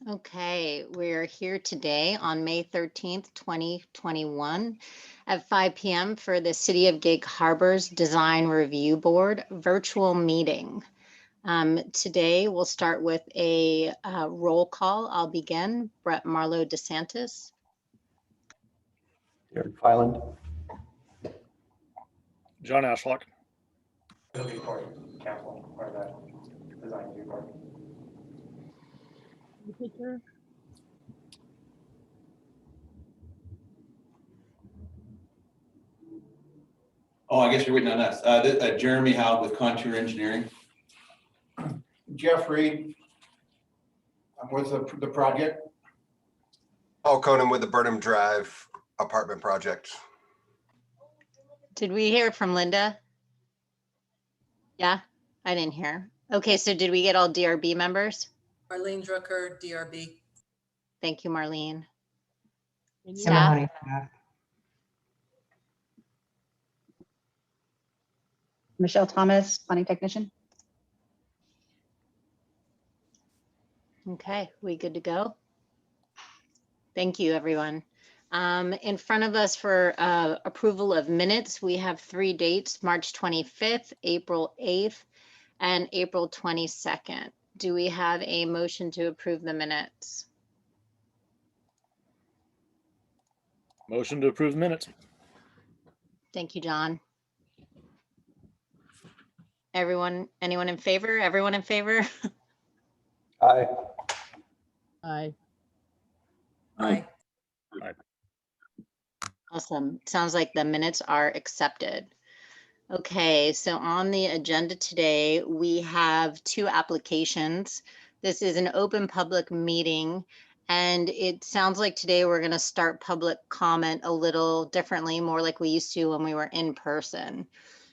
Okay, we're here today on May 13th, 2021 at 5 p.m. for the City of Gig Harbor's Design Review Board virtual meeting. Today we'll start with a roll call. I'll begin. Brett Marlowe DeSantis. Derek Fyland. John Ashlock. Billy Court, council, or the design review board. Oh, I guess you're waiting on us. Jeremy Howe with Contour Engineering. Jeff Reed, I'm with the project. Paul Conan with the Burnham Drive apartment project. Did we hear from Linda? Yeah, I didn't hear. Okay, so did we get all DRB members? Marlene Drucker, DRB. Thank you, Marlene. Emma Staff? Honey, staff. Michelle Thomas, planning technician. Okay, we good to go? Thank you, everyone. In front of us for approval of minutes, we have 3 dates, March 25th, April 8th, and April 22nd. Do we have a motion to approve the minutes? Motion to approve the minutes. Thank you, John. Anyone in favor? Everyone in favor? Aye. Aye. Aye. Awesome. Sounds like the minutes are accepted. Okay, so on the agenda today, we have 2 applications. This is an open public meeting, and it sounds like today we're going to start public comment a little differently, more like we used to when we were in person.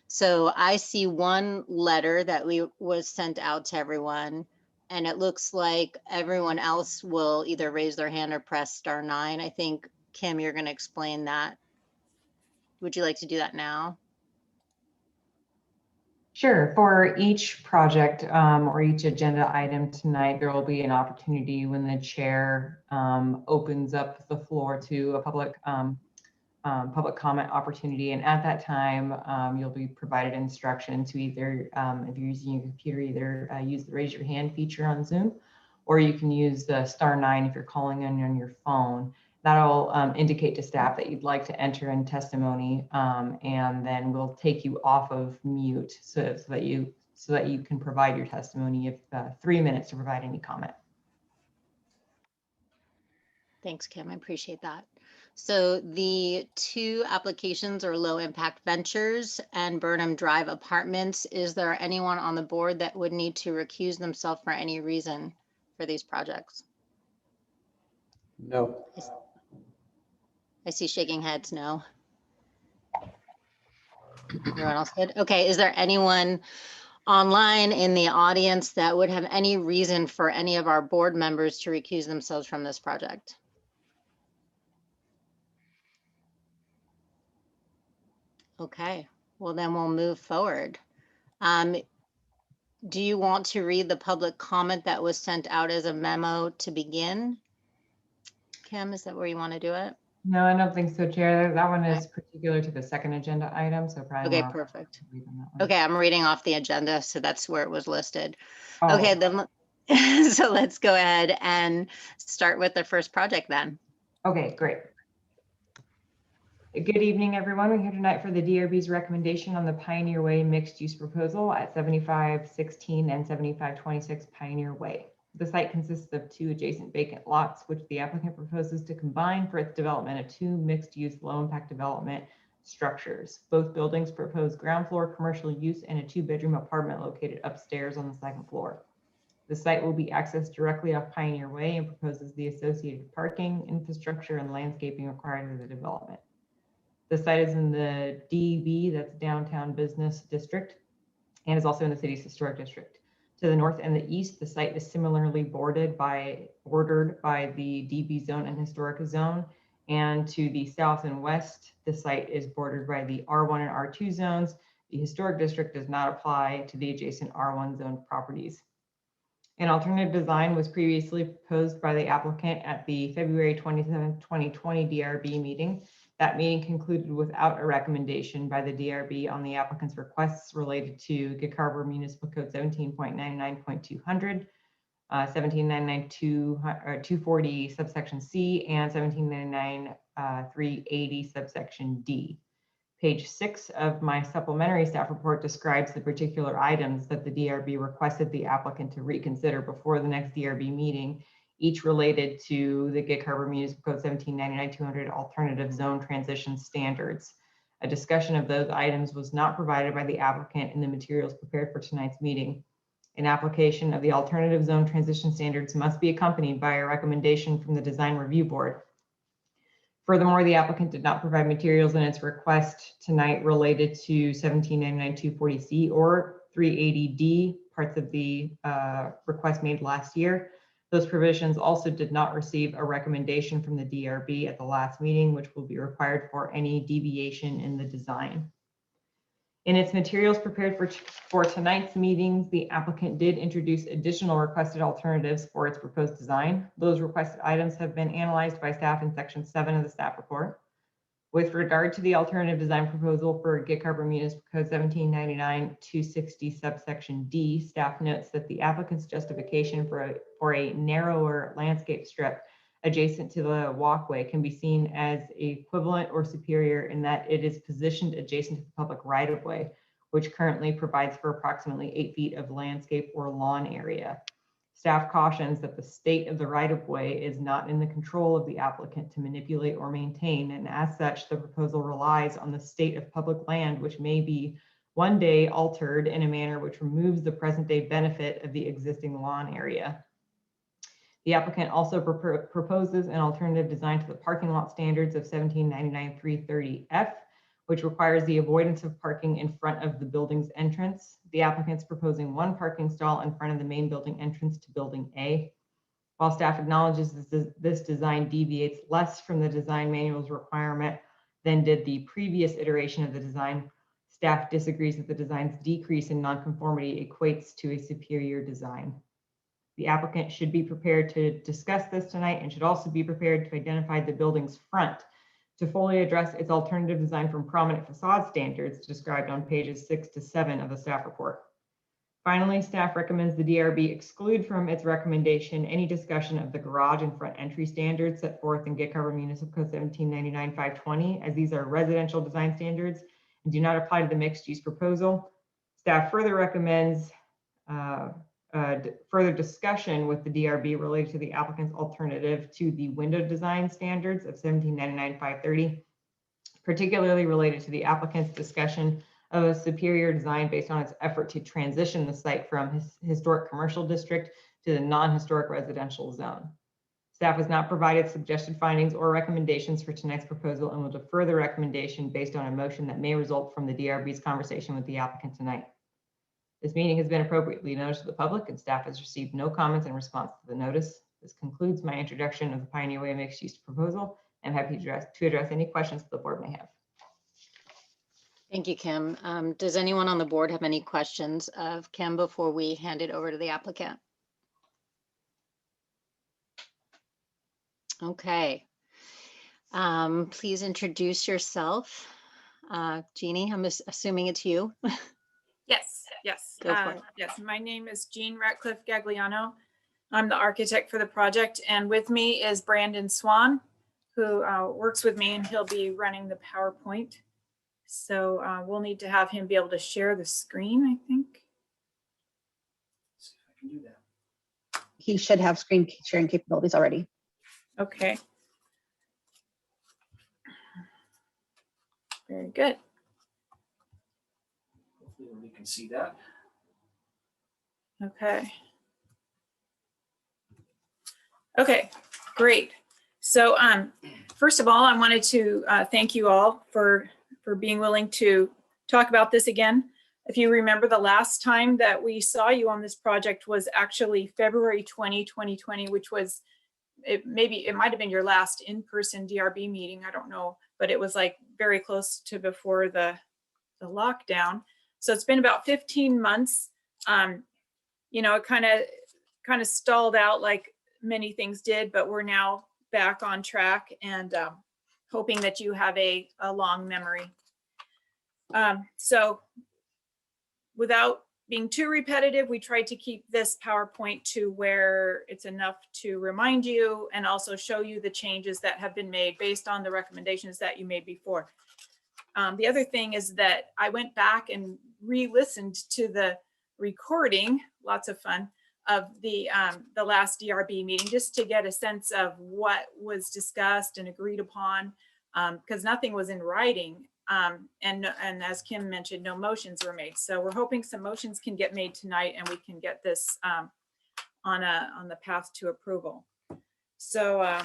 So I see one letter that was sent out to everyone, and it looks like everyone else will either raise their hand or press *9. I think, Kim, you're going to explain that. Would you like to do that now? Sure. For each project or each agenda item tonight, there will be an opportunity when the chair opens up the floor to a public comment opportunity. And at that time, you'll be provided instruction to either, if you're using your computer, either use the raise your hand feature on Zoom, or you can use the *9 if you're calling in on your phone. That'll indicate to staff that you'd like to enter in testimony, and then we'll take you off of mute so that you can provide your testimony. You have 3 minutes to provide any comment. Thanks, Kim. I appreciate that. So the 2 applications are Low Impact Ventures and Burnham Drive Apartments. Is there anyone on the board that would need to recuse themselves for any reason for these projects? No. I see shaking heads, no. Everyone else good? Okay, is there anyone online in the audience that would have any reason for any of our board members to recuse themselves from this project? Okay, well then we'll move forward. Do you want to read the public comment that was sent out as a memo to begin? Kim, is that where you want to do it? No, I don't think so, Chair. That one is particular to the second agenda item, so probably. Okay, perfect. Okay, I'm reading off the agenda, so that's where it was listed. Oh. Okay, then so let's go ahead and start with the first project then. Okay, great. Good evening, everyone. We're here tonight for the DRB's recommendation on the Pioneer Way mixed-use proposal at 7516 and 7526 Pioneer Way. The site consists of 2 adjacent vacant lots, which the applicant proposes to combine for its development of 2 mixed-use low-impact development structures. Both buildings propose ground floor commercial use and a 2-bedroom apartment located upstairs on the 2nd floor. The site will be accessed directly off Pioneer Way and proposes the associated parking, infrastructure, and landscaping required for the development. The site is in the DB, that's Downtown Business District, and is also in the city's historic district. To the north and the east, the site is similarly bordered by the DB zone and historic zone. And to the south and west, the site is bordered by the R1 and R2 zones. The historic district does not apply to the adjacent R1 zone properties. An alternative design was previously proposed by the applicant at the February 27, 2020 DRB meeting. That meeting concluded without a recommendation by the DRB on the applicant's requests related to Gig Harbor Municipal Code 17.99.200, 240 subsection C, and 1799 subsection D. Page 6 of my supplementary staff report describes the particular items that the DRB requested the applicant to reconsider before the next DRB meeting, each related to the Gig Harbor Municipal Code 1799-200 alternative zone transition standards. A discussion of those items was not provided by the applicant in the materials prepared for tonight's meeting. An application of the alternative zone transition standards must be accompanied by a recommendation from the Design Review Board. Furthermore, the applicant did not provide materials in its request tonight related to 1799-240C or 380D, parts of the request made last year. Those provisions also did not receive a recommendation from the DRB at the last meeting, which will be required for any deviation in the design. In its materials prepared for tonight's meetings, the applicant did introduce additional requested alternatives for its proposed design. Those requested items have been analyzed by staff in section 7 of the staff report. With regard to the alternative design proposal for Gig Harbor Municipal Code 1799-260 subsection D, staff notes that the applicant's justification for a narrower landscape strip adjacent to the walkway can be seen as equivalent or superior in that it is positioned adjacent to the public right-of-way, which currently provides for approximately 8 feet of landscape or lawn area. Staff cautions that the state of the right-of-way is not in the control of the applicant to manipulate or maintain, and as such, the proposal relies on the state of public land, which may be one day altered in a manner which removes the present-day benefit of the existing lawn area. The applicant also proposes an alternative design to the parking lot standards of 1799-330F, which requires the avoidance of parking in front of the building's entrance. The applicant's proposing one parking stall in front of the main building entrance to building A. While staff acknowledges this design deviates less from the design manual's requirement than did the previous iteration of the design, staff disagrees that the design's decrease in nonconformity equates to a superior design. The applicant should be prepared to discuss this tonight and should also be prepared to identify the building's front to fully address its alternative design from prominent facade standards described on pages 6 to 7 of the staff report. Finally, staff recommends the DRB exclude from its recommendation any discussion of the garage and front entry standards set forth in Gig Harbor Municipal Code 1799-520, as these are residential design standards and do not apply to the mixed use proposal. Staff further recommends further discussion with the DRB related to the applicant's alternative to the window design standards of 1799-530, particularly related to the applicant's discussion of a superior design based on its effort to transition the site from historic commercial district to the non-historic residential zone. Staff has not provided suggested findings or recommendations for tonight's proposal and will defer the recommendation based on a motion that may result from the DRB's conversation with the applicant tonight. This meeting has been appropriately noticed to the public and staff has received no comments in response to the notice. This concludes my introduction of the Pioneer Way mixed use proposal. I'm happy to address any questions that the board may have. Thank you, Kim. Does anyone on the board have any questions of Kim before we hand it over to the applicant? Okay. Please introduce yourself. Jeannie, I'm assuming it's you. Yes. Go for it. Yes, my name is Jean Ratcliffe Gagliano. I'm the architect for the project, and with me is Brandon Swan, who works with me, and he'll be running the PowerPoint. So we'll need to have him be able to share the screen, I think. See if I can do that. He should have screen sharing capabilities already. Okay. Very good. Hopefully everybody can see that. Okay, great. So first of all, I wanted to thank you all for being willing to talk about this again. If you remember, the last time that we saw you on this project was actually February 2020, which was, it might have been your last in-person DRB meeting, I don't know, but it was like very close to before the lockdown. So it's been about 15 months. You know, it kind of kind of stalled out like many things did, but we're now back on track and hoping that you have a long memory. So without being too repetitive, we tried to keep this PowerPoint to where it's enough to remind you and also show you the changes that have been made based on the recommendations that you made before. The other thing is that I went back and re-listened to the recording, lots of fun, of the last DRB meeting, just to get a sense of what was discussed and agreed upon, because nothing was in writing. And as Kim mentioned, no motions were made. So we're hoping some motions can get made tonight and we can get this on the path to approval. So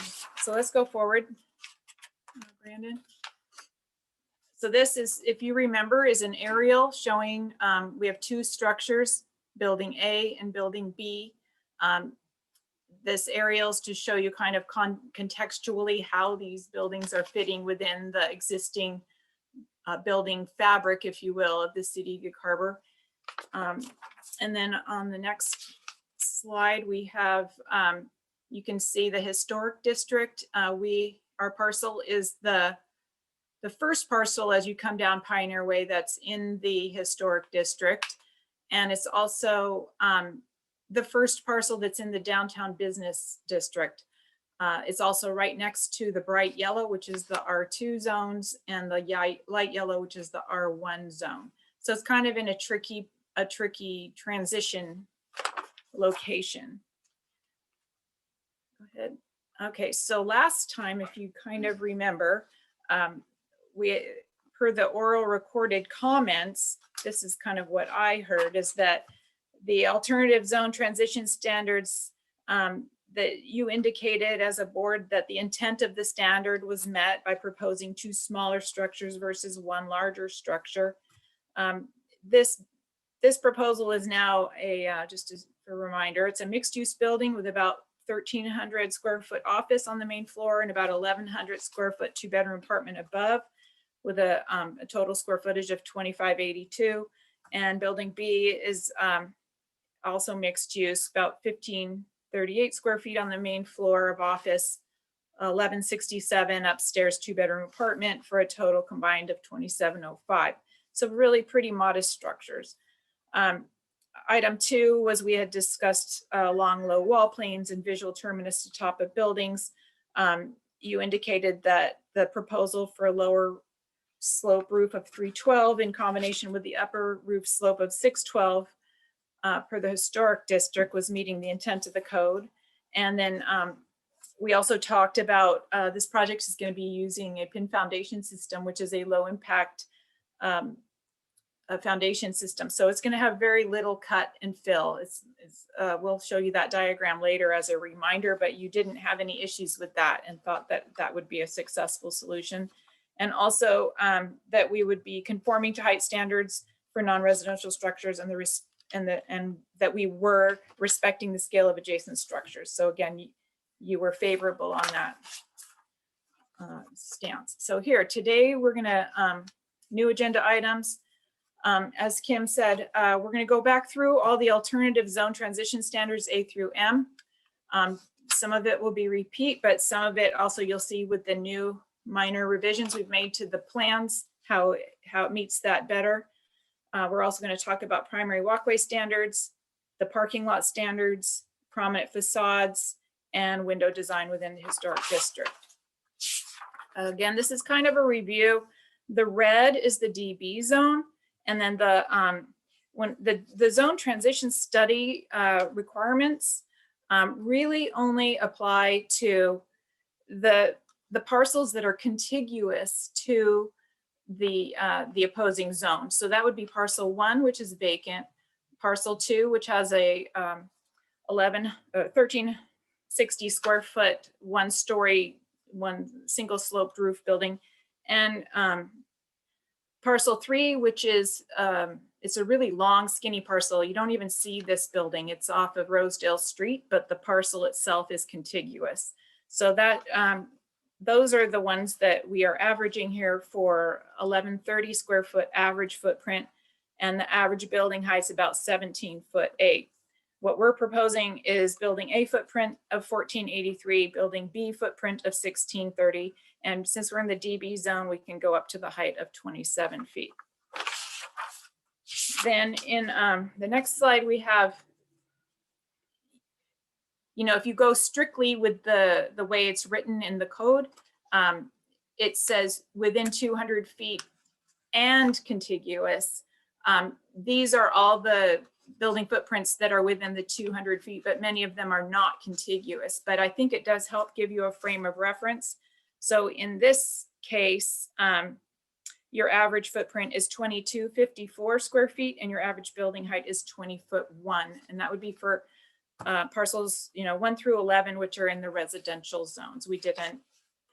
let's go forward, Brandon. So this is, if you remember, is an aerial showing, we have two structures, building A and building B. This aerial is to show you kind of contextually how these buildings are fitting within the existing building fabric, if you will, of the city of Gig Harbor. And then on the next slide, we have, you can see the historic district. Our parcel is the first parcel as you come down Pioneer Way that's in the historic district. And it's also the first parcel that's in the downtown business district. It's also right next to the bright yellow, which is the R2 zones, and the light yellow, which is the R1 zone. So it's kind of in a tricky transition location. Go ahead. Okay, so last time, if you kind of remember, we, per the oral recorded comments, this is kind of what I heard, is that the alternative zone transition standards that you indicated as a board that the intent of the standard was met by proposing two smaller structures versus one larger structure. This proposal is now just as a reminder, it's a mixed use building with about 1,300 square foot office on the main floor and about 1,100 square foot 2-bedroom apartment above, with a total square footage of 2,582. And building B is also mixed use, about 1,538 square feet on the main floor of office, 1,167 upstairs 2-bedroom apartment for a total combined of 2,705. So really pretty modest structures. Item 2 was we had discussed long low wall planes and visual terminus to top of buildings. You indicated that the proposal for a lower slope roof of 312 in combination with the upper roof slope of 612 per the historic district was meeting the intent of the code. And then we also talked about this project is going to be using a pin foundation system, which is a low impact foundation system. So it's going to have very little cut and fill. We'll show you that diagram later as a reminder, but you didn't have any issues with that and thought that that would be a successful solution. And also that we would be conforming to height standards for non-residential structures and that we were respecting the scale of adjacent structures. So again, you were favorable on that stance. So here today we're gonna new agenda items. As Kim said, we're going to go back through all the alternative zone transition standards A through M. Some of it will be repeat, but some of it also you'll see with the new minor revisions we've made to the plans, how it meets that better. We're also going to talk about primary walkway standards, the parking lot standards, prominent facades, and window design within the historic district. Again, this is kind of a review. The red is the DB zone. And then when the zone transition study requirements really only apply to the parcels that are contiguous to the opposing zone. So that would be parcel 1, which is vacant, parcel 2, which has a 1,360 square foot, 1-story, 1 single sloped roof building, and parcel 3, which is, it's a really long skinny parcel. You don't even see this building. It's off of Rosedale Street, but the parcel itself is contiguous. So that those are the ones that we are averaging here for 1,130 square foot average footprint, and the average building height's about 17'8". What we're proposing is building A footprint of 1483, building B footprint of 1630. And since we're in the DB zone, we can go up to the height of 27 feet. Then in the next slide, we have, if you go strictly with the way it's written in the code, it says within 200 feet and contiguous. These are all the building footprints that are within the 200 feet, but many of them are not contiguous. But I think it does help give you a frame of reference. So in this case, your average footprint is 2254 square feet and your average building height is 20'1". And that would be for parcels 1 through 11, which are in the residential zones. We didn't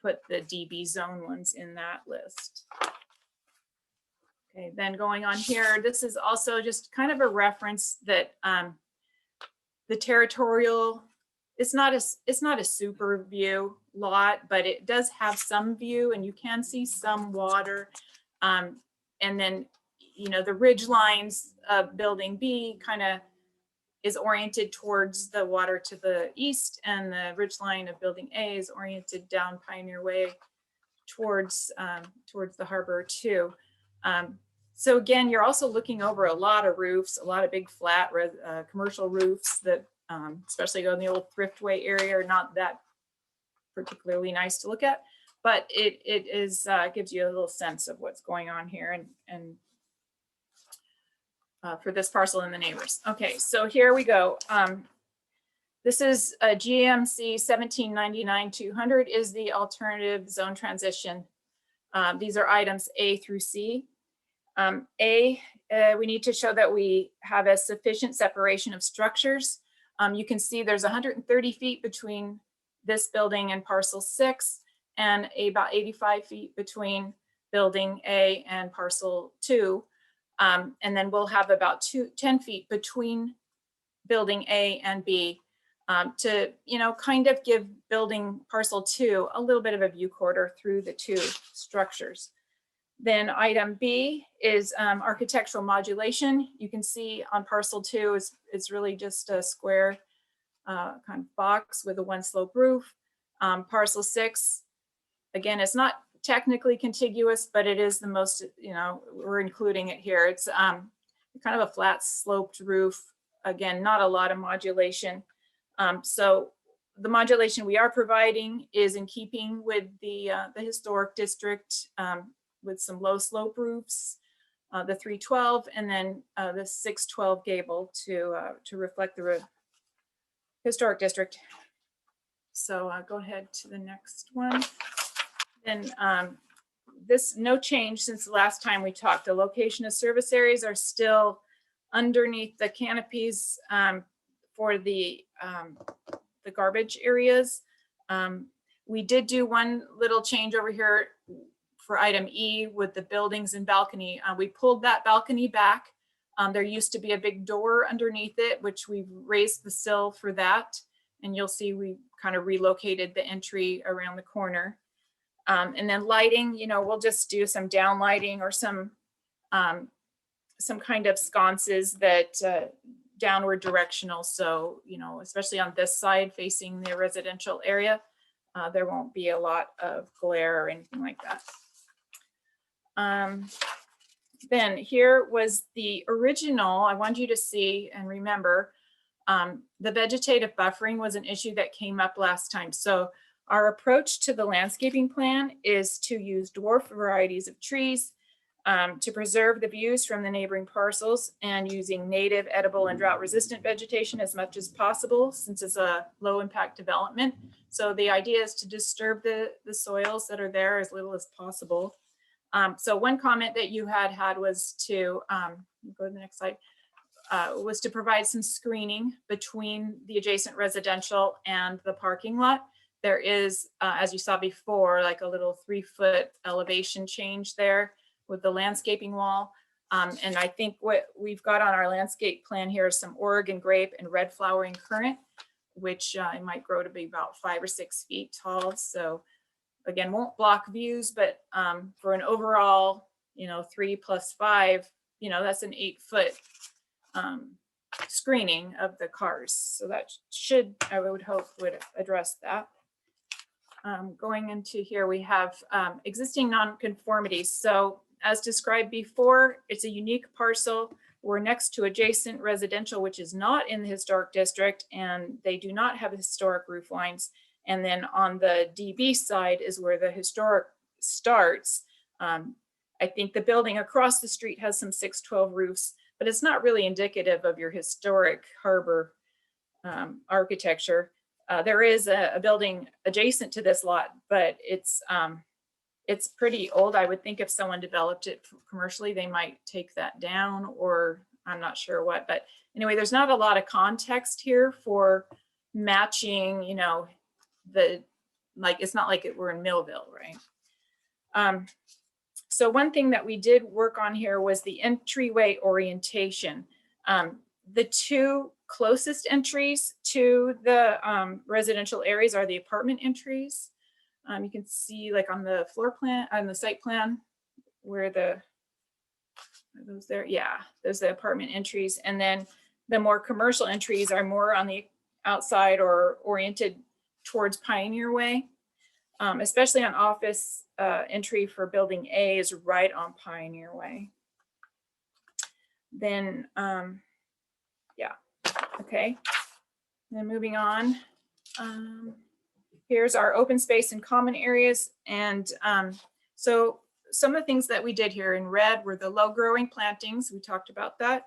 put the DB zone ones in that list. Okay, then going on here, this is also just kind of a reference that the territorial, it's not a super view lot, but it does have some view and you can see some water. And then, the ridge lines of building B kind of is oriented towards the water to the east, and the ridge line of building A is oriented down Pioneer Way towards the harbor too. So again, you're also looking over a lot of roofs, a lot of big flat commercial roofs that, especially in the old Thriftway area, are not that particularly nice to look at, but it is gives you a little sense of what's going on here and for this parcel and the neighbors. Okay, so here we go. This is a GMC 1799-200 is the alternative zone transition. These are items A through C. We need to show that we have a sufficient separation of structures. You can see there's 130 feet between this building and parcel 6 and about 85 feet between building A and parcel 2. And then we'll have about 10 feet between building A and B to, kind of give building parcel 2 a little bit of a view corridor through the two structures. Then item B is architectural modulation. You can see on parcel 2, it's really just a square kind of box with a one slope roof. Parcel 6, again, it's not technically contiguous, but it is the most, we're including it here. It's kind of a flat sloped roof. Again, not a lot of modulation. So the modulation we are providing is in keeping with the historic district, with some low slope roofs, the 312, and then the 612 gable to reflect the historic district. So go ahead to the next one. Then this, no change since the last time we talked. The location of service areas are still underneath the canopies for the garbage areas. We did do one little change over here for item E with the buildings and balcony. We pulled that balcony back. There used to be a big door underneath it, which we've raised the sill for that. And you'll see we kind of relocated the entry around the corner. And then lighting, we'll just do some down lighting or some kind of sconces that downward directional. So, especially on this side facing the residential area, there won't be a lot of glare or anything like that. Then here was the original. I want you to see and remember the vegetative buffering was an issue that came up last time. So our approach to the landscaping plan is to use dwarf varieties of trees to preserve the views from the neighboring parcels, and using native, edible, and drought-resistant vegetation as much as possible, since it's a low-impact development. So the idea is to disturb the soils that are there as little as possible. So one comment that you had was to, go to the next slide, was to provide some screening between the adjacent residential and the parking lot. There is, as you saw before, like a little 3-foot elevation change there with the landscaping wall. And I think what we've got on our landscape plan here is some Oregon grape and red flowering currant, which it might grow to be about 5 or 6 feet tall. So again, won't block views, but for an overall, 3 + 5, that's an 8-foot screening of the cars. So that should, I would hope, would address that. Going into here, we have existing non-conformities. So as described before, it's a unique parcel. We're next to adjacent residential, which is not in the historic district, and they do not have historic roof lines. And then on the DB side is where the historic starts. I think the building across the street has some 612 roofs, but it's not really indicative of your historic harbor architecture. There is a building adjacent to this lot, but it's pretty old. I would think if someone developed it commercially, they might take that down, or I'm not sure what. But anyway, there's not a lot of context here for matching, you know, it's not like we're in Millville, right? So one thing that we did work on here was the entryway orientation. The two closest entries to the residential areas are the apartment entries. You can see like on the floor plan, on the site plan, where are those there? Yeah, those are the apartment entries. And then the more commercial entries are more on the outside or oriented towards Pioneer Way, especially on office entry for building A is right on Pioneer Way. Then, yeah, okay. Then moving on. Here's our open space and common areas. And so some of the things that we did here in red were the low growing plantings. We talked about that.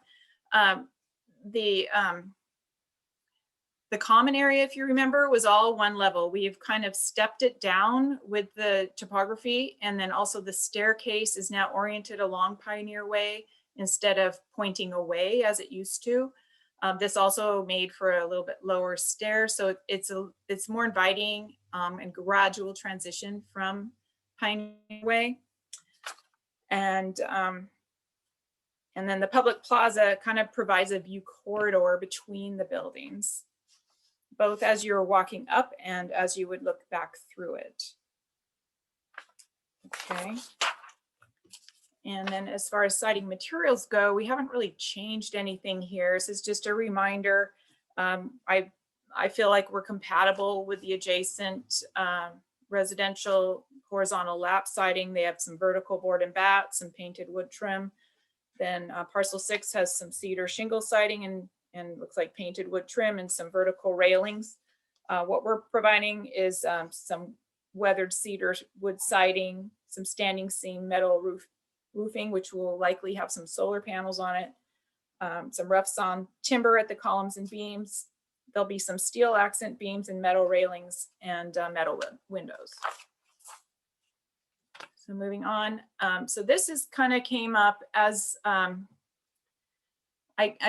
The common area, if you remember, was all one level. We've kind of stepped it down with the topography, and then also the staircase is now oriented along Pioneer Way instead of pointing away as it used to. This also made for a little bit lower stair, so it's more inviting and gradual transition from Pioneer Way. And then the public plaza kind of provides a view corridor between the buildings, both as you're walking up and as you would look back through it. Okay. And then as far as citing materials go, we haven't really changed anything here. This is just a reminder. I feel like we're compatible with the adjacent residential horizontal lap siding. They have some vertical board and bat, some painted wood trim. Then parcel 6 has some cedar shingle siding and looks like painted wood trim and some vertical railings. What we're providing is some weathered cedar wood siding, some standing seam metal roofing, which will likely have some solar panels on it, some rough sawn timber at the columns and beams. There'll be some steel accent beams and metal railings and metal windows. So moving on. So this is kind of came up as I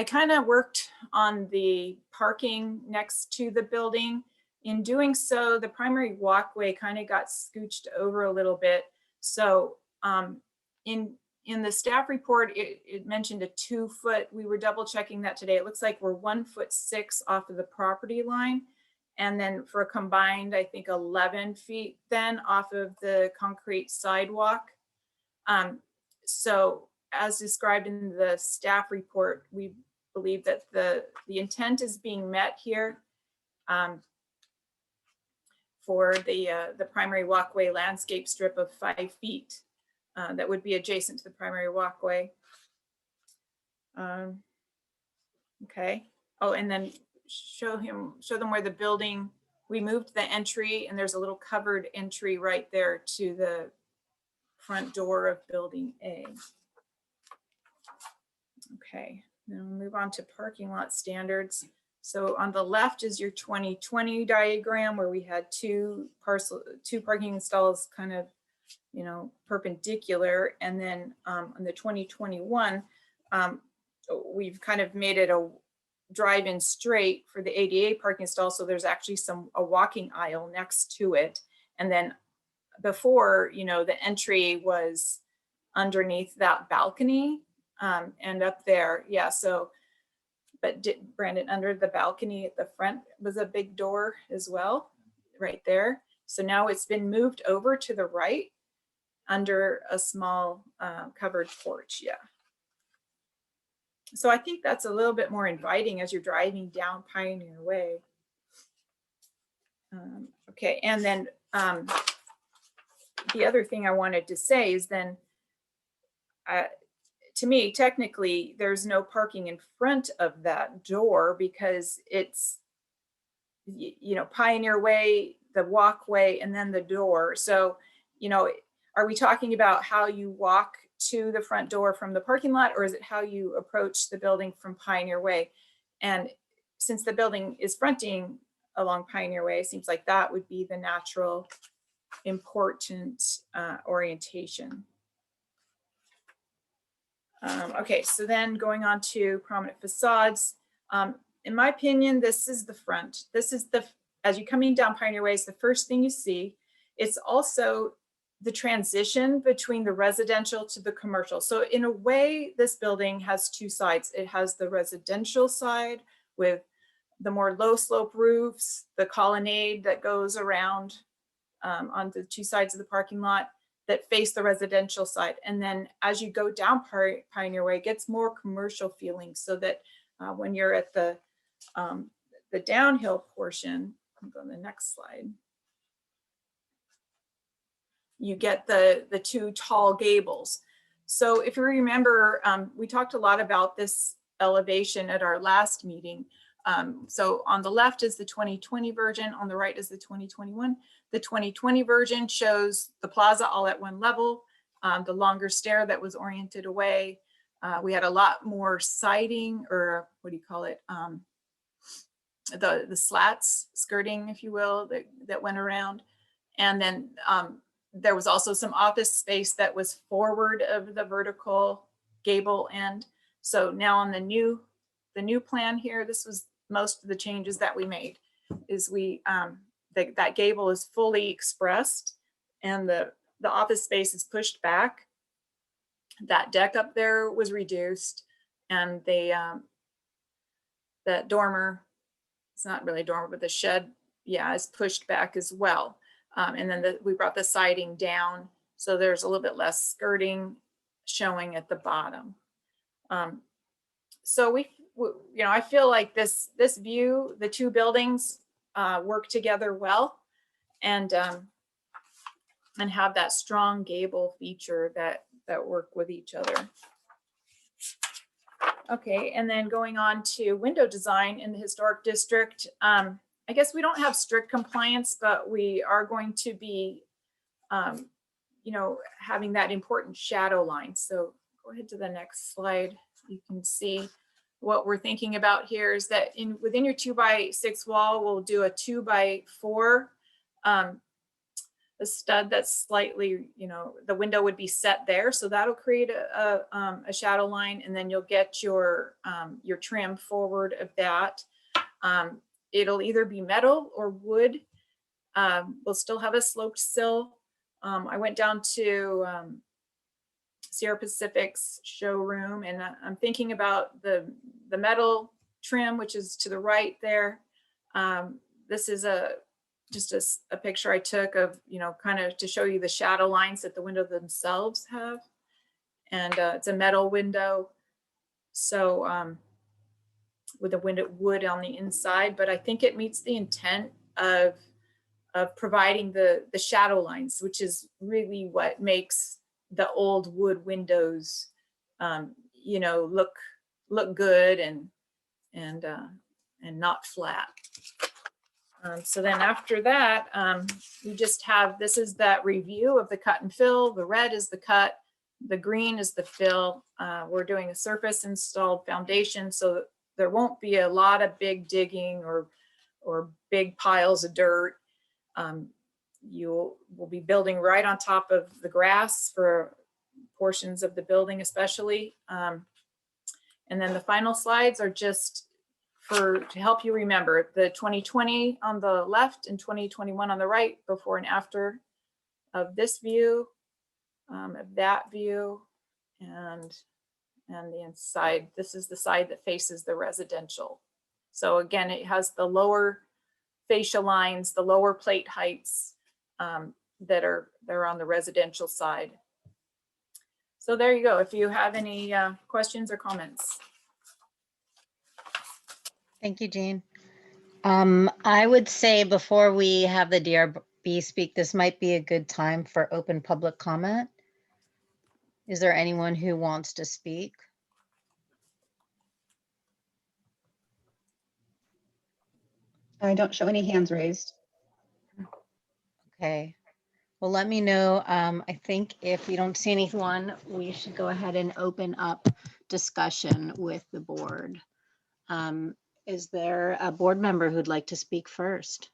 kind of worked on the parking next to the building. In doing so, the primary walkway kind of got scooched over a little bit. So in the staff report, it mentioned a 2 foot. We were double checking that today. It looks like we're 1'6" off of the property line. And then for a combined, I think 11 feet then off of the concrete sidewalk. So as described in the staff report, we believe that the intent is being met here for the primary walkway landscape strip of 5 feet that would be adjacent to the primary walkway. Okay. Oh, and then show them where the building, we moved the entry, and there's a little covered entry right there to the front door of building A. Okay, then we'll move on to parking lot standards. So on the left is your 2020 diagram where we had two parking stalls kind of, you know, perpendicular. And then on the 2021, we've kind of made it a drive-in straight for the ADA parking stall. So there's actually a walking aisle next to it. And then before, you know, the entry was underneath that balcony and up there. Yeah, so, but Brandon, under the balcony at the front was a big door as well, right there. So now it's been moved over to the right under a small covered porch, yeah. So I think that's a little bit more inviting as you're driving down Pioneer Way. Okay, and then the other thing I wanted to say is then, to me, technically, there's no parking in front of that door because it's, you know, Pioneer Way, the walkway, and then the door. So, you know, are we talking about how you walk to the front door from the parking lot, or is it how you approach the building from Pioneer Way? And since the building is fronting along Pioneer Way, it seems like that would be the natural, important orientation. Okay, so then going on to prominent facades. In my opinion, this is the front. This is the, as you're coming down Pioneer Way, it's the first thing you see. It's also the transition between the residential to the commercial. So in a way, this building has two sides. It has the residential side with the more low slope roofs, the colonnade that goes around on the two sides of the parking lot that face the residential side. And then as you go down Pioneer Way, it gets more commercial feeling, so that when you're at the downhill portion, I'll go to the next slide, you get the two tall gables. So if you remember, we talked a lot about this elevation at our last meeting. So on the left is the 2020 version, on the right is the 2021. The 2020 version shows the plaza all at one level, the longer stair that was oriented away. We had a lot more siding, or what do you call it? The slats, skirting, if you will, that went around. And then there was also some office space that was forward of the vertical gable end. So now on the new plan here, this was most of the changes that we made, is we that gable is fully expressed and the office space is pushed back. That deck up there was reduced, and that dormer, it's not really a dormer, but the shed, yeah, is pushed back as well. And then we brought the siding down, so there's a little bit less skirting showing at the bottom. So you know, I feel like this view, the two buildings work together well, and have that strong gable feature that work with each other. Okay, and then going on to window design in the historic district. I guess we don't have strict compliance, but we are going to be, you know, having that important shadow line. So go ahead to the next slide. You can see what we're thinking about here is that within your 2x6 wall, we'll do a 2x4, a stud that's slightly, you know, the window would be set there. So that'll create a shadow line, and then you'll get your trim forward of that. It'll either be metal or wood. We'll still have a sloped sill. I went down to Sierra Pacific's showroom, and I'm thinking about the metal trim, which is to the right there. This is just a picture I took of, you know, kind of to show you the shadow lines that the window themselves have. And it's a metal window. So with the window wood on the inside, but I think it meets the intent of providing the shadow lines, which is really what makes the old wood windows, you know, look good and not flat. So then after that, we just have, this is that review of the cut and fill. The red is the cut, the green is the fill. We're doing a surface installed foundation, so there won't be a lot of big digging or big piles of dirt. We'll be building right on top of the grass for portions of the building especially. And then the final slides are just to help you remember the 2020 on the left and 2021 on the right, before and after of this view, of that view, and the inside. This is the side that faces the residential. So again, it has the lower fascia lines, the lower plate heights that are on the residential side. So there you go. If you have any questions or comments. Thank you, Jean. I would say before we have the DRB speak, this might be a good time for open public comment. Is there anyone who wants to speak? I don't show any hands raised. Okay. Well, let me know. I think if we don't see anyone, we should go ahead and open up discussion with the board. Is there a board member who'd like to speak first?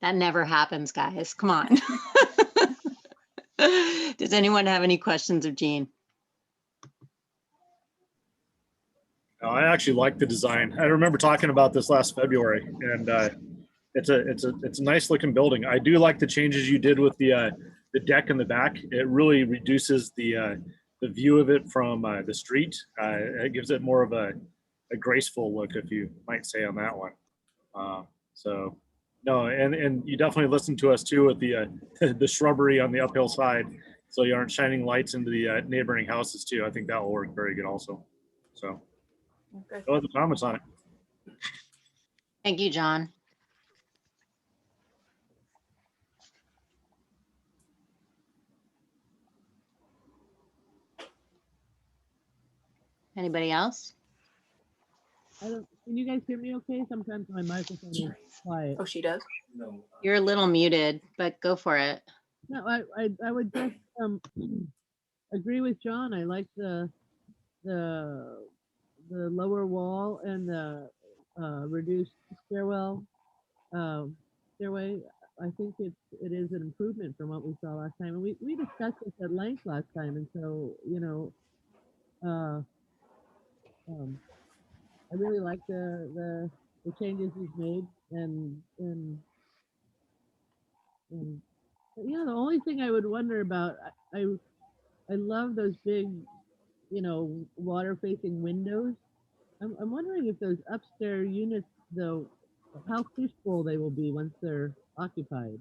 That never happens, guys. Come on. Does anyone have any questions of Jean? No, I actually like the design. I remember talking about this last February, and it's a nice looking building. I do like the changes you did with the deck in the back. It really reduces the view of it from the street. It gives it more of a graceful look, if you might say, on that one. So no, and you definitely listened to us too with the the shrubbery on the uphill side, so you aren't shining lights into the neighboring houses too. I think that will work very good also. So Good. no other comments on it. Thank you, John. Anybody else? Can you guys hear me okay? Sometimes my microphone is quiet. Oh, she does. You're a little muted, but go for it. No, I would just agree with John. I like the lower wall and the reduced stairway. I think it is an improvement from what we saw last time. And we discussed this at length last time. And so, you know, I really like the changes you've made, and yeah, the only thing I would wonder about, I love those big, you know, water facing windows. I'm wondering if those upstairs units, though, how fishbowl they will be once they're occupied.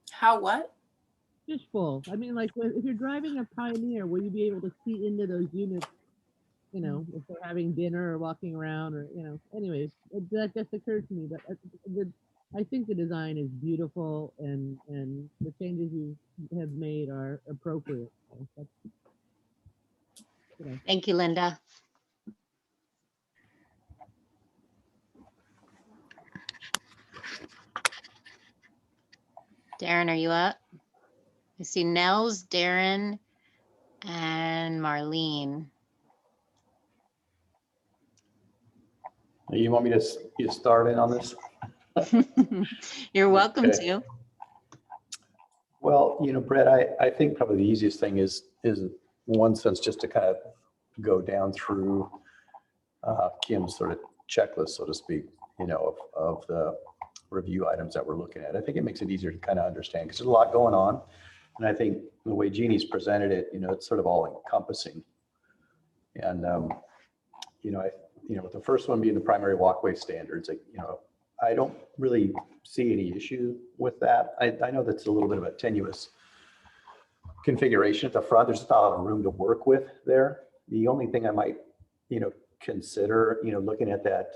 How what? Fishbowl. I mean, like if you're driving a Pioneer, will you be able to see into those units? You know, if they're having dinner or walking around, or, you know, anyways, that just occurred to me. But I think the design is beautiful, and the changes you have made are appropriate. So that's, you know. Thank you, Linda. Darren, are you up? I see Nels, Darren, and Marlene. You want me to get started on this? You're welcome Okay. to. Well, you know, Brett, I think probably the easiest thing is in one sense just to kind of go down through Kim's sort of checklist, so to speak, you know, of the review items that we're looking at. I think it makes it easier to kind of understand, because there's a lot going on. And I think the way Jeannie's presented it, you know, it's sort of all encompassing. And, you know, with the first one being the primary walkway standards, you know, I don't really see any issue with that. I know that's a little bit of a tenuous configuration at the front. There's not a lot of room to work with there. The only thing I might, you know, consider, you know, looking at that,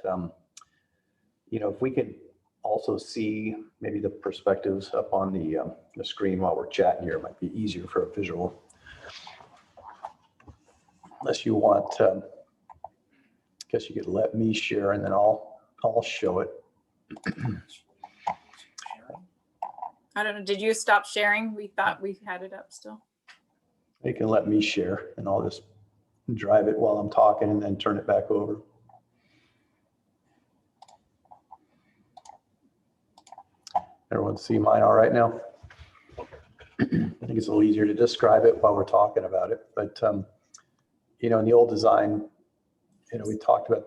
you know, if we could also see maybe the perspectives up on the screen while we're chatting here, it might be easier for a visual. Unless you want, I guess you could let me share and then I'll show it. I don't know. Did you stop sharing? We thought we had it up still. You can let me share and I'll just drive it while I'm talking and then turn it back over. Everyone see mine all right now? I think it's a little easier to describe it while we're talking about it. But, you know, in the old design, you know, we talked about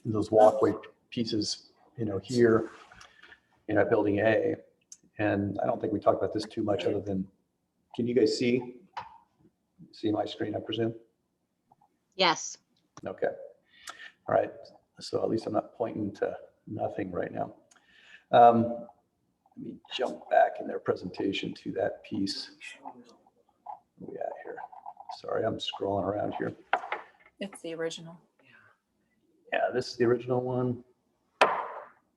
those walkway pieces, you know, here, you know, at building A. And I don't think we talked about this too much other than, can you guys see my screen, I presume? Yes. Okay. All right. So at least I'm not pointing to nothing right now. Let me jump back in their presentation to that piece. Where we at here? Sorry, I'm scrolling around here. It's the original. Yeah, this is the original one.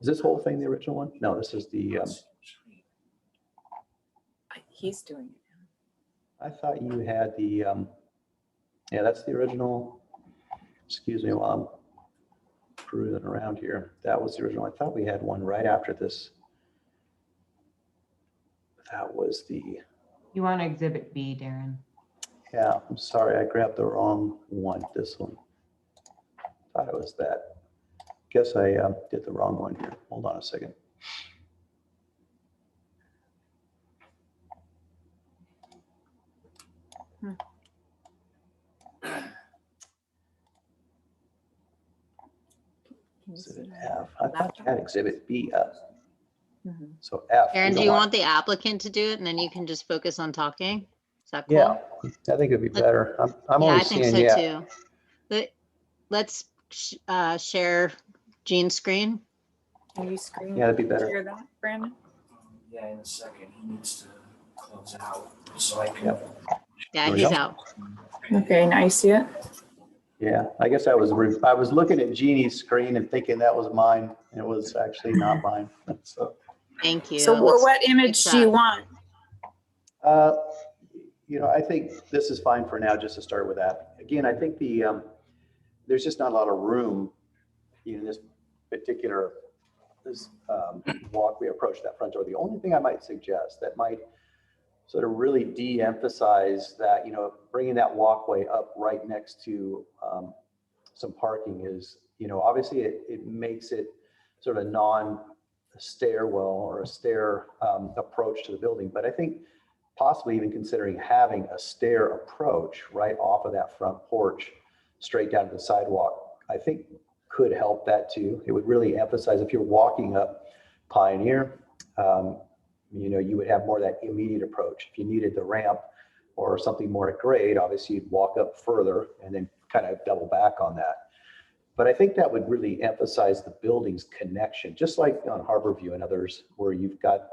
Is this whole thing the original one? No, this is the, He's doing it. I thought you had the, yeah, that's the original. Excuse me while I'm perusing around here. That was the original. I thought we had one right after this. That was the, You want Exhibit B, Darren? yeah, I'm sorry, I grabbed the wrong one, this one. Thought it was that. Guess I did the wrong one here. Hold on a second. Exhibit F. I thought you had Exhibit B up. So F. Aaron, we do don't you want the applicant to do it and then you can just focus on talking? Is that cool? Yeah, I think it'd be better. I'm Yeah, only I think seeing, so yeah. too. Let's share Jean's screen. Can you screen Yeah, that'd be better. share that, Brandon? Yeah, in a second, he needs to close it out, so I can. Yep. Yeah, There we he's go. out. Okay, now you see it? Yeah, I guess I was looking at Jeannie's screen and thinking that was mine. And it was actually not mine. So, Thank you. So Let's what image fix do you that. want? you know, I think this is fine for now, just to start with that. Again, I think there's just not a lot of room in this particular walkway approach to that front door. The only thing I might suggest that might sort of really de-emphasize that, you know, bringing that walkway up right next to some parking is, you know, obviously it makes it sort of non-stairwell or a stair approach to the building. But I think possibly even considering having a stair approach right off of that front porch straight down to the sidewalk, I think could help that too. It would really emphasize if you're walking up Pioneer, you know, you would have more of that immediate approach. If you needed the ramp or something more at grade, obviously you'd walk up further and then kind of double back on that. But I think that would really emphasize the building's connection, just like on Harborview and others, where you've got,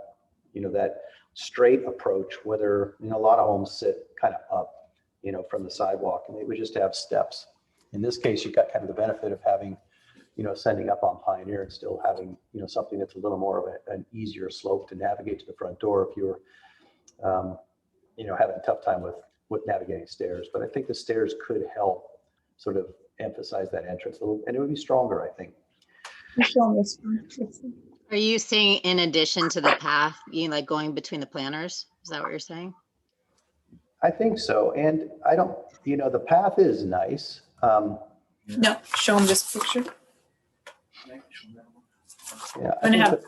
you know, that straight approach, whether, you know, a lot of homes sit kind of up, you know, from the sidewalk, and they would just have steps. In this case, you've got kind of the benefit of having, you know, sending up on Pioneer and still having, you know, something that's a little more of an easier slope to navigate to the front door if you're, you know, having a tough time with navigating stairs. But I think the stairs could help sort of emphasize that entrance a little, and it would be stronger, I think. Are you saying in addition to the path, you know, like going between the planters? Is that what you're saying? I think so. And I don't, you know, the path is nice. No, show them this picture. Yeah, I'm gonna have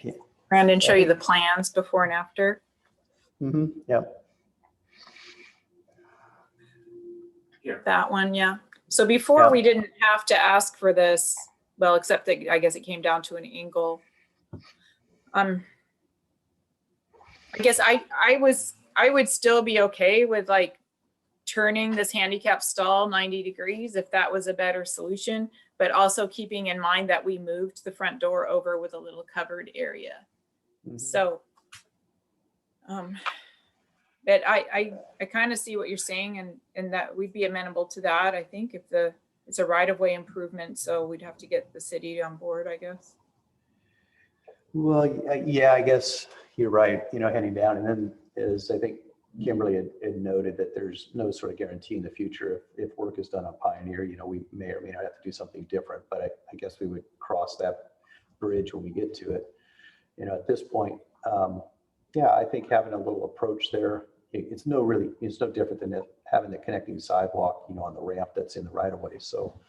yeah. Brandon show you the plans before and after. Yeah. That one, yeah. So before Yeah. we didn't have to ask for this, well, except that I guess it came down to an angle. I guess I would still be okay with like turning this handicap stall 90 degrees if that was a better solution, but also keeping in mind that we moved the front door over with a little covered area. So, but I kind of see what you're saying, and that we'd be amenable to that. I think if it's a right-of-way improvement, so we'd have to get the city on board, I guess. Well, yeah, I guess you're right, you know, heading down. And then as I think Kimberly had noted that there's no sort of guarantee in the future if work is done on Pioneer, you know, we may or may not have to do something different, but I guess we would cross that bridge when we get to it. You know, at this point, yeah, I think having a little approach there, it's no different than having the connecting sidewalk, you know, on the ramp that's in the right of way. So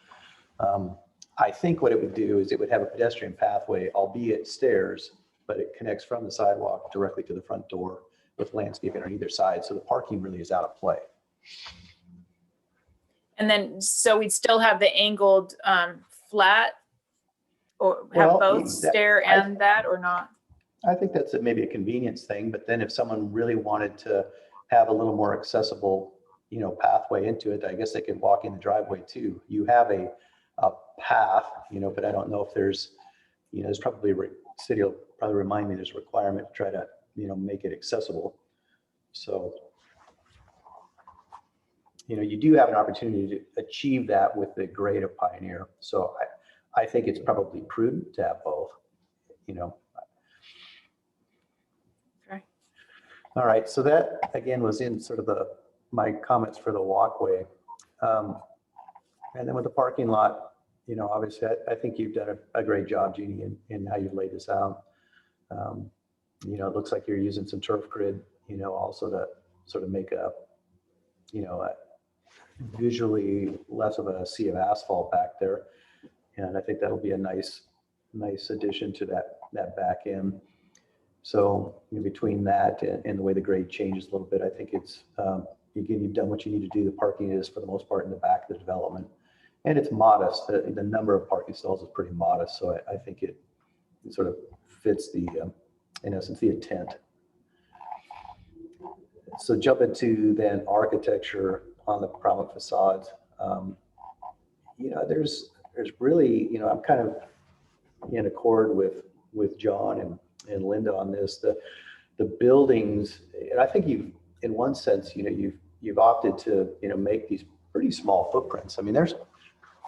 I think what it would do is it would have a pedestrian pathway, albeit stairs, but it connects from the sidewalk directly to the front door with landscaping on either side. So the parking really is out of play. And then, so we'd still have the angled flat, or have both stair and that, or not? I think that's maybe a convenience thing, but then if someone really wanted to have a little more accessible, you know, pathway into it, I guess they could walk in the driveway too. You have a path, you know, but I don't know if there's, you know, there's probably city will probably remind me there's a requirement to try to, make it accessible. So, you do have an opportunity to achieve that with the grade of Pioneer. So I think it's probably prudent to have both, Okay. All right, so that again was in sort of my comments for the walkway. And then with the parking lot, obviously I think you've done a great job, Jeannie, in how you've laid this out. It looks like you're using some turf grid, also to sort of make a visually less of a sea of asphalt back there. And I think that'll be a nice addition to that back end. So between that and the way the grade changes a little bit, I think it's, again, you've done what you need to do. The parking is for the most part in the back of the development. And it's modest. The number of parking stalls is pretty modest. So I think it sort of fits in essence, the intent. So jump into then architecture on the prominent facades. There's really, I'm kind of in accord with John and Linda on this. The buildings, and I think you've, in one sense, you've opted to, make these pretty small footprints. I mean,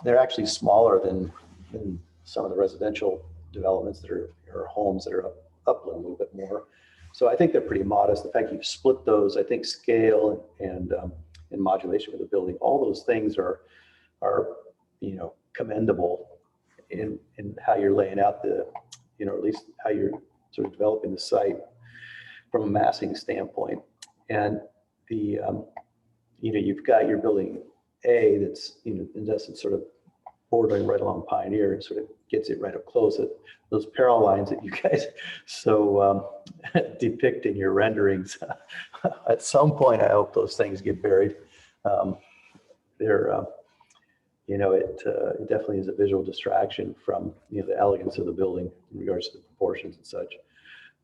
they're actually smaller than some of the residential developments that are homes that are up a little bit more. So I think they're pretty modest. The fact you've split those, I think scale and modulation with the building, all those things are commendable in how you're laying out at least how you're sort of developing the site from a massing standpoint. And you've got your building A that's, in essence, sort of bordering right along Pioneer and sort of gets it right up close. Those parallel lines that you guys so depict in your renderings. At some point, I hope those things get buried. It definitely is a visual distraction from the elegance of the building in regards to the proportions and such.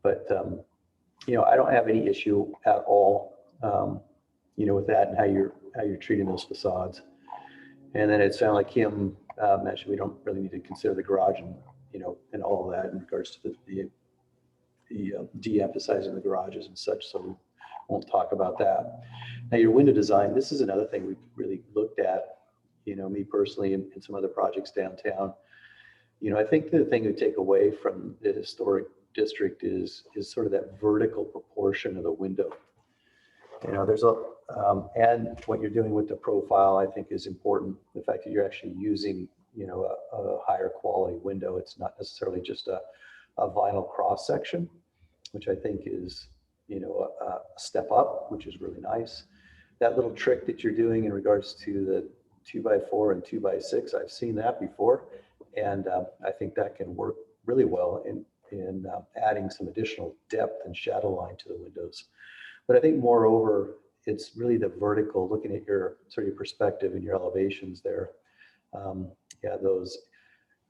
But I don't have any issue at all, with that and how you're treating those facades. And then it sounded like Kim mentioned we don't really need to consider the garage and all of that in regards to the de-emphasizing the garages and such. So we won't talk about that. Now your window design, this is another thing we've really looked at, me personally and some other projects downtown. I think the thing to take away from the historic district is sort of that vertical proportion of the window. There's and what you're doing with the profile, I think, is important. The fact that you're actually using, a higher quality window. It's not necessarily just a vinyl cross section, which I think is, a step up, which is really nice. That little trick that you're doing in regards to the 2x4 and 2x6, I've seen that before. And I think that can work really well in adding some additional depth and shadow line to the windows. But I think moreover, it's really the vertical, looking at your sort of your perspective and your elevations there.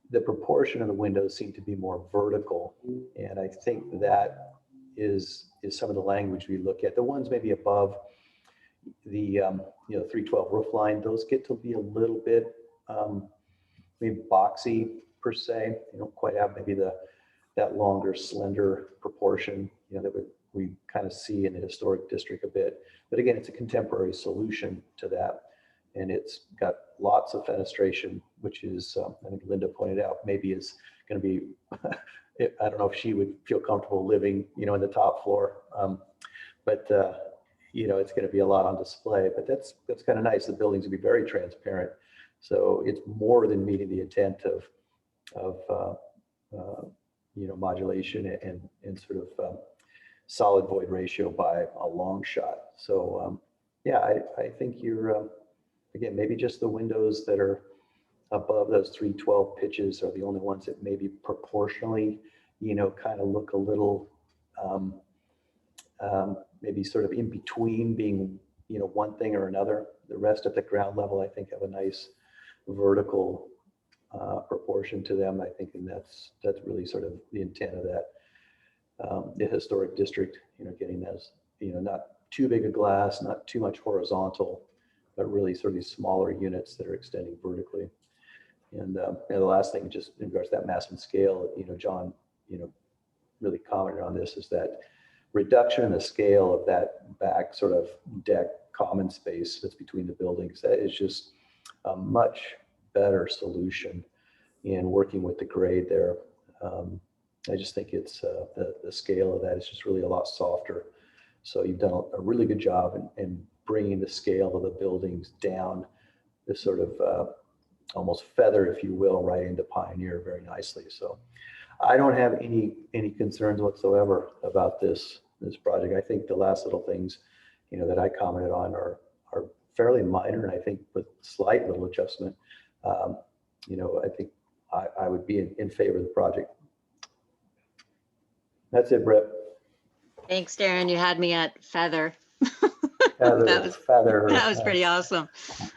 The proportion of the windows seem to be more vertical. And I think that is some of the language we look at. The ones maybe above the 312 roof line, those get to be a little bit maybe boxy per se. You don't quite have maybe that longer, slender proportion, that we kind of see in the historic district a bit. But again, it's a contemporary solution to that. And it's got lots of fenestration, which is, I think Linda pointed out, maybe is going to be, I don't know if she would feel comfortable living, in the top floor. But it's going to be a lot on display, but that's kind of nice. The buildings will be very transparent. So it's more than meeting the intent of modulation and sort of solid void ratio by a long shot. So I think you're, again, maybe just the windows that are above those 312 pitches are the only ones that maybe proportionally, kind of look a little, maybe sort of in between being, one thing or another. The rest at the ground level, I think, have a nice vertical proportion to them, I think, and that's really sort of the intent of that, the historic district, getting those, not too big a glass, not too much horizontal, but really sort of these smaller units that are extending vertically. And the last thing, just in regards to that mass and scale, John, really commented on this, is that reduction in the scale of that back sort of deck common space that's between the buildings. That is just a much better solution in working with the grade there. I just think it's the scale of that is just really a lot softer. So you've done a really good job in bringing the scale of the buildings down, this sort of almost feather, if you will, right into Pioneer very nicely. So I don't have any concerns whatsoever about this project. I think the last little things, you know, that I commented on are fairly minor, and I think with slight little adjustment, you know, I think I would be in favor of the project. That's it, Brett. Thanks, Darren. You had me at feather. That was pretty awesome.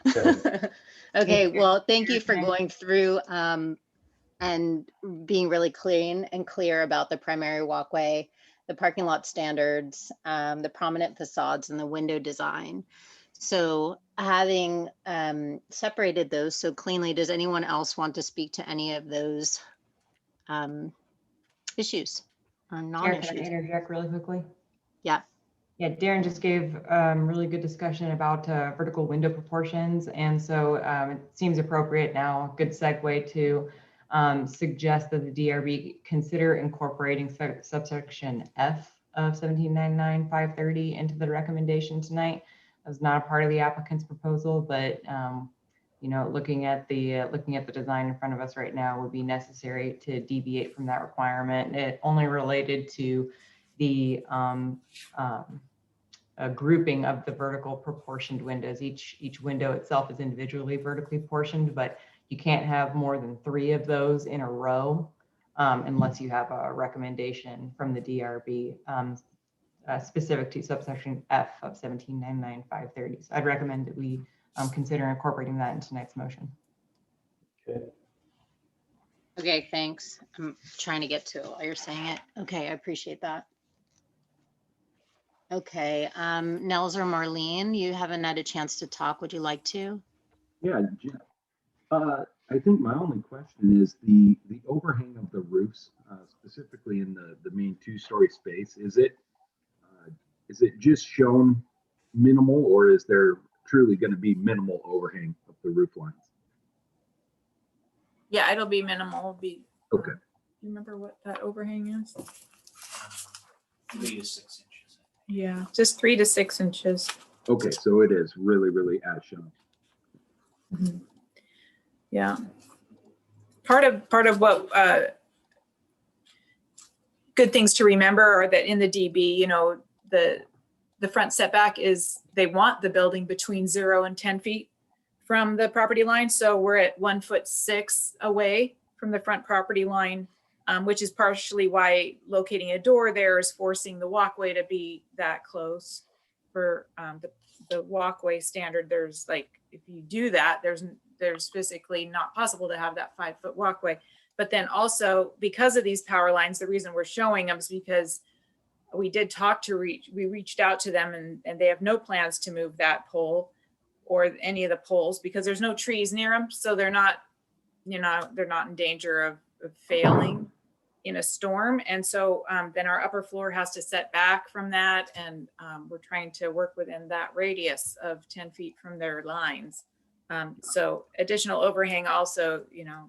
Okay. Okay, well, thank you for going through and being really clean and clear about the primary walkway, the parking lot standards, the prominent facades, and the window design. So having separated those so cleanly, does anyone else want to speak to any of those issues or non-issues? Can I interject really quickly? Yeah. Yeah, Darren just gave really good discussion about vertical window proportions. And so it seems appropriate now, good segue to suggest that the DRB consider incorporating subsection F of 1799-530 into the recommendation tonight. That was not a part of the applicant's proposal, but you know, looking at the design in front of us right now would be necessary to deviate from that requirement. It only related to the grouping of the vertical proportioned windows. Each window itself is individually vertically portioned, but you can't have more than 3 of those in a row unless you have a recommendation from the DRB specific to subsection F of 1799-530. So I'd recommend that we consider incorporating that into tonight's motion. Okay. Okay, thanks. I'm trying to get to it while you're saying it. Okay, I appreciate that. Okay, Nels or Marlene, you haven't had a chance to talk. Would you like to? Yeah, I think my only question is the overhang of the roofs, specifically in the main 2-story space. Is it just shown minimal, or is there truly going to be minimal overhang of the roof lines? Yeah, it'll be minimal. It'll be, okay. You remember what that overhang is? 3 to 6 inches. Yeah, just 3 to 6 inches. Okay, so it is really as shown. Mm-hmm. Yeah. Part of what good things to remember are that in the DB, you know, the front setback is, they want the building between 0 and 10 feet from the property line. So we're at 1'6" away from the front property line, which is partially why locating a door there is forcing the walkway to be that close. For the walkway standard, there's like, if you do that, there's physically not possible to have that 5-foot walkway. But then also, because of these power lines, the reason we're showing them is because we did talk to we reached out to them, and they have no plans to move that pole or any of the poles because there's no trees near them. So they're not, you know, they're not in danger of failing in a storm. And so then our upper floor has to set back from that. And we're trying to work within that radius of 10 feet from their lines. So additional overhang also, you know,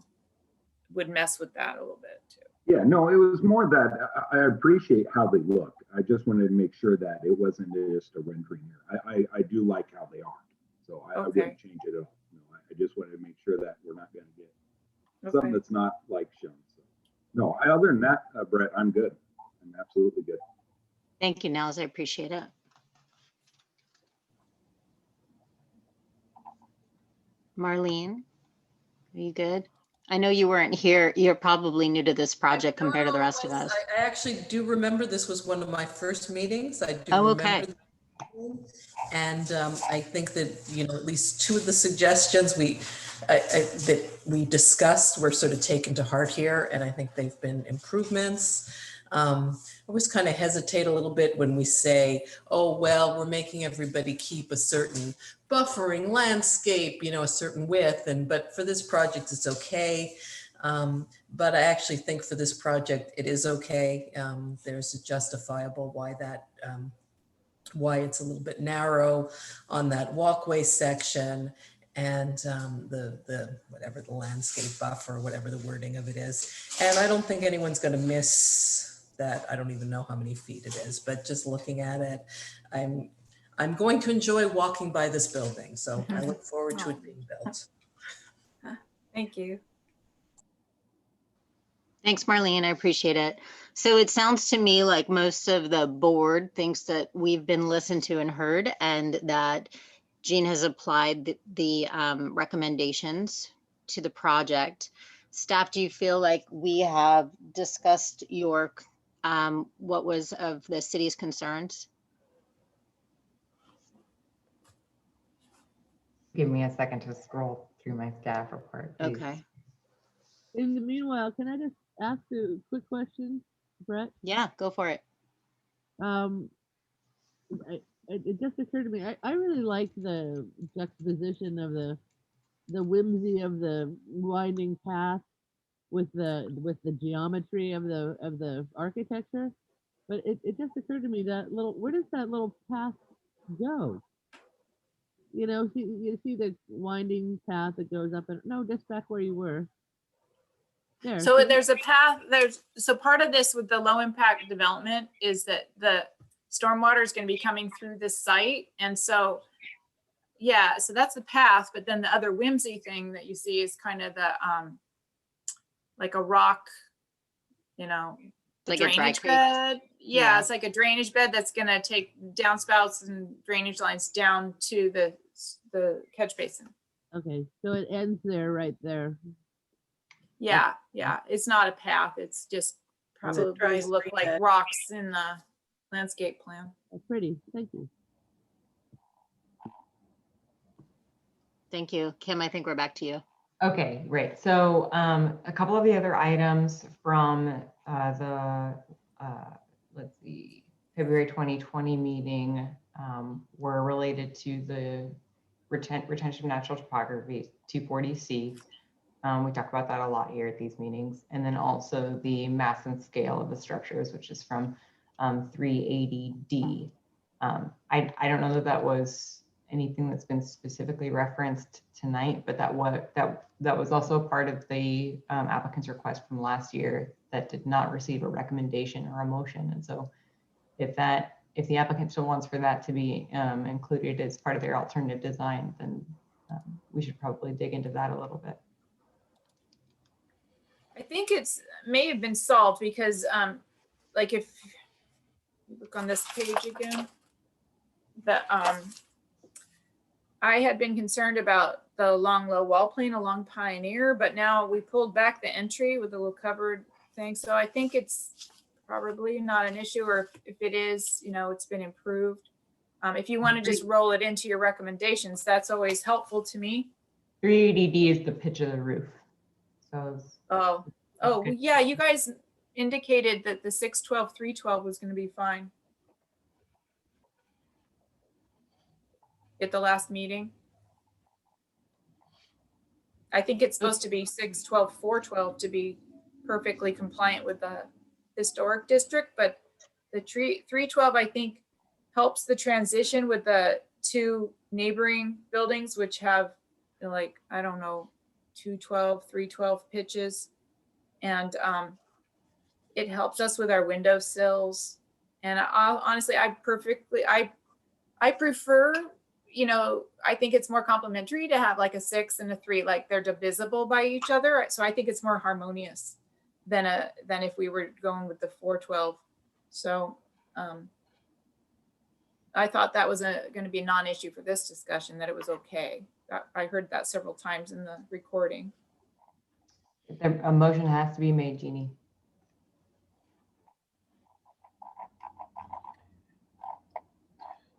would mess with that a little bit too. Yeah, no, it was more that I appreciate how they look. I just wanted to make sure that it wasn't just a rendering here. I do like how they are. So I wouldn't change it at all. No, I just wanted to make sure that we're not going to get something that's not like shown. So, no, other than that, Brett, I'm good. I'm absolutely good. Thank you, Nels. I appreciate it. Marlene, are you good? I know you weren't here. You're probably new to this project compared to the rest of us. I actually do remember this was one of my first meetings. I do okay. remember. And I think that, you know, at least 2 of the suggestions that we discussed were sort of taken to heart here. And I think they've been improvements. I always kind of hesitate a little bit when we say, oh, well, we're making everybody keep a certain buffering landscape, you know, a certain width. But for this project, it's okay. But I actually think for this project, it is okay. There's a justifiable why it's a little bit narrow on that walkway section, and the whatever the landscape buffer, whatever the wording of it is. And I don't think anyone's going to miss that. I don't even know how many feet it is, but just looking at it, I'm going to enjoy walking by this building. So I look forward to it being built. Thank you. Thanks, Marlene. I appreciate it. So it sounds to me like most of the board thinks that we've been listened to and heard, and that Jean has applied the recommendations to the project. Staff, do you feel like we have discussed your what was of the city's concerns? Give me a second to scroll through my staff report, please. Okay. In the meanwhile, can I just ask a quick question, Brett? Yeah, go for it. It just occurred to me, I really like the juxtaposition of the whimsy of the winding path with the geometry of the architecture. But it just occurred to me that where does that little path go? You know, you see the winding path that goes up, and no, just back where you were. There. So there's a path, so part of this with the low impact development is that the stormwater is going to be coming through this site. And so, yeah, so that's the path. But then the other whimsy thing that you see is kind of the, like a rock, you know, like a dry creek bed. Yeah, it's like a drainage bed that's going to take downspouts and drainage lines down to the catch basin. Okay, so it ends there, right there. Yeah, yeah, it's not a path. It's just probably look like rocks in the landscape plan. That's pretty. Thank you. Thank you. Kim, I think we're back to you. Okay, great. So a couple of the other items from let's see, February 2020 meeting were related to the retention of natural topography, 240C. We talk about that a lot here at these meetings. And then also the mass and scale of the structures, which is from 380D. I don't know that that was anything that's been specifically referenced tonight, but that was also part of the applicant's request from last year that did not receive a recommendation or a motion. And so if the applicant still wants for that to be included as part of their alternative design, then we should probably dig into that a little bit. I think may have been solved because like if you look on this page again, that I had been concerned about the long low wall plane along Pioneer, but now we pulled back the entry with the little covered thing. So I think it's probably not an issue, or if it is, you know, it's been improved. If you want to just roll it into your recommendations, that's always helpful to me. 380D is the pitch of the roof. So oh yeah, you guys indicated that the 612, 312 was going to be fine at the last meeting. I think it's supposed to be 612, 412 to be perfectly compliant with the historic district, but the 312 I think helps the transition with the two neighboring buildings, which have, you know, like, I don't know, 212, 312 pitches. And it helps us with our windowsills. And honestly, I prefer, you know, I think it's more complimentary to have like a 6 and a 3, like they're divisible by each other. So I think it's more harmonious than if we were going with the 412. So I thought that was going to be a non-issue for this discussion, that it was okay. I heard that several times in the recording. A motion has to be made, Jeannie.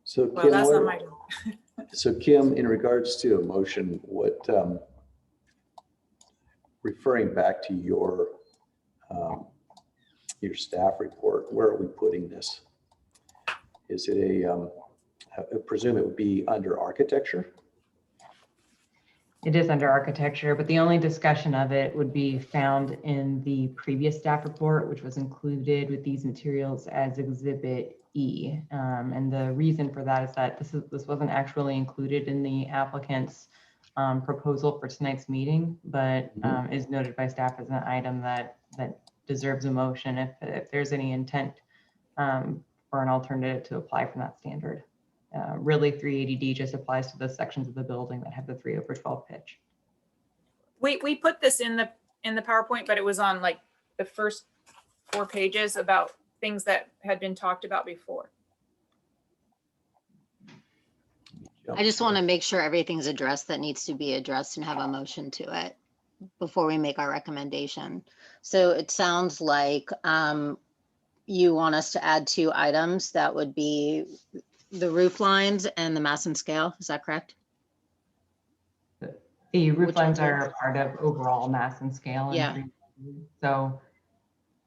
So Well, Kim, that's not my job. So Kim, in regards to a motion, what, referring back to your staff report, where are we putting this? Is it I presume it would be under architecture? It is under architecture, but the only discussion of it would be found in the previous staff report, which was included with these materials as Exhibit E. And the reason for that is that this wasn't actually included in the applicant's proposal for tonight's meeting, but is noted by staff as an item that deserves a motion if there's any intent for an alternative to apply from that standard. Really 380D just applies to the sections of the building that have the 3/12 pitch. We put this in the PowerPoint, but it was on like the first 4 pages about things that had been talked about before. I just want to make sure everything's addressed that needs to be addressed and have a motion to it before we make our recommendation. So it sounds like you want us to add 2 items. That would be the roof lines and the mass and scale. Is that correct? The roof lines are part of overall mass and scale. And Yeah.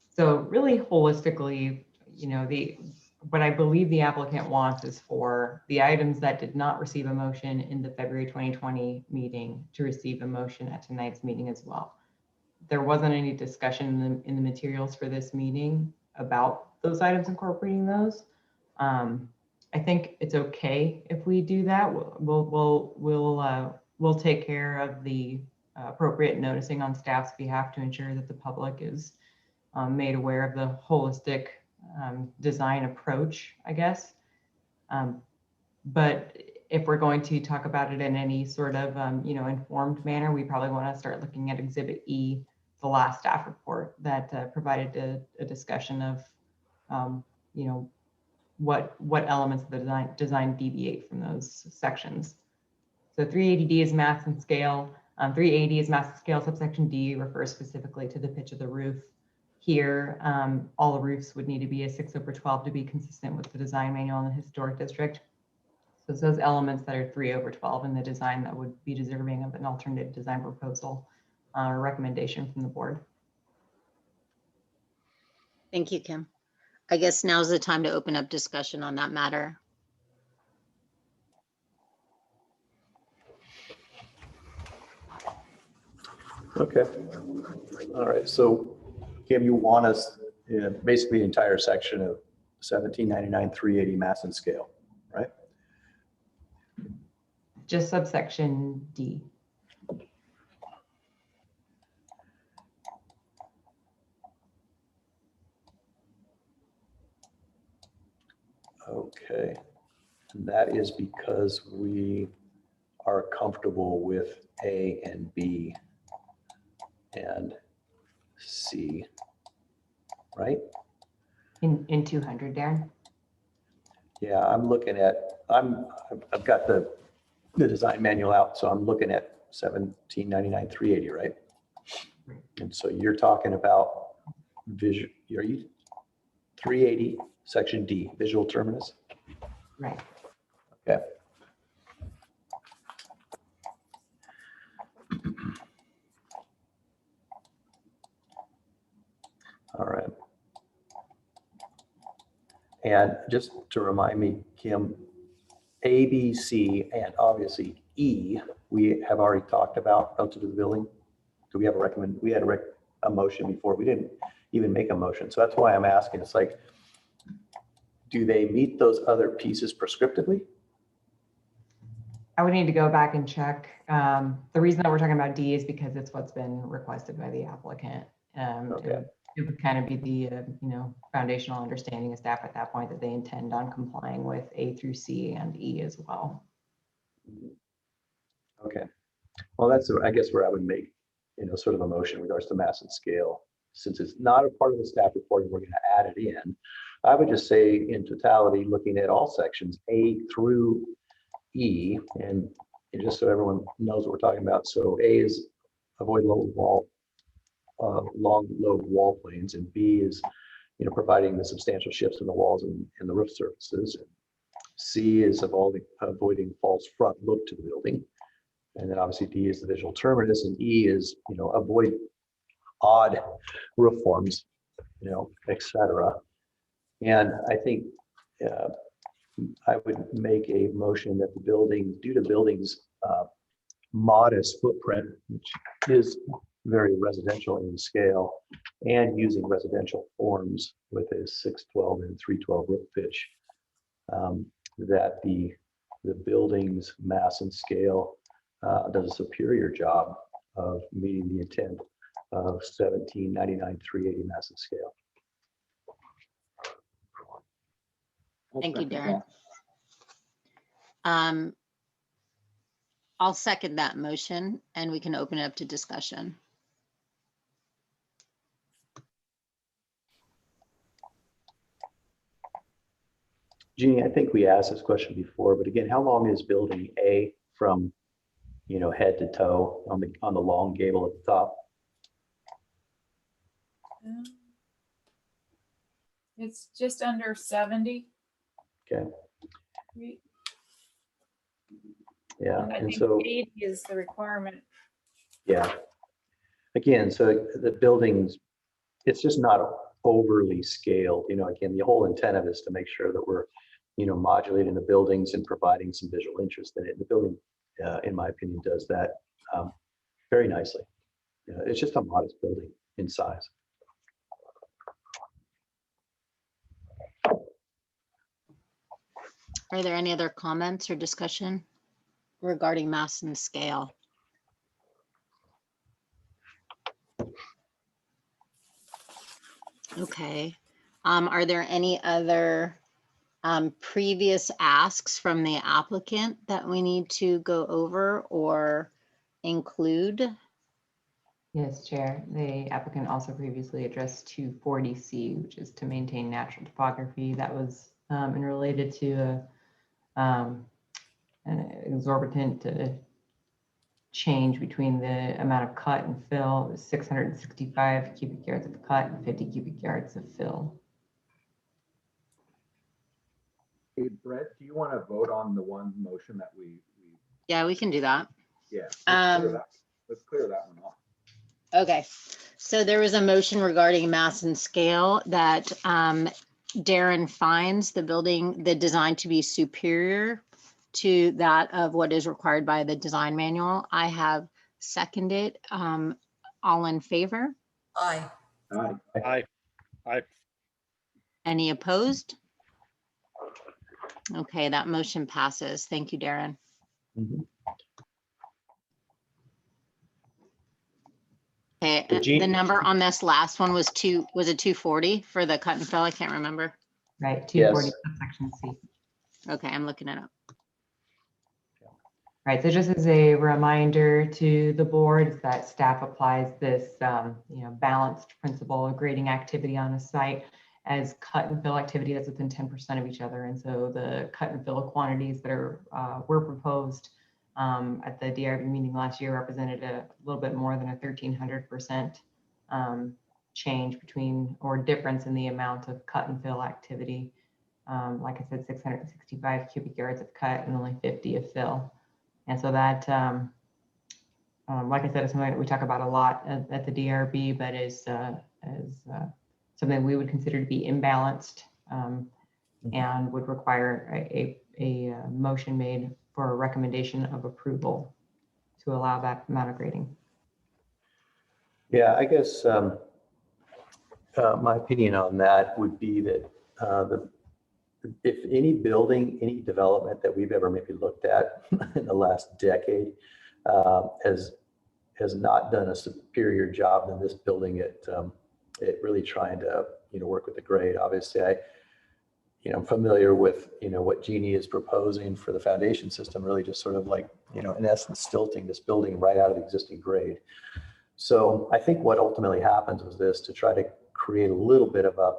So really holistically, you know, what I believe the applicant wants is for the items that did not receive a motion in the February 2020 meeting to receive a motion at tonight's meeting as well. There wasn't any discussion in the materials for this meeting about those items, incorporating those. I think it's okay if we do that. We'll take care of the appropriate noticing on staff's behalf to ensure that the public is made aware of the holistic design approach, I guess. But if we're going to talk about it in any sort of informed manner, we probably want to start looking at Exhibit E, the last staff report that provided a discussion of what elements of the design deviate from those sections. So 380D is mass and scale. 380 is mass and scale. Subsection D refers specifically to the pitch of the roof. Here, all the roofs would need to be a 6/12 to be consistent with the design manual in the historic district. So it's those elements that are 3/12 in the design that would be deserving of an alternative design proposal or recommendation from the board. Thank you, Kim. I guess now's the time to open up discussion on that matter. Okay. All right. So Kim, you want us basically the entire section of 1799 380 mass and scale, right? Just subsection D. Okay. And that is because we are comfortable with A and B and C, right? In 200, Darren? Yeah, I'm looking at, I've got the design manual out, so I'm looking at 1799 380, right? And so you're talking about visual, are you 380 section D, visual terminus? Right. Okay. All right. And just to remind me, Kim, A, B, C, and obviously E, we have already talked about relative to the building. Do we have we had a motion before. We didn't even make a motion. So that's why I'm asking. It's like, do they meet those other pieces prescriptively? I would need to go back and check. The reason that we're talking about D is because it's what's been requested by the applicant. Okay. It would kind of be the foundational understanding of staff at that point that they intend on complying with A through C and E as well. Okay. Well, that's I guess where I would make sort of a motion in regards to mass and scale. Since it's not a part of the staff report, we're going to add it in. I would just say in totality, looking at all sections A through E, and just so everyone knows what we're talking about. So A is avoid long low wall planes, and B is providing the substantial shifts in the walls and the roof surfaces. And C is avoiding false front look to the building, and then obviously D is the visual terminus, and E is avoid odd roof forms, etc. And I think I would make a motion that the building, due to buildings modest footprint, which is very residential in scale, and using residential forms with a 612 and 312 roof pitch, that the building's mass and scale does a superior job of meeting the intent of 1799 380 mass and scale. Thank you, Darren. I'll second that motion and we can open it up to discussion. Jeannie, I think we asked this question before, but again, how long is building A from, you know, head to toe on the long gable at the top? It's just under 70. Okay. feet. Yeah, And I and think so 80 is the requirement. yeah, again, so the buildings, it's just not overly scaled. You know, again, the whole intent of it is to make sure that we're, you know, modulating the buildings and providing some visual interest in it. The building, in my opinion, does that very nicely. It's just a modest building in size. Are there any other comments or discussion regarding mass and scale? Okay. Are there any other previous asks from the applicant that we need to go over or include? Yes, Chair. The applicant also previously addressed 240C, which is to maintain natural topography. That was and related to an exorbitant change between the amount of cut and fill. It was 665 cubic yards of cut and 50 cubic yards of fill. Hey, Brett, do you want to vote on the one motion that we Yeah, we can do that. yeah, let's clear that one off. Okay, so there was a motion regarding mass and scale that Darren finds the design to be superior to that of what is required by the design manual. I have seconded. All in favor? Aye. Aye. Aye. Aye. Any opposed? Okay, that motion passes. Thank you, Darren. Mm-hmm. Okay, So the number on this last one was it 240 for the cut and fill? I can't remember. Right, 240 section C. Okay, I'm looking it up. Right, so just as a reminder to the board that staff applies this balanced principle of grading activity on a site as cut and fill activity that's within 10% of each other. And so the cut and fill quantities that were proposed at the DRB meeting last year represented a little bit more than a 1,300% change between or difference in the amount of cut and fill activity. Like I said, 665 cubic yards of cut and only 50 of fill. And so that, like I said, is something that we talk about a lot at the DRB, but is something we would consider to be imbalanced and would require a motion made for a recommendation of approval to allow that amount of grading. Yeah, I guess my opinion on that would be that if any building, any development that we've ever maybe looked at in the last decade has not done a superior job than this building at really trying to work with the grade. Obviously, I'm familiar with what Jeannie is proposing for the foundation system, really just sort of like in essence stilting this building right out of the existing grade. So I think what ultimately happens was this, to try to create a little bit of a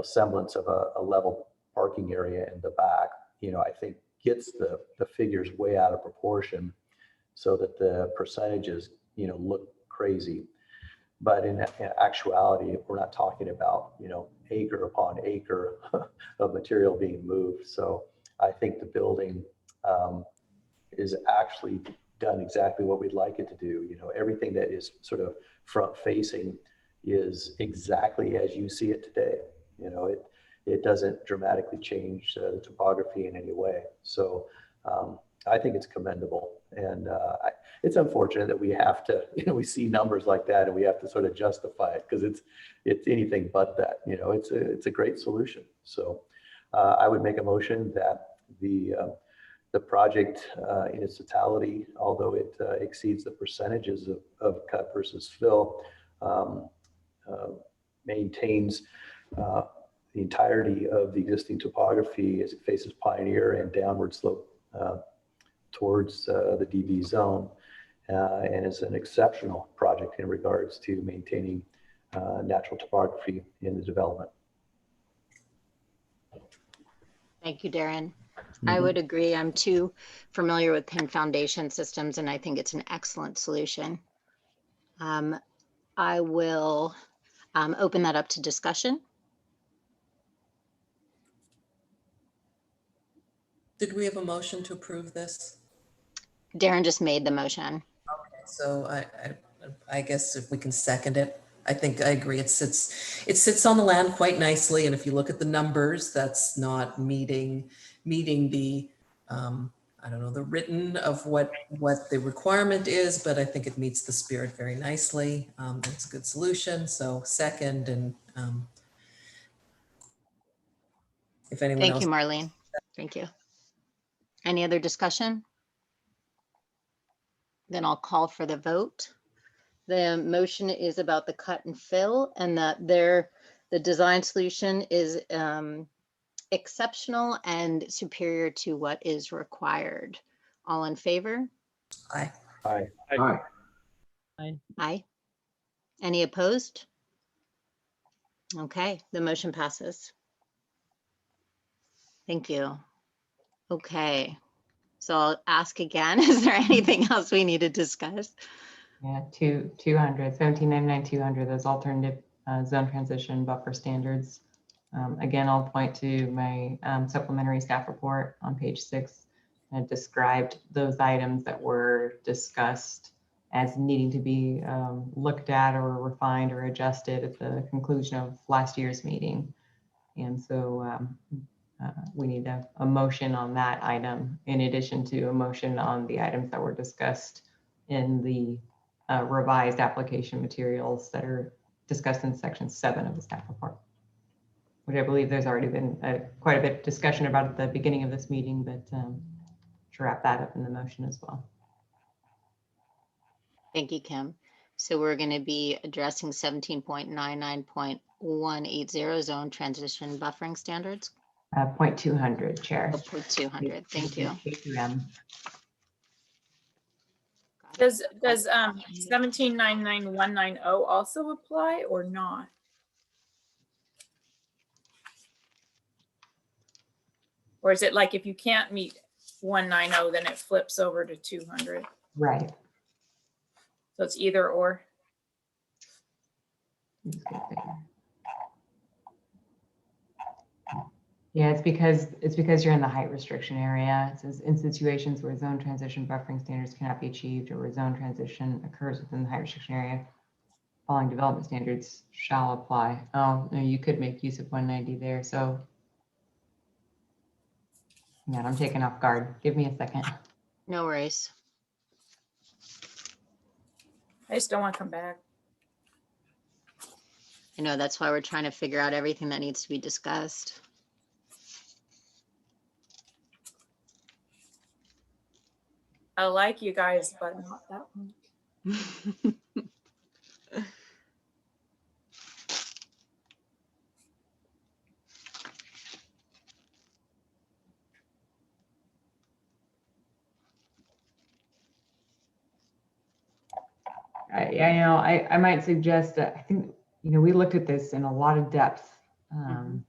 semblance of a level parking area in the back, I think gets the figures way out of proportion so that the percentages, look crazy. But in actuality, we're not talking about, acre upon acre of material being moved. So I think the building is actually done exactly what we'd like it to do. Everything that is sort of front facing is exactly as you see it today. It doesn't dramatically change the topography in any way. So I think it's commendable. And it's unfortunate that we have to, we see numbers like that and we have to sort of justify it because it's anything but that. It's a great solution. So I would make a motion that the project in its totality, although it exceeds the percentages of cut versus fill, maintains the entirety of the existing topography as it faces Pioneer and downward slope towards the DB zone, and is an exceptional project in regards to maintaining natural topography in the development. Thank you, Darren. I would agree. I'm too familiar with pin foundation systems, and I think it's an excellent solution. I will open that up to discussion. Did we have a motion to approve this? Darren just made the motion. Okay, so I guess if we can second it, I think I agree. It sits on the land quite nicely, and if you look at the numbers, that's not meeting the I don't know, the written of what the requirement is, but I think it meets the spirit very nicely. It's a good solution. So second, and if anyone else. Thank you, Marlene. Thank you. Any other discussion? Then I'll call for the vote. The motion is about the cut and fill, and that the design solution is exceptional and superior to what is required. All in favor? Aye. Aye. Aye. Aye. Aye. Any opposed? Okay, the motion passes. Thank you. Okay, so I'll ask again, is there anything else we need to discuss? Yeah, 1799-200, those alternative zone transition buffer standards. Again, I'll point to my supplementary staff report on page 6. That described those items that were discussed as needing to be looked at or refined or adjusted at the conclusion of last year's meeting. And so we need a motion on that item, in addition to a motion on the items that were discussed in the revised application materials that are discussed in section 7 of the staff report, which I believe there's already been quite a bit of discussion about at the beginning of this meeting, but to wrap that up in the motion as well. Thank you, Kim. So we're going to be addressing 17.99.180 zone transition buffering standards. 0.200, Chair. Oh, 0.200. Thank you. Does 17.99.190 also apply or not? Or is it like if you can't meet 190, then it flips over to 200? Right. So it's either or. Yeah, it's because you're in the height restriction area. It says in situations where zone transition buffering standards cannot be achieved or where zone transition occurs within the height restriction area, following development standards shall apply. Oh, no, you could make use of 190 there. So yeah, I'm taken off guard. Give me a second. No worries. I just don't want to come back. I know, that's why we're trying to figure out everything that needs to be discussed. I like you guys, but not that one. I might suggest that I think, we looked at this in a lot of depth in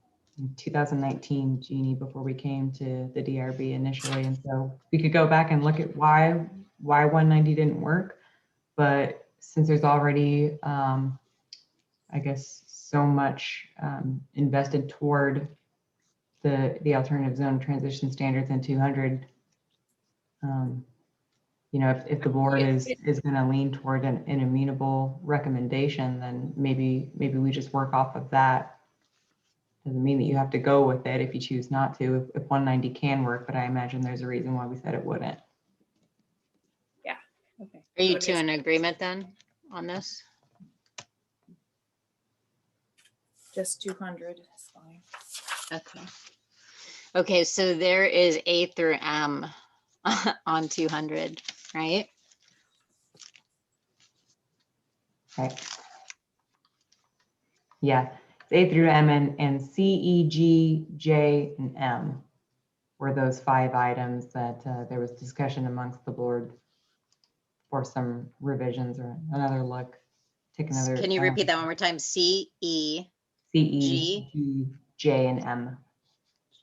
2019, Jeannie, before we came to the DRB initially. And so we could go back and look at why 190 didn't work. But since there's already, I guess, so much invested toward the alternative zone transition standards in 200, if the board is going to lean toward an amenable recommendation, then maybe we just work off of that. Doesn't mean that you have to go with it if you choose not to, if 190 can work, but I imagine there's a reason why we said it wouldn't. Are you Okay, two in agreement then on this? just 200 is fine. Okay. Okay, so there is A through M on 200, right? Okay. Yeah, A through M and C, E, G, J, and M were those 5 items that there was discussion amongst the board for some revisions or another look. Take another. Can you repeat that one more time? C, E, C, E, G, G, J, and M.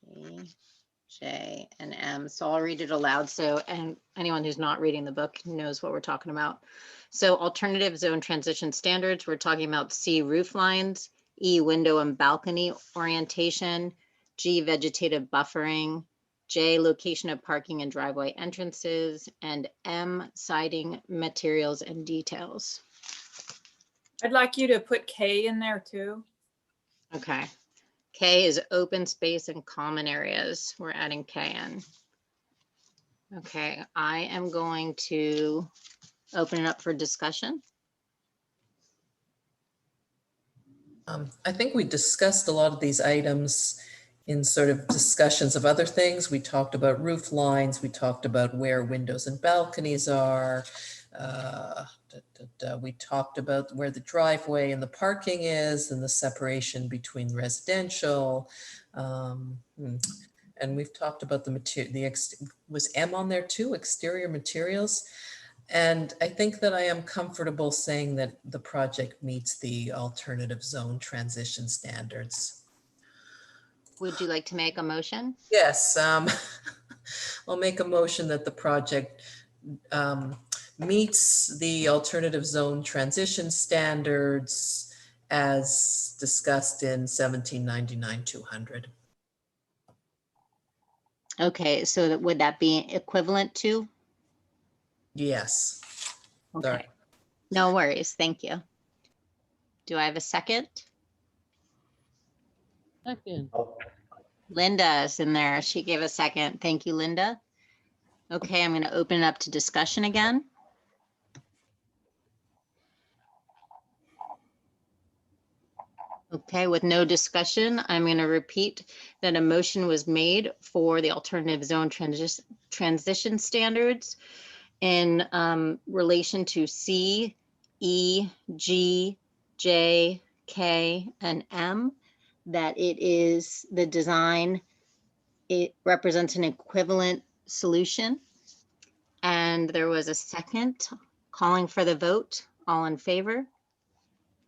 G, J, and M. So I'll read it aloud. So, and anyone who's not reading the book knows what we're talking about. So alternative zone transition standards, we're talking about C, roof lines, E, window and balcony orientation, G, vegetative buffering, J, location of parking and driveway entrances, and M, siding materials and details. I'd like you to put K in there too. Okay. K is open space and common areas. We're adding K in. Okay, I am going to open it up for discussion. I think we discussed a lot of these items in sort of discussions of other things. We talked about roof lines. We talked about where windows and balconies are. We talked about where the driveway and the parking is and the separation between residential. And we've talked about the material, was M on there too, exterior materials. And I think that I am comfortable saying that the project meets the alternative zone transition standards. Would you like to make a motion? Yes, I'll make a motion that the project meets the alternative zone transition standards as discussed in 1799-200. Okay, so that would that be equivalent to? Yes. Okay, Sorry. no worries, thank you. Do I have a second? Second. Linda is in there. She gave a second. Thank you, Linda. Okay, I'm going to open it up to discussion again. Okay, with no discussion, I'm going to repeat that a motion was made for the alternative zone transition standards in relation to C, E, G, J, K, and M, that it is the design, it represents an equivalent solution. And there was a second calling for the vote. All in favor? Can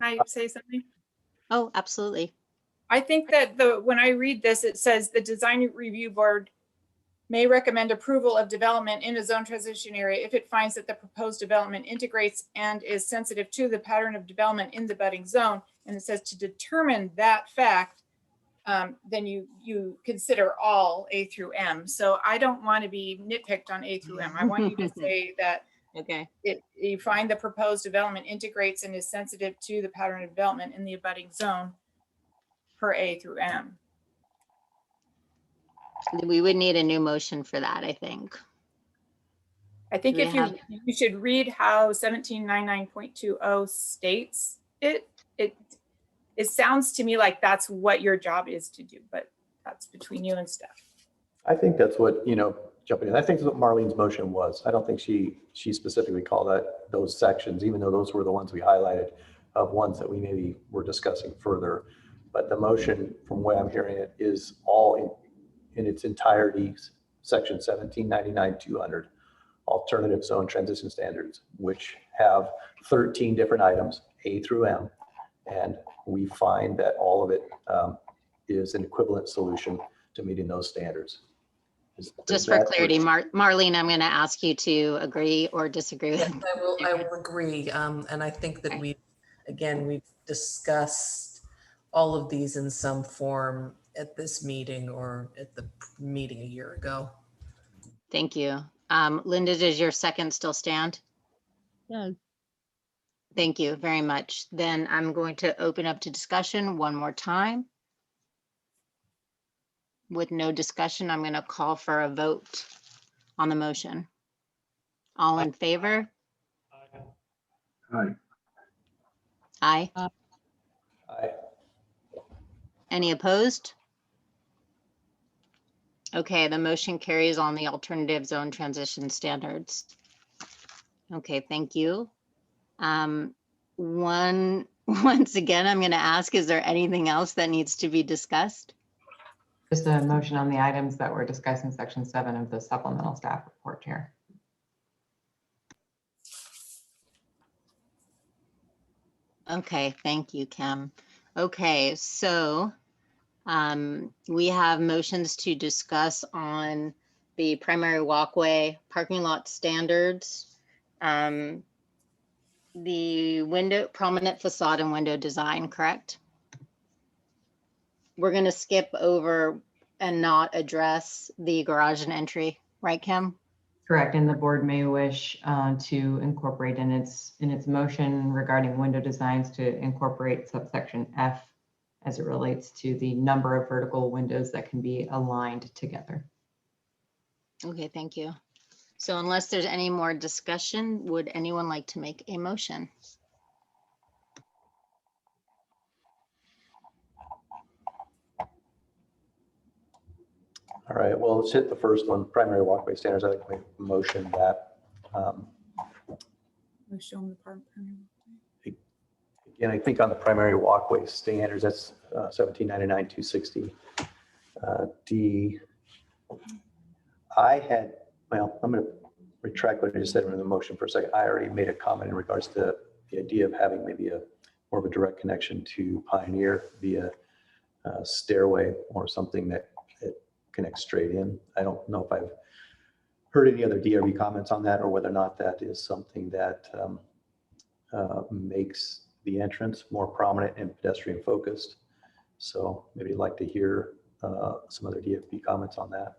I say something? Oh, absolutely. I think that when I read this, it says the design review board may recommend approval of development in a zone transition area if it finds that the proposed development integrates and is sensitive to the pattern of development in the budding zone. And it says to determine that fact, then you consider all A through M. So I don't want to be nitpicked on A through M. I want you to say that okay, you find the proposed development integrates and is sensitive to the pattern of development in the abutting zone per A through M. we would need a new motion for that, I think. I think Do we if have- you should read how 1799.20 states it sounds to me like that's what your job is to do, but that's between you and Steph. I think that's what, jumping in, I think that's what Marlene's motion was. I don't think she specifically called that those sections, even though those were the ones we highlighted of ones that we maybe were discussing further. But the motion, from the way I'm hearing it, is all in its entirety, section 1799-200, alternative zone transition standards, which have 13 different items, A through M. And we find that all of it is an equivalent solution to meeting those standards. Just for clarity, Marlene, I'm going to ask you to agree or disagree with. Yes, I will agree. And I think that we've discussed all of these in some form at this meeting or at the meeting a year ago. Thank you. Linda, does your second still stand? Yes. Thank you very much. Then I'm going to open up to discussion one more time. With no discussion, I'm going to call for a vote on the motion. All in favor? Aye. Aye. Aye. Any opposed? Okay, the motion carries on the alternative zone transition standards. Okay, thank you. Once again, I'm going to ask, is there anything else that needs to be discussed? Just a motion on the items that were discussed in section 7 of the supplemental staff report, Chair. Okay, thank you, Kim. Okay, so we have motions to discuss on the primary walkway, parking lot standards, the window, prominent facade and window design, correct? We're going to skip over and not address the garage and entry, right, Kim? Correct, and the board may wish to incorporate in its motion regarding window designs to incorporate subsection F as it relates to the number of vertical windows that can be aligned together. Okay, thank you. So unless there's any more discussion, would anyone like to make a motion? All right, well, let's hit the first one, primary walkway standards. I think we motion that. Show them the part. Again, I think on the primary walkway standards, that's 1799-260. D, I had, well, I'm going to retract what I just said in the motion for a second. I already made a comment in regards to the idea of having maybe a more of a direct connection to Pioneer via stairway or something that connects straight in. I don't know if I've heard any other DRB comments on that or whether or not that is something that makes the entrance more prominent and pedestrian focused. So maybe I'd like to hear some other DRB comments on that.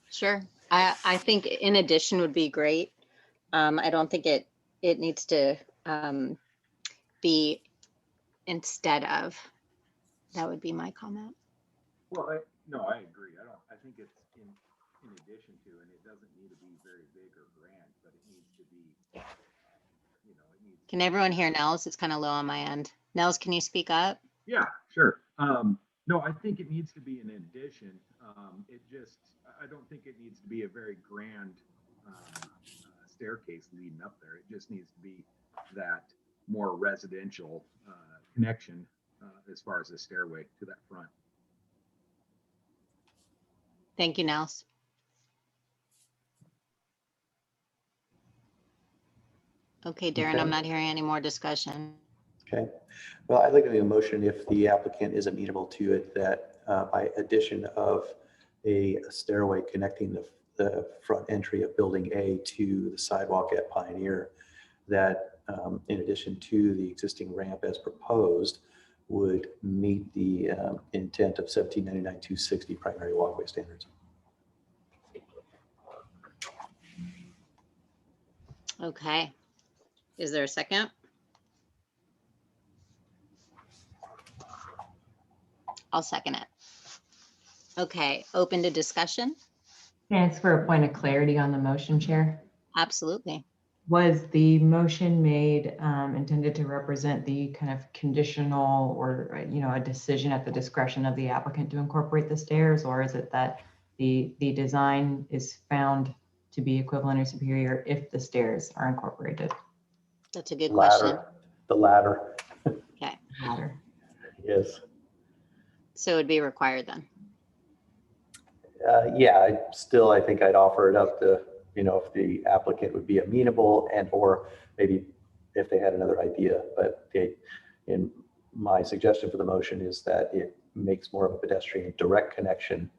Sure. I think in addition would be great. I don't think it needs to be instead of. That would be my comment. Well, no, I agree. I think it's in addition to, and it doesn't need to be very big or grand, but it needs to be, you know, it needs. Can everyone hear Nels? It's kind of low on my end. Nels, can you speak up? Yeah, sure. No, I think it needs to be an addition. I don't think it needs to be a very grand staircase leading up there. It just needs to be that more residential connection as far as the stairway to that front. Thank you, Nels. Okay, Darren, Okay. I'm not hearing any more discussion. Okay. Well, I'd like to make a motion if the applicant is amenable to it that by addition of a stairway connecting the front entry of building A to the sidewalk at Pioneer, that in addition to the existing ramp as proposed, would meet the intent of 1799-260 primary walkway standards. Okay. Is there a second? I'll second it. Okay, open to discussion? Can I ask for a point of clarity on the motion, Chair? Absolutely. Was the motion made intended to represent the kind of conditional or, you know, a decision at the discretion of the applicant to incorporate the stairs? Or is it that the design is found to be equivalent or superior if the stairs are incorporated? That's a good question. The latter. Okay. Ladder. Yes. So it would be required then. Yeah, I think I'd offer it up to, you know, if the applicant would be amenable and or maybe if they had another idea. But in my suggestion for the motion is that it makes more of a pedestrian direct connection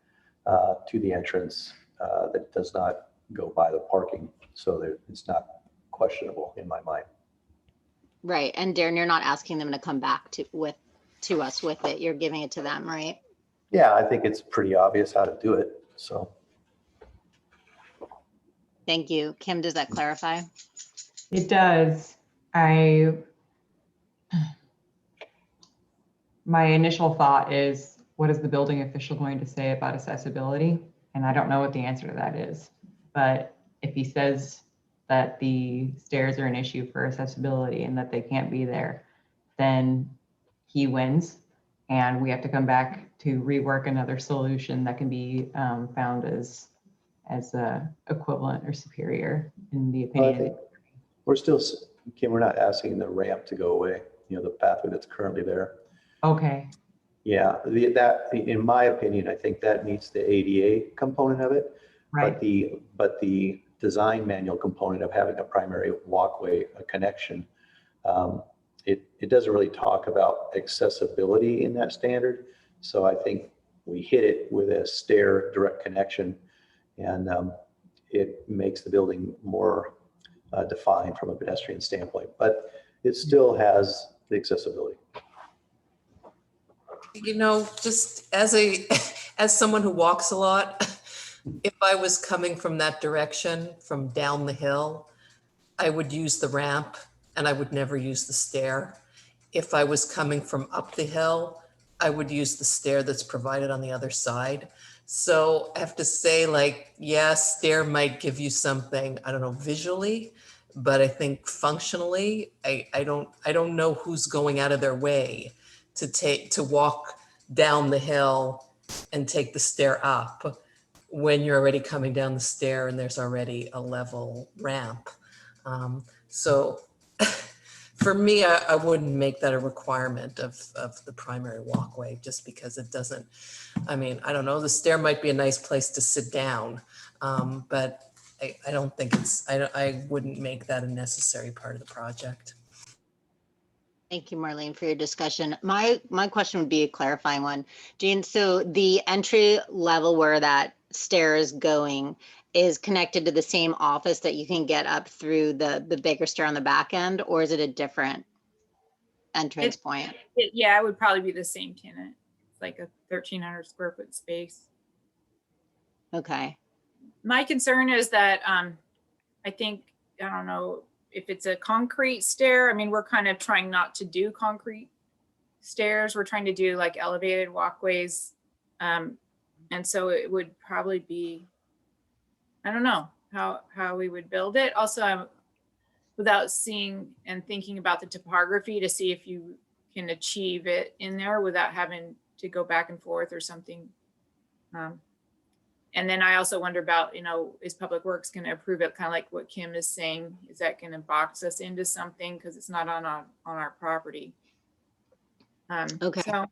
to the entrance that does not go by the parking. So that it's not questionable in my mind. Right. And Darren, you're not asking them to come back to us with it. You're giving it to them, right? Yeah, I think it's pretty obvious how to do it. So. Thank you. Kim, does that clarify? It does. My initial thought is, what is the building official going to say about accessibility? And I don't know what the answer to that is. But if he says that the stairs are an issue for accessibility and that they can't be there, then he wins. And we have to come back to rework another solution that can be found as equivalent or superior in the Well, I opinion. think we're still, Kim, we're not asking the ramp to go away, you know, the pathway that's currently there. Okay. Yeah, in my opinion, I think that meets the ADA component of it. Right. But the design manual component of having a primary walkway, a connection, it doesn't really talk about accessibility in that standard. So I think we hit it with a stair direct connection, and it makes the building more defined from a pedestrian standpoint, but it still has the accessibility. You know, just as someone who walks a lot, if I was coming from that direction, from down the hill, I would use the ramp and I would never use the stair. If I was coming from up the hill, I would use the stair that's provided on the other side. So I have to say, like, yeah, stair might give you something, I don't know, visually, but I think functionally, I don't know who's going out of their way to walk down the hill and take the stair up when you're already coming down the stair and there's already a level ramp. So for me, I wouldn't make that a requirement of the primary walkway, just because it doesn't, I mean, I don't know, the stair might be a nice place to sit down, but I don't think I wouldn't make that a necessary part of the project. Thank you, Marlene, for your discussion. My question would be a clarifying one. Jane, so the entry level where that stair is going is connected to the same office that you can get up through the bigger stair on the back end, or is it a different entrance point? Yeah, it would probably be the same tenant. It's like a 1,300 square foot space. Okay. My concern is that I think, I don't know if it's a concrete stair. I mean, we're kind of trying not to do concrete stairs. We're trying to do like elevated walkways. And so it would probably be, I don't know how we would build it. Also, I'm without seeing and thinking about the topography to see if you can achieve it in there without having to go back and forth or something. And then I also wonder about, you know, is Public Works going to approve it? Kind of like what Kim is saying, is that going to box us into something because it's not on our property? Okay. So,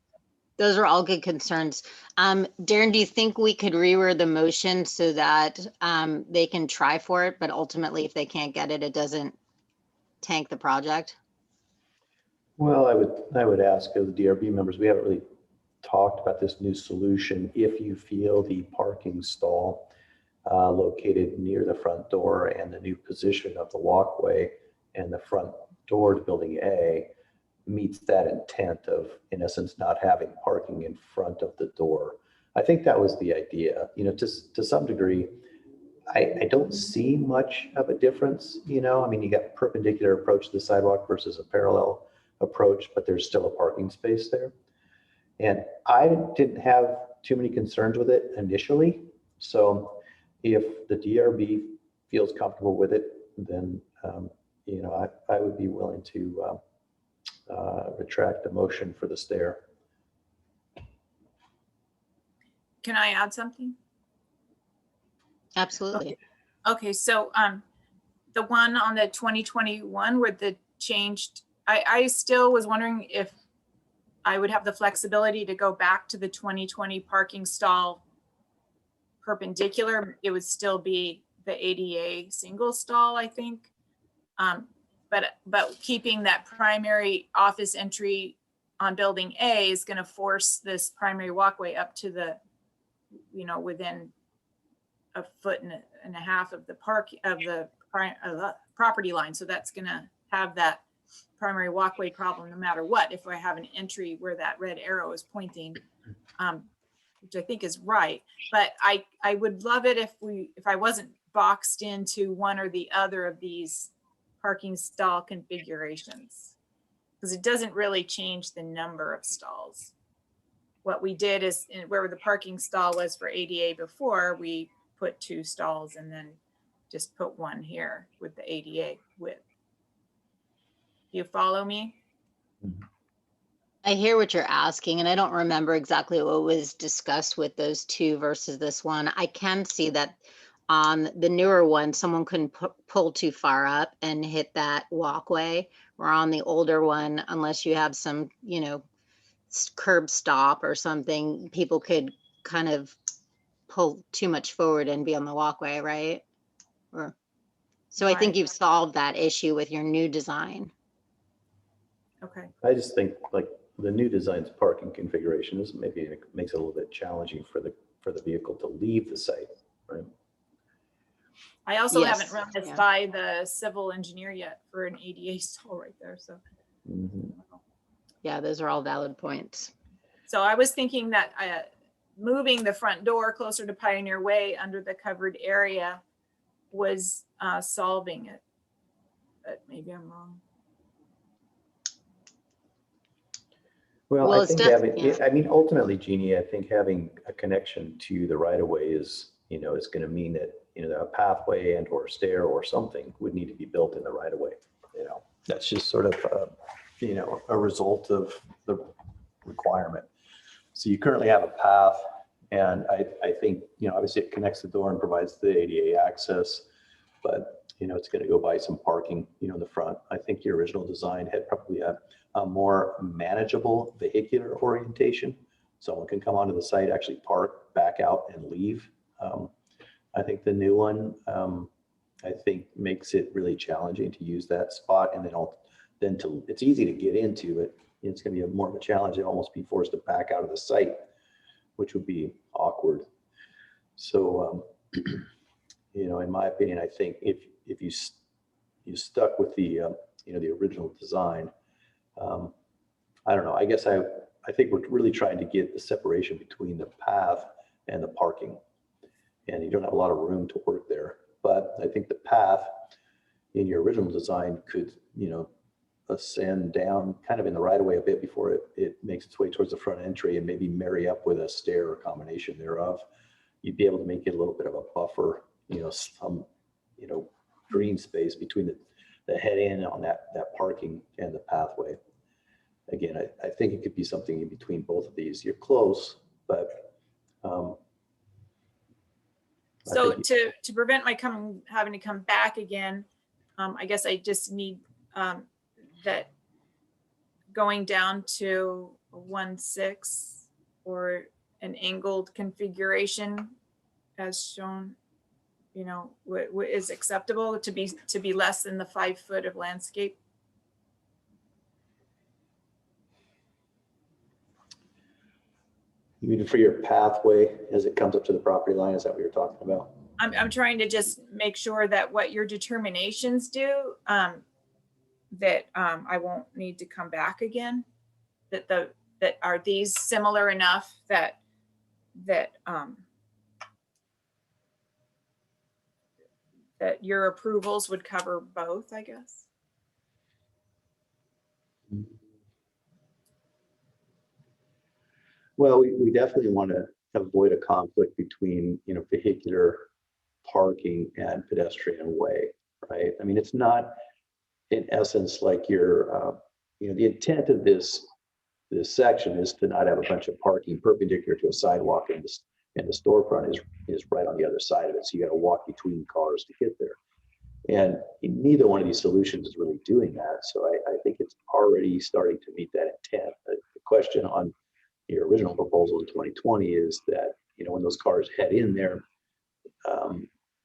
those are all good concerns. Darren, do you think we could reword the motion so that they can try for it, but ultimately if they can't get it, it doesn't tank the project? Well, I would ask of the DRB members, we haven't really talked about this new solution. If you feel the parking stall located near the front door and the new position of the walkway and the front door to building A meets that intent of, in essence, not having parking in front of the door. I think that was the idea. You know, to some degree, I don't see much of a difference. You know, I mean, you got perpendicular approach to the sidewalk versus a parallel approach, but there's still a parking space there. And I didn't have too many concerns with it initially. So if the DRB feels comfortable with it, then, you know, I would be willing to retract the motion for the stair. can I add something? Absolutely. Okay, so the one on the 2021 where the changed, I still was wondering if I would have the flexibility to go back to the 2020 parking stall perpendicular. It would still be the ADA single stall, I think. But keeping that primary office entry on building A is going to force this primary walkway up to the, you know, within a foot and a half of the property line. So that's going to have that primary walkway problem no matter what. If I have an entry where that red arrow is pointing, which I think is right. But I would love it if I wasn't boxed into one or the other of these parking stall configurations, because it doesn't really change the number of stalls. What we did is where the parking stall was for ADA before, we put 2 stalls and then just put one here with the ADA width. You follow me? I hear what you're asking, and I don't remember exactly what was discussed with those two versus this one. I can see that on the newer one, someone couldn't pull too far up and hit that walkway, where on the older one, unless you have some, you know, curb stop or something, people could kind of pull too much forward and be on the walkway, right? Or, so I think Right. you've solved that issue with your new design. Okay. I just think like the new design's parking configuration is maybe it makes it a little bit challenging for the vehicle to leave the site, right? I also Yes, haven't run this yeah. by the civil engineer yet for an ADA stall right there, so. Yeah, those are all valid points. So I was thinking that moving the front door closer to Pioneer Way under the covered area was solving it, but maybe I'm wrong. Well, Well, I it's think yeah. I mean, ultimately, Jeannie, I think having a connection to the right of way is, you know, is going to mean that, you know, a pathway and or stair or something would need to be built in the right of way. You know, that's just sort of, you know, a result of the requirement. So you currently have a path, and I think, you know, obviously it connects the door and provides the ADA access, but, you know, it's going to go by some parking, you know, in the front. I think your original design had probably a more manageable vehicular orientation. Someone can come onto the site, actually park, back out and leave. I think the new one, I think makes it really challenging to use that spot, and then it's easy to get into, but it's going to be more of a challenge to almost be forced to back out of the site, which would be awkward. So, you know, in my opinion, I think if you stuck with the, you know, the original design, I don't know, I guess I think we're really trying to get the separation between the path and the parking, and you don't have a lot of room to work there. But I think the path in your original design could, you know, ascend down kind of in the right of way a bit before it makes its way towards the front entry, and maybe marry up with a stair or combination thereof. You'd be able to make it a little bit of a buffer, you know, some, you know, green space between the head in on that parking and the pathway. Again, I think it could be something in between both of these. You're close, but So to prevent my having to come back again, I guess I just need that going down to a 1/6 or an angled configuration as shown, you know, what is acceptable to be less than the 5 foot of landscape. you mean for your pathway as it comes up to the property line? Is that what you're talking about? I'm trying to just make sure that what your determinations do, that I won't need to come back again. That are these similar enough that that your approvals would cover both, I guess. Well, we definitely want to avoid a conflict between, you know, vehicular parking and pedestrian way, right? I mean, it's not in essence like your, you know, the intent of this section is to not have a bunch of parking perpendicular to a sidewalk, and the storefront is right on the other side of it. So you got to walk between cars to get there. And neither one of these solutions is really doing that. So I think it's already starting to meet that intent. The question on your original proposal in 2020 is that, you know, when those cars head in there,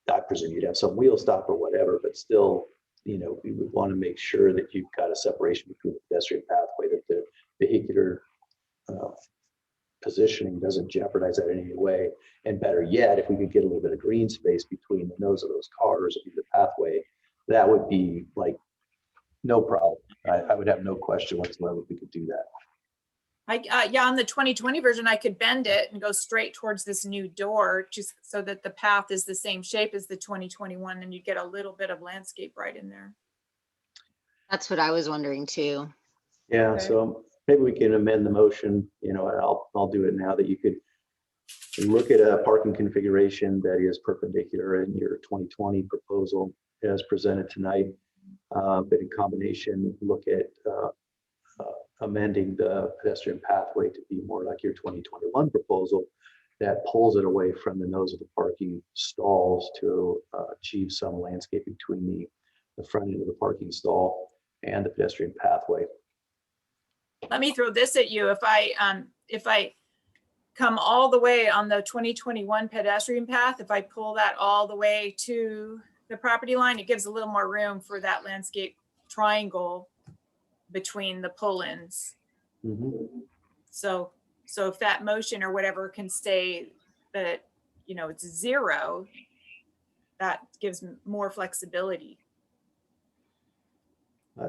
I presume you'd have some wheel stop or whatever, but still, you know, we would want to make sure that you've got a separation between the pedestrian pathway, that the vehicular positioning doesn't jeopardize that in any way. And better yet, if we could get a little bit of green space between the nose of those cars and the pathway, that would be like no problem. I would have no question whatsoever if we could do that. Yeah, on the 2020 version, I could bend it and go straight towards this new door, just so that the path is the same shape as the 2021, and you get a little bit of landscape right in there. That's what I was wondering too. Yeah, Okay. so maybe we can amend the motion, you know, and I'll do it now, that you could look at a parking configuration that is perpendicular in your 2020 proposal as presented tonight, but in combination, look at amending the pedestrian pathway to be more like your 2021 proposal that pulls it away from the nose of the parking stalls to achieve some landscaping between the front end of the parking stall and the pedestrian pathway. Let me throw this at you. If I come all the way on the 2021 pedestrian path, if I pull that all the way to the property line, it gives a little more room for that landscape triangle between the pull-ins. Mm-hmm. So if that motion or whatever can say that, you know, it's 0, that gives more flexibility. I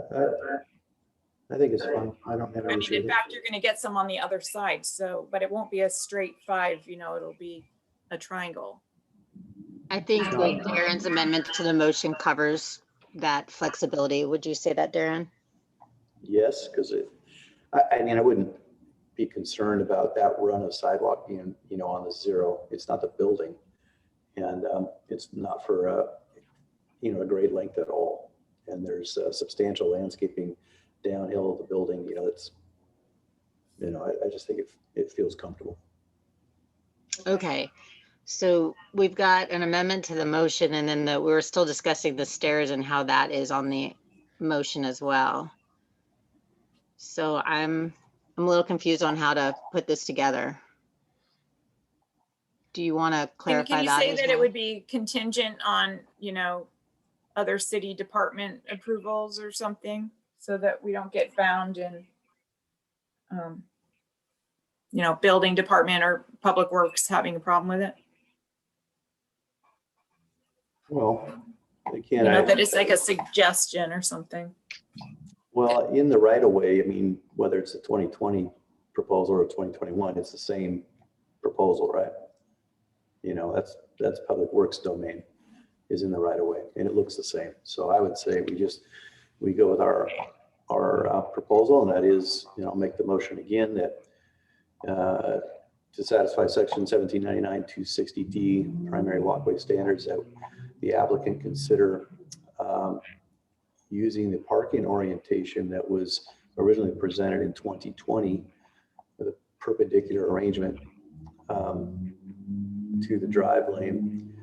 think it's fine. I don't have I an mean, issue in with it. fact, you're going to get some on the other side. So, but it won't be a straight 5, you know, it'll be a triangle. I think like Darren's amendment to the motion covers that flexibility. Would you say that, Darren? Yes, because I mean, I wouldn't be concerned about that run of sidewalk being, you know, on the 0. It's not the building, and it's not for you know, a grade length at all. And there's substantial landscaping downhill of the building. You know, it's, you know, I just think it feels comfortable. Okay, so we've got an amendment to the motion, and then we're still discussing the stairs and how that is on the motion as well. So I'm a little confused on how to put this together. Do you want to clarify Can you that? say as that well? it would be contingent on, you know, other city department approvals or something, so that we don't get found in, you know, building department or public works having a problem with it? Well, You again, know, that it's like a suggestion or something. well, in the right of way, I mean, whether it's a 2020 proposal or 2021, it's the same proposal, right? You know, that's public works domain is in the right of way, and it looks the same. So I would say we go with our proposal, and that is, you know, make the motion again that to satisfy section 1799-260D primary walkway standards, that the applicant consider using the parking orientation that was originally presented in 2020 with a perpendicular arrangement to the drive lane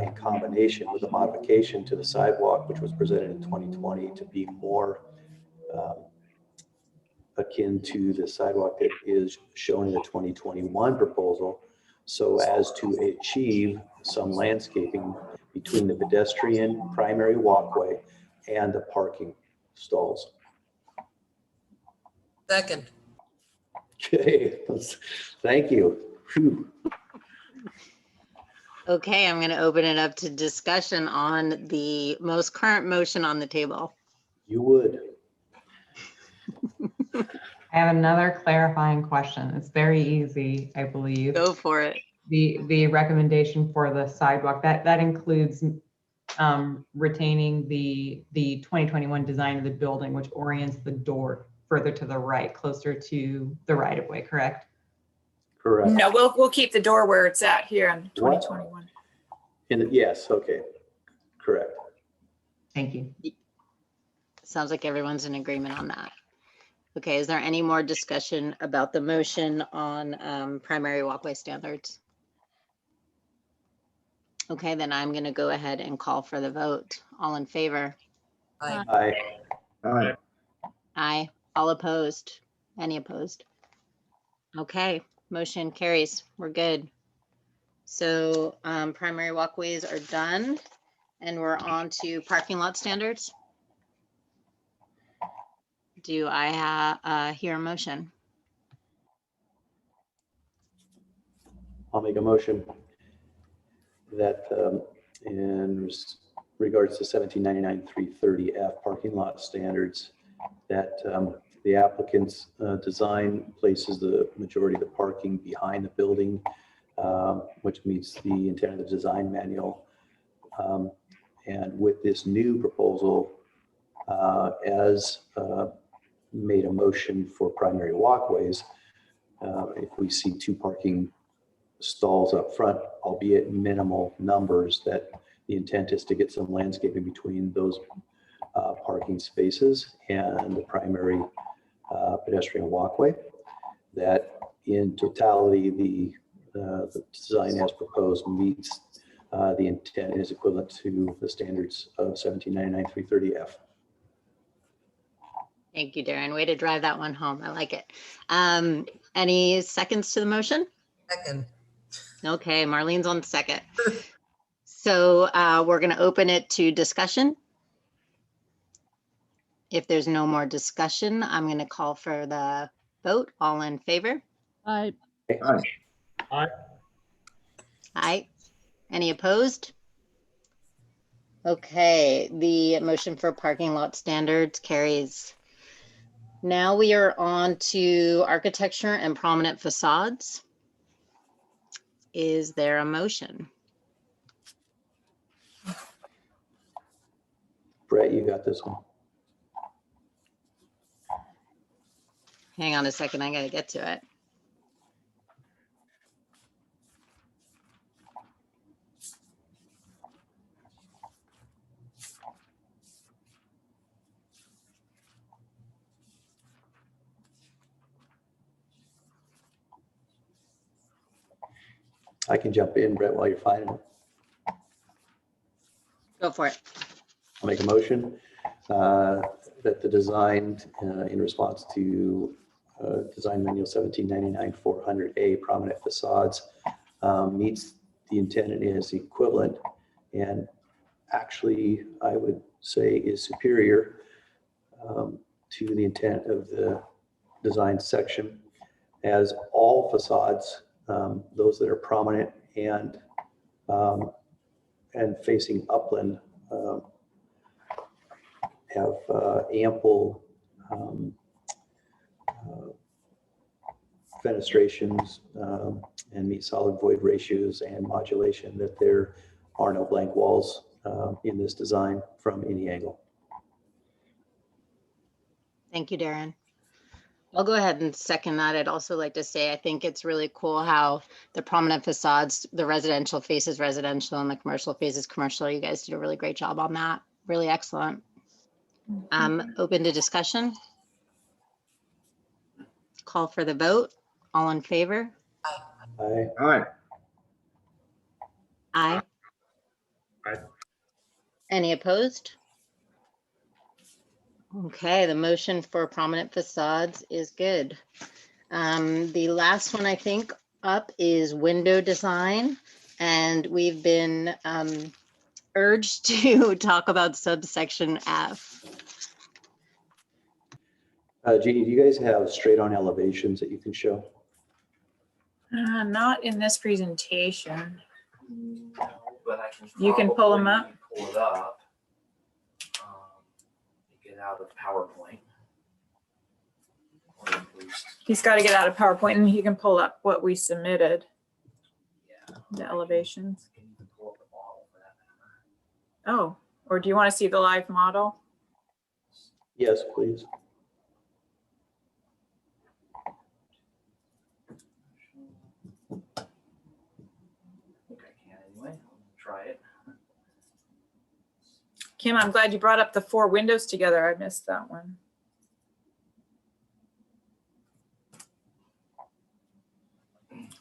in combination with a modification to the sidewalk, which was presented in 2020, to be more akin to the sidewalk that is shown in the 2021 proposal, so as to achieve some landscaping between the pedestrian primary walkway and the parking stalls. Second. Okay, thank you. Whew. Okay, I'm going to open it up to discussion on the most current motion on the table. You would. I have another clarifying question. It's very easy, I believe. Go for it. The recommendation for the sidewalk, that includes retaining the 2021 design of the building, which orients the door further to the right, closer to the right of way, correct? Correct. No, we'll keep the door where it's at here in 2021. Yes, okay, correct. Thank you. Sounds like everyone's in agreement on that. Okay, is there any more discussion about the motion on primary walkway standards? Okay, then I'm going to go ahead and call for the vote. All in favor? Aye. Aye. Aye. Aye. All opposed? Any opposed? Okay, motion carries. We're good. So primary walkways are done, and we're on to parking lot standards. Do I hear a motion? I'll make a motion that in regards to 1799-330F parking lot standards, that the applicant's design places the majority of the parking behind the building, which meets the intent of the design manual. And with this new proposal, as made a motion for primary walkways, if we see 2 parking stalls up front, albeit minimal numbers, that the intent is to get some landscaping between those parking spaces and the primary pedestrian walkway. That in totality, the design as proposed meets the intent and is equivalent to the standards of 1799-330F. Thank you, Darren. Way to drive that one home. I like it. Any seconds to the motion? Second. Okay, Marlene's on second. So we're going to open it to discussion. If there's no more discussion, I'm going to call for the vote. All in favor? Aye. Aye. Aye. Any opposed? Okay, the motion for parking lot standards carries. Now we are on to architecture and prominent facades. Is there a motion? Brett, you got this one. Hang on a second, I gotta get to it. I can jump in, Brett, while you're finding it. Go for it. I'll make a motion that the design in response to Design Manual 1799-400A prominent facades meets the intent and is equivalent, and actually I would say is superior to the intent of the design section, as all facades, those that are prominent and facing upland, have ample fenestrations and meet solid void ratios and modulation, that there are no blank walls in this design from any angle. Thank you, Darren. I'll go ahead and second that. I'd also like to say, I think it's really cool how the prominent facades, the residential faces residential and the commercial faces commercial. You guys did a really great job on that. Really excellent. Open to discussion. Call for the vote. All in favor? Aye. Aye. Aye. Aye. Any opposed? Okay, the motion for prominent facades is good. The last one I think up is window design, and we've been urged to talk about subsection F. Jeannie, do you guys have straight on elevations that you can show? Not in this presentation. But I can. You can pull them up. Pull it up. Get out of PowerPoint. Or at least, He's got to get out of PowerPoint and he can pull up what we submitted, yeah. the elevations. Can even pull up the model for that matter. Oh, or do you want to see the live model? Yes, please. I think I can anyway. I'll try it. Kim, I'm glad you brought up the 4 windows together. I missed that one.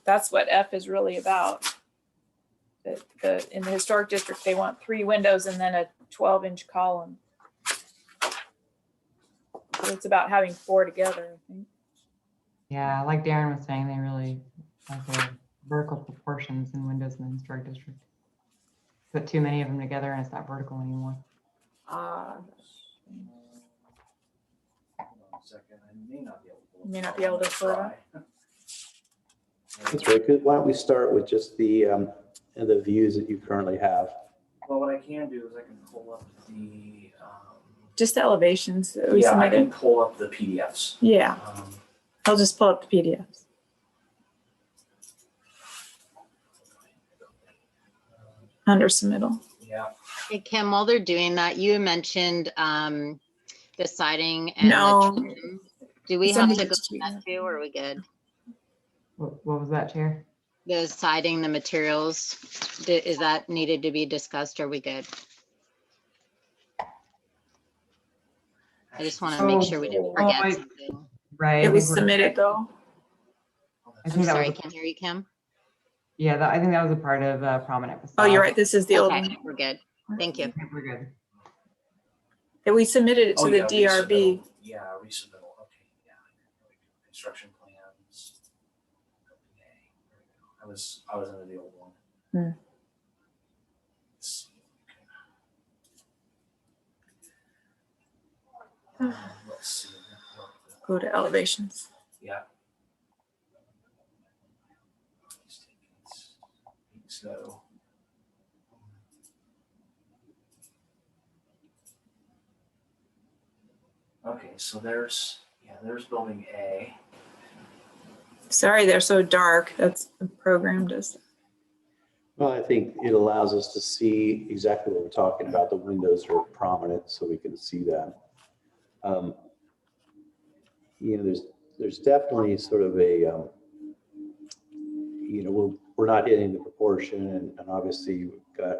That's what F is really about. In the historic district, they want 3 windows and then a 12-inch column. So it's about having 4 together, I think. Yeah, like Darren was saying, they really like the vertical proportions in windows in the historic district. Put too many of them together and it's not vertical anymore. Hold on a second. I may not be able to. You may not be able to pull it up. That's very good. Why don't we start with just the views that you currently have? Well, what I can do is I can pull up the. Just the elevations that we Yeah, I can submitted. pull up the PDFs. Yeah, I'll just pull up the PDFs. Under submittal. Yeah. Hey, Kim, while they're doing that, you mentioned the siding and No. the trim. Do we have to go to that too, or are we good? What was that, Chair? The siding, the materials, is that needed to be discussed? Or are we good? I just want to make sure we didn't Oh, forget something. Right. It was submitted though. I I'm think that sorry, I was, can't hear you, Kim. yeah, I think that was a part of prominent facade. Oh, you're right. This is the old Okay, one. we're good. Thank you. Okay, we're good. Yeah, we submitted it to Oh, the yeah, DRB. resubmittal. Yeah, resubmittal. Okay, yeah. Construction plans. I was under the old one. Hmm. Let's see. Go to elevations. Yeah. So. Okay, so there's building A. Sorry, they're so dark. That's the program does. Well, I think it allows us to see exactly what we're talking about. The windows are prominent, so we can see that. You know, there's definitely sort of a, you know, we're not hitting the proportion, and obviously we've got,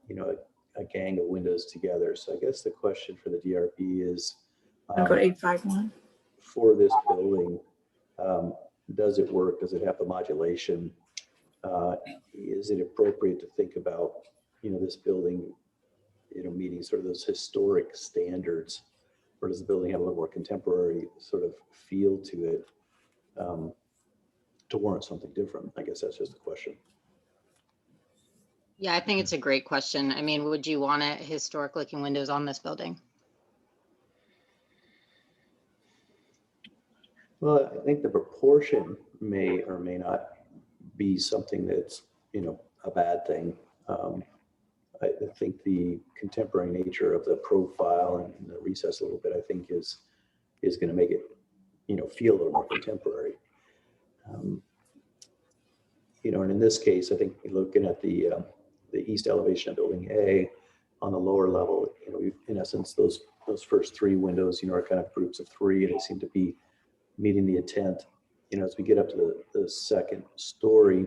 you know, a gang of windows together. So I guess the question for the DRB is, I'll go to 851. for this building, does it work? Does it have the modulation? Is it appropriate to think about, you know, this building, you know, meeting sort of those historic standards, or does the building have a little more contemporary sort of feel to it to warrant something different? I guess that's just a question. Yeah, I think it's a great question. I mean, would you want historic looking windows on this building? Well, I think the proportion may or may not be something that's, you know, a bad thing. I think the contemporary nature of the profile and the recess a little bit, I think is going to make it, you know, feel a little more contemporary. You know, and in this case, I think looking at the east elevation of building A on the lower level, you know, in essence, those first three windows, you know, are kind of groups of three, and they seem to be meeting the intent. You know, as we get up to the second story,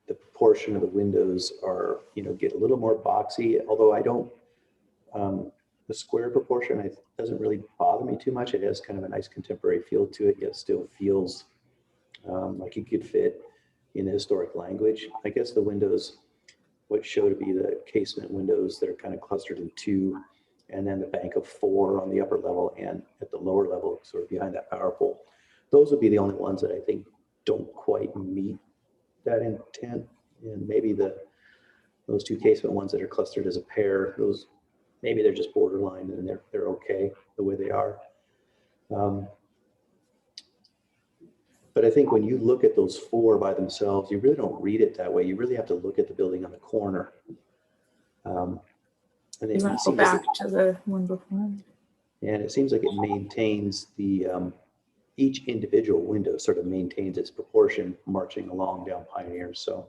the proportion of the windows are, you know, get a little more boxy, although I don't, the square proportion doesn't really bother me too much. It has kind of a nice contemporary feel to it, yet still feels like it could fit in the historic language. I guess the windows, what show to be the casement windows that are kind of clustered in two, and then the bank of four on the upper level and at the lower level, sort of behind that power pole. Those would be the only ones that I think don't quite meet that intent. And maybe those two casement ones that are clustered as a pair, those maybe they're just borderline and they're okay the way they are. But I think when you look at those four by themselves, you really don't read it that way. You really have to look at the building on the corner. And You want to go back to the one before? And it seems like it maintains the, each individual window sort of maintains its proportion marching along down Pioneer. So,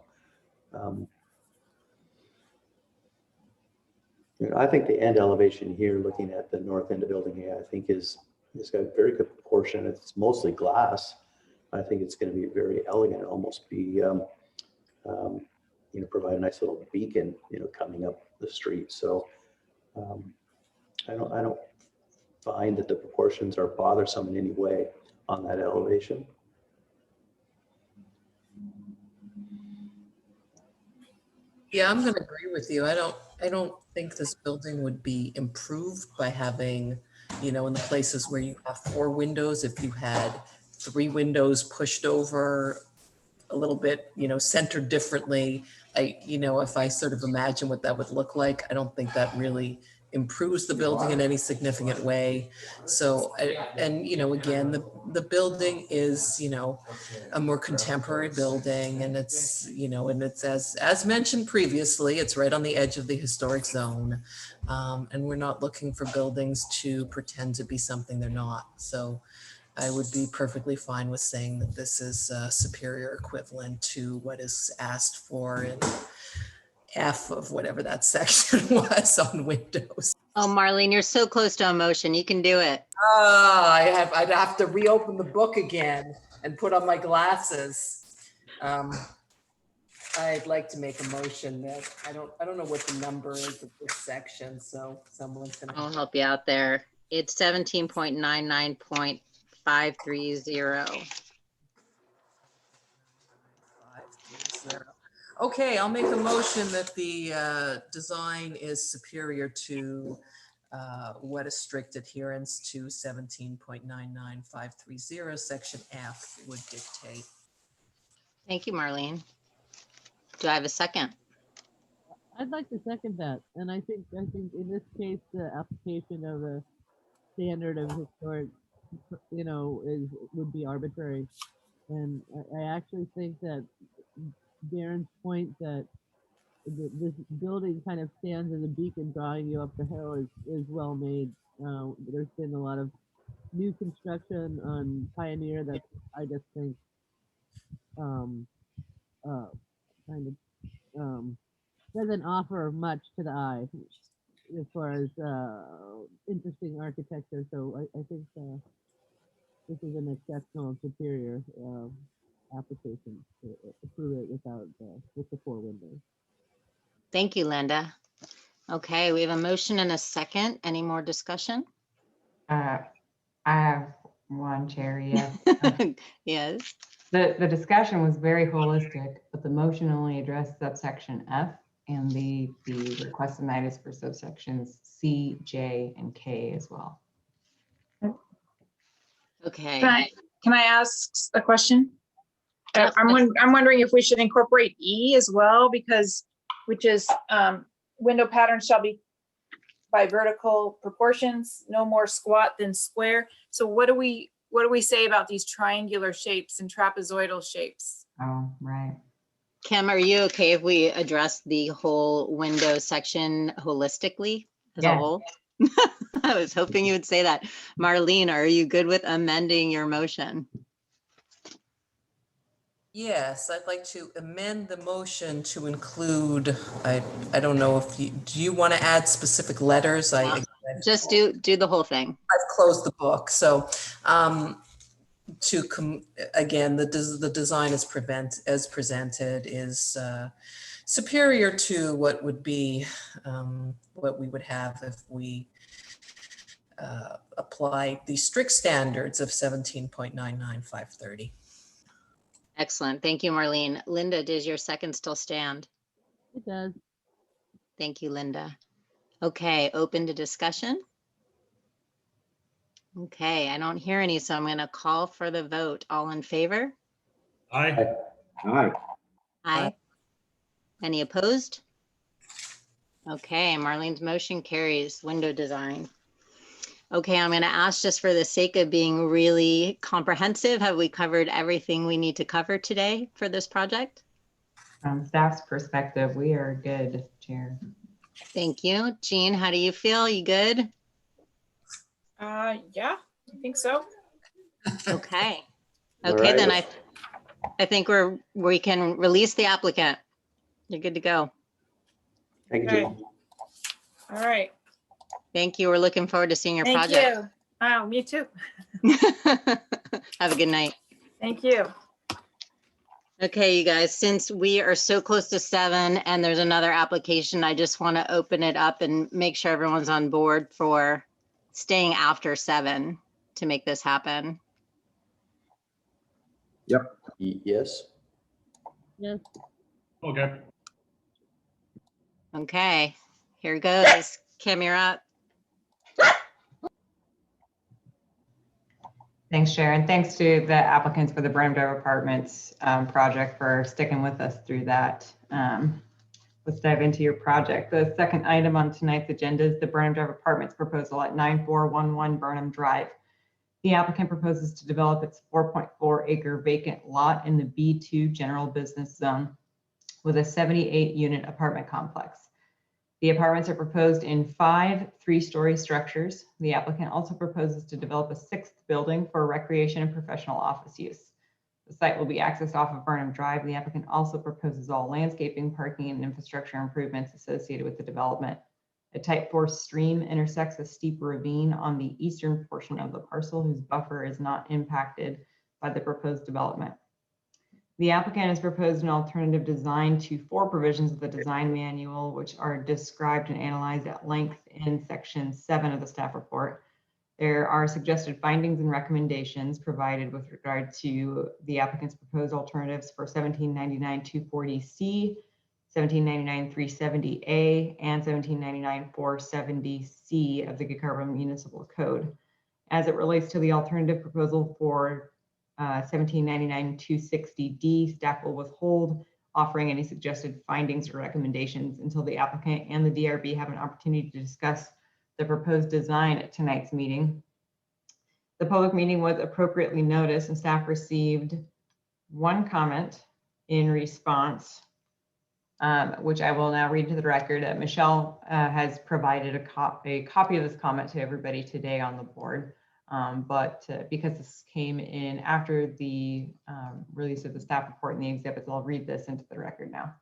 you know, I think the end elevation here, looking at the north end of building A, I think it's got a very good proportion. It's mostly glass. I think it's going to be very elegant, almost be, you know, provide a nice little beacon, you know, coming up the street. So I don't find that the proportions are bothersome in any way on that elevation. Yeah, I'm going to agree with you. I don't think this building would be improved by having, you know, in the places where you have four windows, if you had three windows pushed over a little bit, you know, centered differently. You know, if I sort of imagine what that would look like, I don't think that really improves the building in any significant way. So, and, you know, again, the building is, you know, a more contemporary building, and it's, you know, and it's as mentioned previously, it's right on the edge of the historic zone. And we're not looking for buildings to pretend to be something they're not. So I would be perfectly fine with saying that this is a superior equivalent to what is asked for in F of whatever that section was on Windows. Oh, Marlene, you're so close to a motion. You can do it. I'd have to reopen the book again. and put on my glasses, I'd like to make a motion that I don't know what the number is of this section, so someone's gonna. I'll help you out there. It's 17.99.530. Okay, I'll make a motion that the design is superior to what a strict adherence to 17.99530 section F would dictate. Thank you, Marlene. Do I have a second? I'd like to second that, and I think in this case the application of a standard of historic, would be arbitrary, and I actually think that Darren's point that this building kind of stands as a beacon drawing you up the hill is well made. There's been a lot of new construction on Pioneer that I just think doesn't offer much to the eye as far as interesting architecture. So I think this is an exceptional and superior application to approve it with the 4 windows. Thank you, Linda. Okay, we have a motion and a second. Any more discussion? I have one, Chair, yes. Yes. The discussion was very holistic, but the motion only addressed subsection F, and the request tonight is for subsections C, J, and K as well. Okay. Can I ask a question? Yes, I'm wondering if we should incorporate E as well, which is window patterns shall be by vertical proportions, no more squat than square. So what do we say about these triangular shapes and trapezoidal shapes? Oh, right. Kim, are you okay if we address the whole window section holistically as a whole? I was hoping you would say that. Marlene, are you good with amending your motion? Yes, I'd like to amend the motion to include, I don't know if do you want to add specific letters? Just do the whole thing. I've closed the book. So again, the design as presented is superior to what would be what we would have if we applied the strict standards of 17.99530. Excellent. Thank you, Marlene. Linda, does your second still stand? It does. Thank you, Linda. Okay, open to discussion. Okay, I don't hear any, so I'm going to call for the vote. All in favor? Aye. Aye. Aye. Any opposed? Okay, Marlene's motion carries. Window design. Okay, I'm going to ask, just for the sake of being really comprehensive, have we covered everything we need to cover today for this project? From staff's perspective, we are good, Chair. Thank you. Jean, how do you feel? You good? Yeah, I think so. Okay. All Okay, right. then I think we can release the applicant. You're good to go. Thank you, Okay. Jim. All right. Thank you. We're looking forward to seeing your Thank project. you. Oh, me too. Have a good night. Thank you. Okay, you guys, since we are so close to 7 and there's another application, I just want to open it up and make sure everyone's on board for staying after 7 to make this happen. Yep. Yes. Yes. Okay. Okay, here goes. Kim, you're up. Thanks, Sharon. Thanks to the applicants for the Burnham Drive Apartments project for sticking with us through that. Let's dive into your project. The second item on tonight's agenda is the Burnham Drive Apartments proposal at 9411 Burnham Drive. The applicant proposes to develop its 4.4 acre vacant lot in the B2 general business zone with a 78 unit apartment complex. The apartments are proposed in 5 3-story structures. The applicant also proposes to develop a 6th building for recreation and professional office use. The site will be accessed off of Burnham Drive. The applicant also proposes all landscaping, parking, and infrastructure improvements associated with the development. A type 4 stream intersects a steep ravine on the eastern portion of the parcel whose buffer is not impacted by the proposed development. The applicant has proposed an alternative design to 4 provisions of the design manual, which are described and analyzed at length in section 7 of the staff report. There are suggested findings and recommendations provided with regard to the applicant's proposed alternatives for 1799-240C, 1799-370A, and 1799-470C of the Gig Harbor Municipal Code. As it relates to the alternative proposal for 1799-260D, staff will withhold offering any suggested findings or recommendations until the applicant and the DRB have an opportunity to discuss the proposed design at tonight's meeting. The public meeting was appropriately noticed and staff received 1 comment in response, which I will now read to the record. Michelle has provided a copy of this comment to everybody today on the board. But because this came in after the release of the staff report and the exhibits, I'll read this into the record now.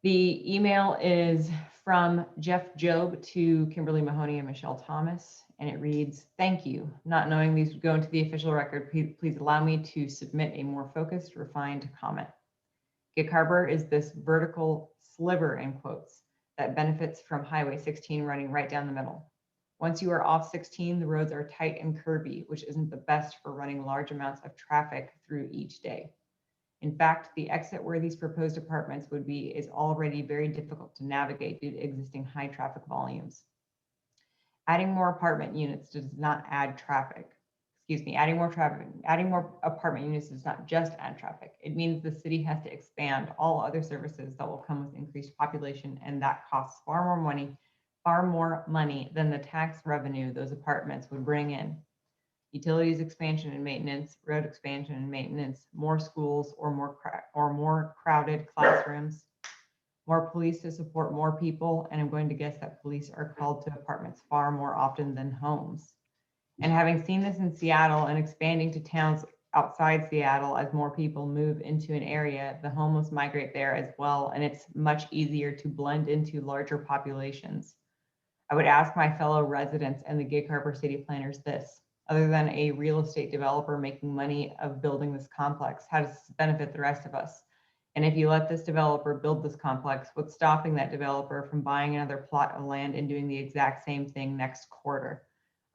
The email is from Jeff Job to Kimberly Mahoney and Michelle Thomas, and it reads, "Thank you. Not knowing these would go into the official record, please allow me to submit a more focused, refined comment. Gig Harbor is this vertical sliver, in quotes, that benefits from Highway 16 running right down the middle. Once you are off 16, the roads are tight and curvy, which isn't the best for running large amounts of traffic through each day. In fact, the exit where these proposed apartments would be is already very difficult to navigate due to existing high traffic volumes. Adding more apartment units does not add traffic. Adding more apartment units does not just add traffic. It means the city has to expand all other services that will come with increased population, and that costs far more money than the tax revenue those apartments would bring in. Utilities expansion and maintenance, road expansion and maintenance, more schools or more crowded classrooms, more police to support more people, and I'm going to guess that police are called to apartments far more often than homes. And having seen this in Seattle and expanding to towns outside Seattle as more people move into an area, the homeless migrate there as well, and it's much easier to blend into larger populations. I would ask my fellow residents and the Gig Harbor city planners this: other than a real estate developer making money of building this complex, how does this benefit the rest of us? And if you let this developer build this complex, what's stopping that developer from buying another plot of land and doing the exact same thing next quarter?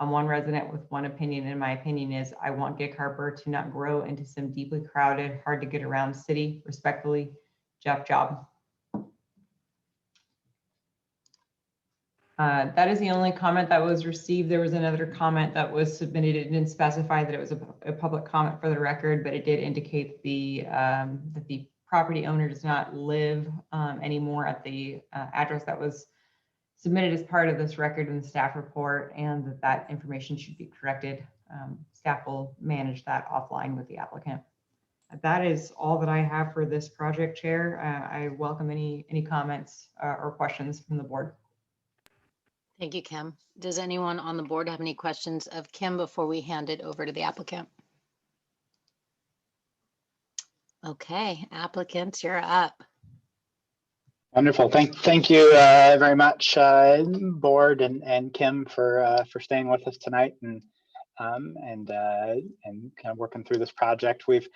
I'm one resident with one opinion, and my opinion is I want Gig Harbor to not grow into some deeply crowded, hard to get around city. Respectfully, Jeff Job." That is the only comment that was received. There was another comment that was submitted. It didn't specify that it was a public comment for the record, but it did indicate that the property owner does not live anymore at the address that was submitted as part of this record in the staff report, and that information should be corrected. Staff will manage that offline with the applicant. That is all that I have for this project, Chair. I welcome any comments or questions from the board. Thank you, Kim. Does anyone on the board have any questions of Kim before we hand it over to the applicant? Okay, applicants, you're up. Wonderful. Thank you very much, board and Kim for staying with us tonight and kind of working through this project. We've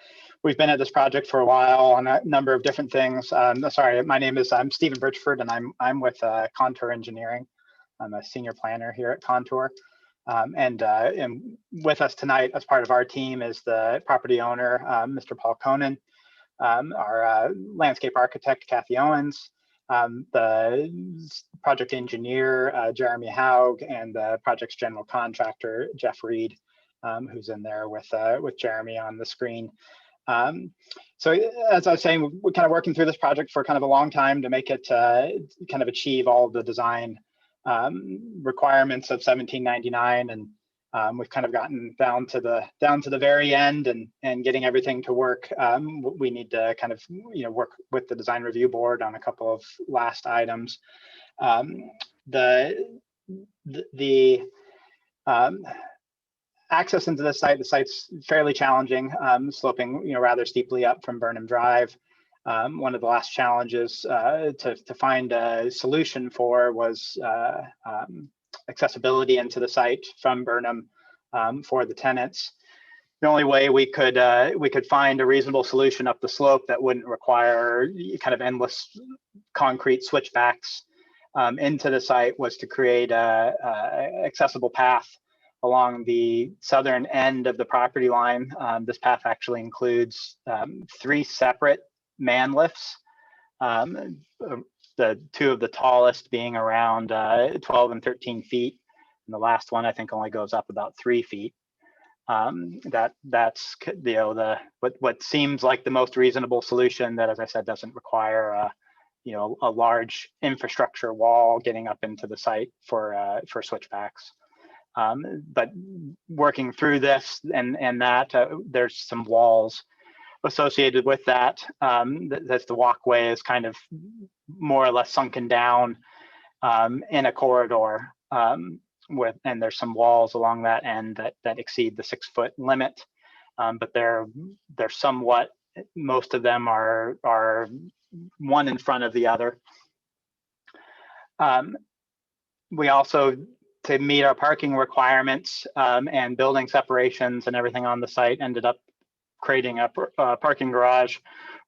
been at this project for a while on a number of different things. Sorry, I'm Stephen Birchford, and I'm with Contour Engineering. I'm a senior planner here at Contour. And with us tonight as part of our team is the property owner, Mr. Paul Conan, our landscape architect, Kathy Owens, the project engineer, Jeremy Haug, and the project's general contractor, Jeff Reed, who's in there with Jeremy on the screen. So as I was saying, we're kind of working through this project for kind of a long time to make it kind of achieve all of the design requirements of 1799, and we've kind of gotten down to the very end and getting everything to work. We need to kind of work with the design review board on a couple of last items. The access into the site's fairly challenging, sloping rather steeply up from Burnham Drive. One of the last challenges to find a solution for was accessibility into the site from Burnham for the tenants. the only way we could find a reasonable solution up the slope that wouldn't require kind of endless concrete switchbacks into the site was to create a accessible path along the southern end of the property line. This path actually includes 3 separate man lifts, the 2 of the tallest being around 12 and 13 feet, and the last one I think only goes up about 3 feet. That's what seems like the most reasonable solution that, as I said, doesn't require a large infrastructure wall getting up into the site for switchbacks. But working through this and that, there's some walls associated with that. As the walkway is kind of more or less sunken down in a corridor, and there's some walls along that end that exceed the 6-foot limit, but they're somewhat. Most of them are one in front of the other. We also, to meet our parking requirements and building separations and everything on the site, ended up creating a parking garage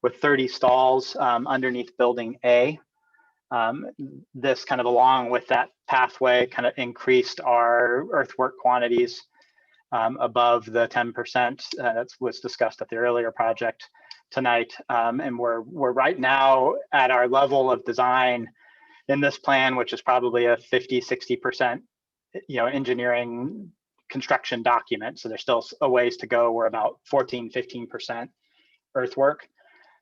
with 30 stalls underneath building A. This kind of, along with that pathway, kind of increased our earthwork quantities above the 10% that was discussed at the earlier project tonight. And we're right now at our level of design in this plan, which is probably a 50–60% engineering construction document. So there's still a ways to go. We're about 14–15% earthwork.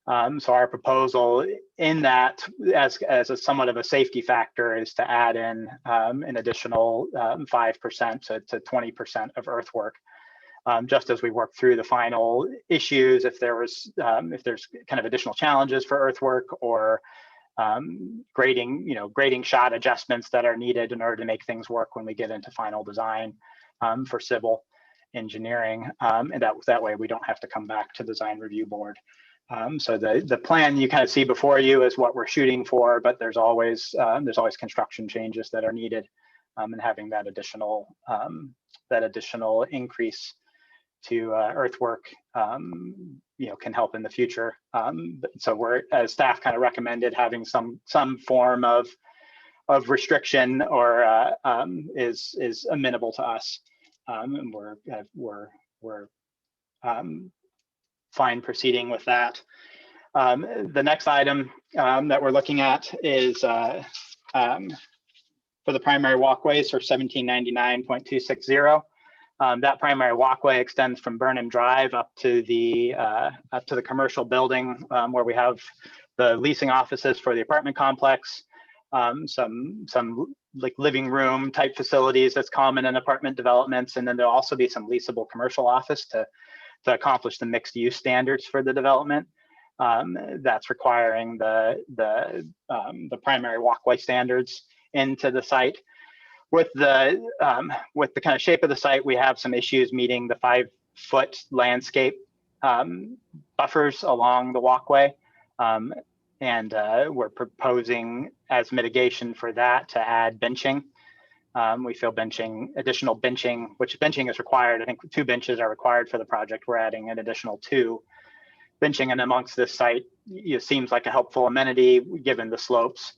So our proposal in that, as a somewhat of a safety factor, is to add in an additional 5% to 20% of earthwork, just as we work through the final issues. If there's kind of additional challenges for earthwork or grading shot adjustments that are needed in order to make things work when we get into final design for civil engineering, and that way we don't have to come back to the design review board. So the plan you kind of see before you is what we're shooting for, but there's always construction changes that are needed, and having that additional increase to earthwork can help in the future. So we're, as staff kind of recommended, having some form of restriction or is amenable to us, and we're fine proceeding with that. The next item that we're looking at is for the primary walkways for 1799.260. That primary walkway extends from Burnham Drive up to the commercial building where we have the leasing offices for the apartment complex, some like living room type facilities that's common in apartment developments, and then there'll also be some leasable commercial office to accomplish the mixed use standards for the development. That's requiring the primary walkway standards into the site. With the kind of shape of the site, we have some issues meeting the 5-foot landscape buffers along the walkway. And we're proposing as mitigation for that to add benching. We feel additional benching, which benching is required. I think 2 benches are required for the project. We're adding an additional 2. Benching and amongst this site seems like a helpful amenity given the slopes.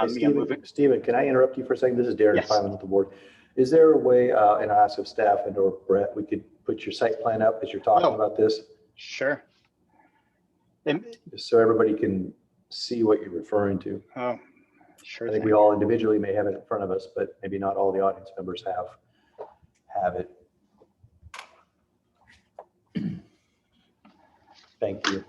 Stephen, can I interrupt you for a second? This is Darren Yes. Fineman with the board. Is there a way, and I ask of staff and or Brett, we could put your site plan up as you're talking about this? Sure. So everybody can see what you're referring to. Oh, sure. I think we all individually may have it in front of us, but maybe not all the audience members have it. Thank you.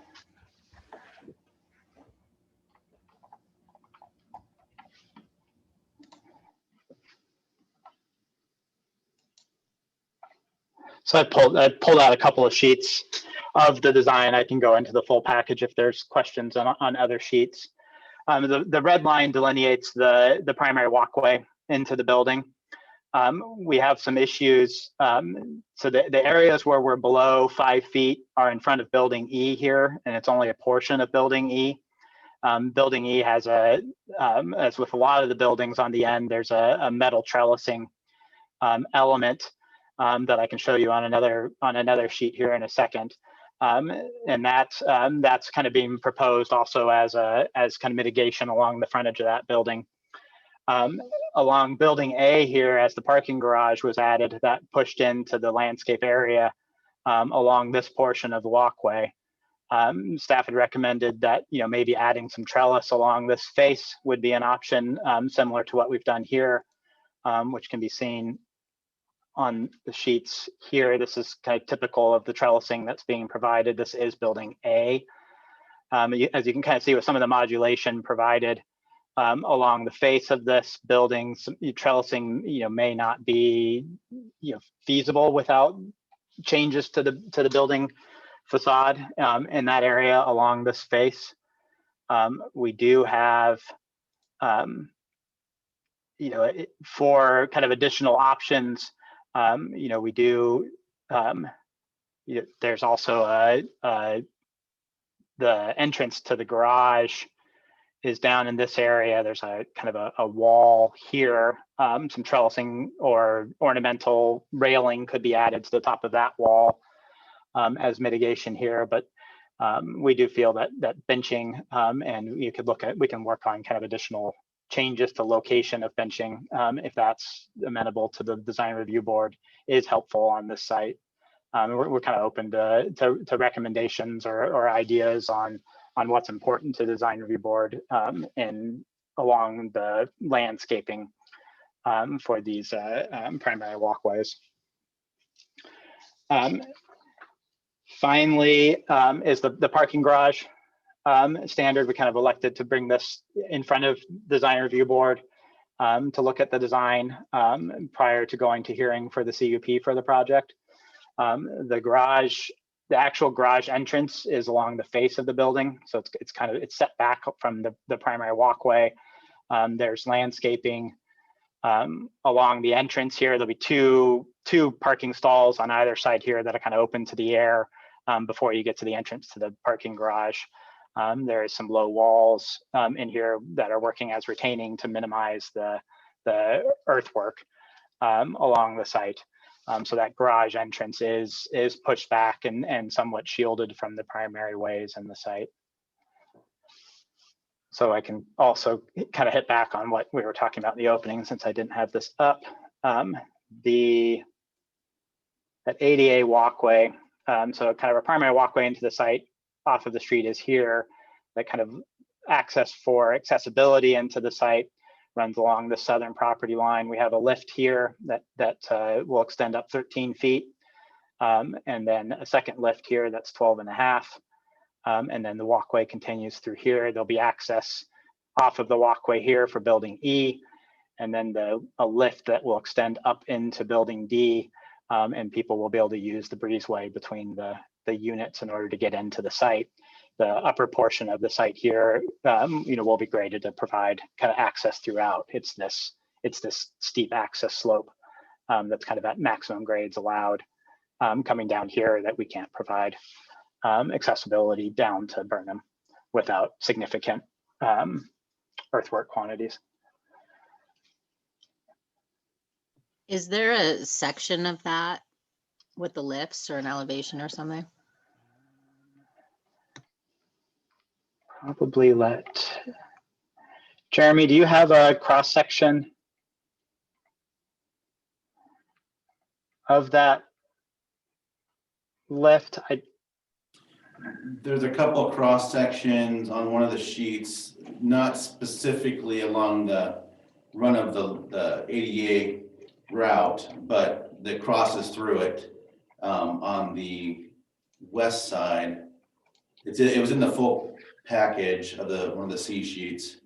So I pulled out a couple of sheets of the design. I can go into the full package if there's questions on other sheets. The red line delineates the primary walkway into the building. We have some issues. So the areas where we're below 5 feet are in front of building E here, and it's only a portion of building E. Building E has as with a lot of the buildings on the end, there's a metal trellising element that I can show you on another sheet here in a second. And that's kind of being proposed also as kind of mitigation along the frontage of that building. Along building A here, as the parking garage was added, that pushed into the landscape area along this portion of the walkway. Staff had recommended that, maybe adding some trellis along this face would be an option, similar to what we've done here, which can be seen on the sheets here. This is kind of typical of the trellising that's being provided. This is building A. As you can kind of see with some of the modulation provided along the face of this building, some trellising, may not be, feasible without changes to the building facade in that area along this face. We do have, for kind of additional options, we do, there's also the entrance to the garage is down in this area. There's a kind of a wall here. Some trellising or ornamental railing could be added to the top of that wall as mitigation here, but we do feel that benching, and we can work on kind of additional changes to location of benching if that's amenable to the design review board, is helpful on this site. We're kind of open to recommendations or ideas on what's important to design review board and along the landscaping for these primary walkways. Finally, is the parking garage standard. We kind of elected to bring this in front of design review board to look at the design prior to going to hearing for the CUP for the project. The actual garage entrance is along the face of the building, so it's set back from the primary walkway. There's landscaping along the entrance here. There'll be two parking stalls on either side here that are kind of open to the air before you get to the entrance to the parking garage. There is some low walls in here that are working as retaining to minimize the earthwork along the site. So that garage entrance is pushed back and somewhat shielded from the primary ways in the site. So I can also kind of hit back on what we were talking about in the opening, since I didn't have this up. That ADA walkway, so kind of a primary walkway into the site off of the street is here. That kind of access for accessibility into the site runs along the southern property line. We have a lift here that will extend up 13 feet. And then a second lift here that's 12.5. And then the walkway continues through here. There'll be access off of the walkway here for building E, and then a lift that will extend up into building D, and people will be able to use the breezeway between the units in order to get into the site. The upper portion of the site here, will be graded to provide kind of access throughout. It's this steep access slope that's kind of at maximum grades allowed coming down here that we can't provide accessibility down to Burnham without significant earthwork quantities. Is there a section of that with the lifts or an elevation or something? Probably let Jeremy, do you have a cross section of that lift? There's a couple of cross sections on one of the sheets, not specifically along the run of the ADA route, but that crosses through it on the west side. It was in the full package of one of the C sheets.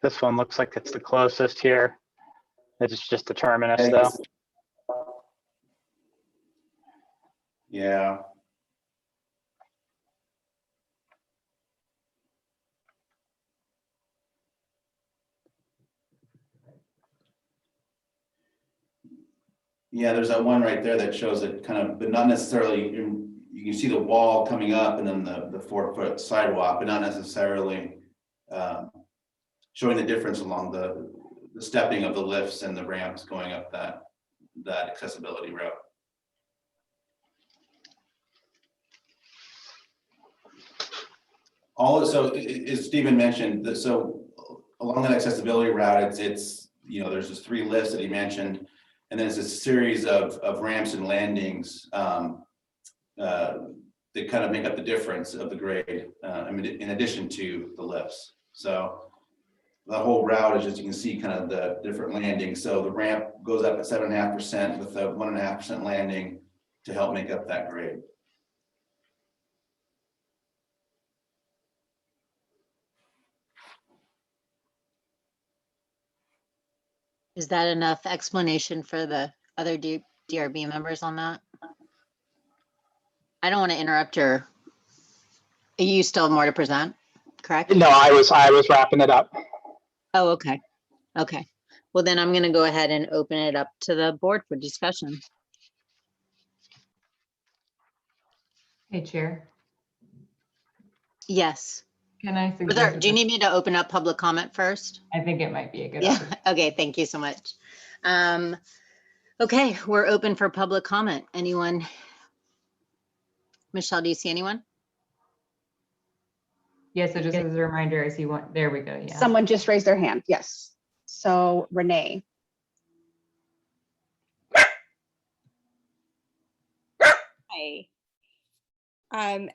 This one looks like it's the closest here. It's just the terminus though. Yeah. Yeah, there's that one right there that shows it kind of, but not necessarily, you you can see the wall coming up and then the 4-foot sidewalk, but not necessarily showing the difference along the stepping of the lifts and the ramps going up that accessibility route. Also, as Stephen mentioned, so along that accessibility route, it's you know, there's just 3 lifts that he mentioned, and then it's a series of ramps and landings that kind of make up the difference of the grade, I mean, in addition to the lifts. So the whole route is just, you can see kind of the different landings. So the ramp goes up at 7.5% with a 1.5% landing to help make up that grade. Is that enough explanation for the other DRB members on that? I don't want to interrupt your, you still have more to present, correct? No, I was wrapping it up. Oh, okay. Okay. Well, then I'm going to go ahead and open it up to the board for discussion. Hey, Chair. Yes. Can I Do suggest? you need me to open up public comment first? I think it might be a good. Yeah. Okay. Thank you so much. Okay. We're open for public comment. Anyone? Michelle, do you see anyone? Yeah, so just as a reminder, I see one, there we go, yeah. Someone just raised their hand, yes. So Renee. Hi.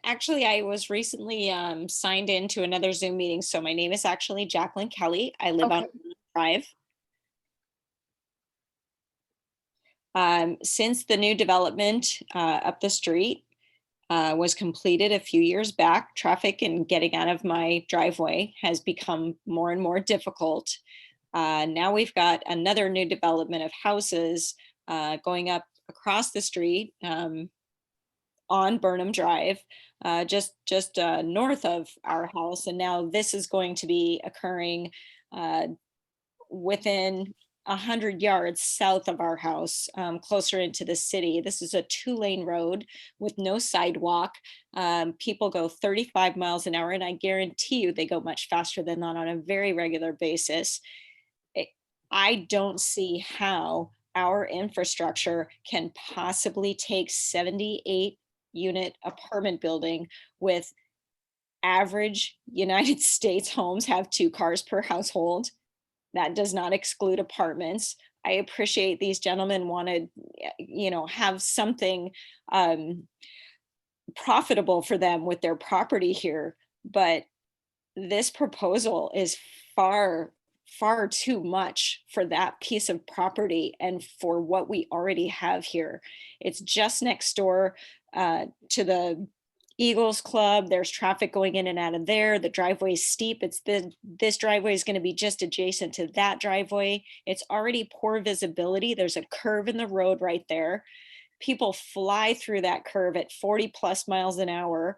Actually, I was recently signed into another Zoom meeting. So my name is actually Jacqueline Kelly. I live on Drive. Since the new development up the street was completed a few years back, traffic and getting out of my driveway has become more and more difficult. Now we've got another new development of houses going up across the street on Burnham Drive, just north of our house. And now this is going to be occurring within 100 yards south of our house, closer into the city. This is a 2-lane road with no sidewalk. People go 35 miles an hour, and I guarantee you they go much faster than that on a very regular basis. I don't see how our infrastructure can possibly take 78-unit apartment building with average United States homes have 2 cars per household. That does not exclude apartments. I appreciate these gentlemen wanted, have something profitable for them with their property here, but this proposal is far too much for that piece of property and for what we already have here. It's just next door to the Eagles Club. There's traffic going in and out of there. The driveway is steep. This driveway is going to be just adjacent to that driveway. It's already poor visibility. There's a curve in the road right there. People fly through that curve at 40+ miles an hour.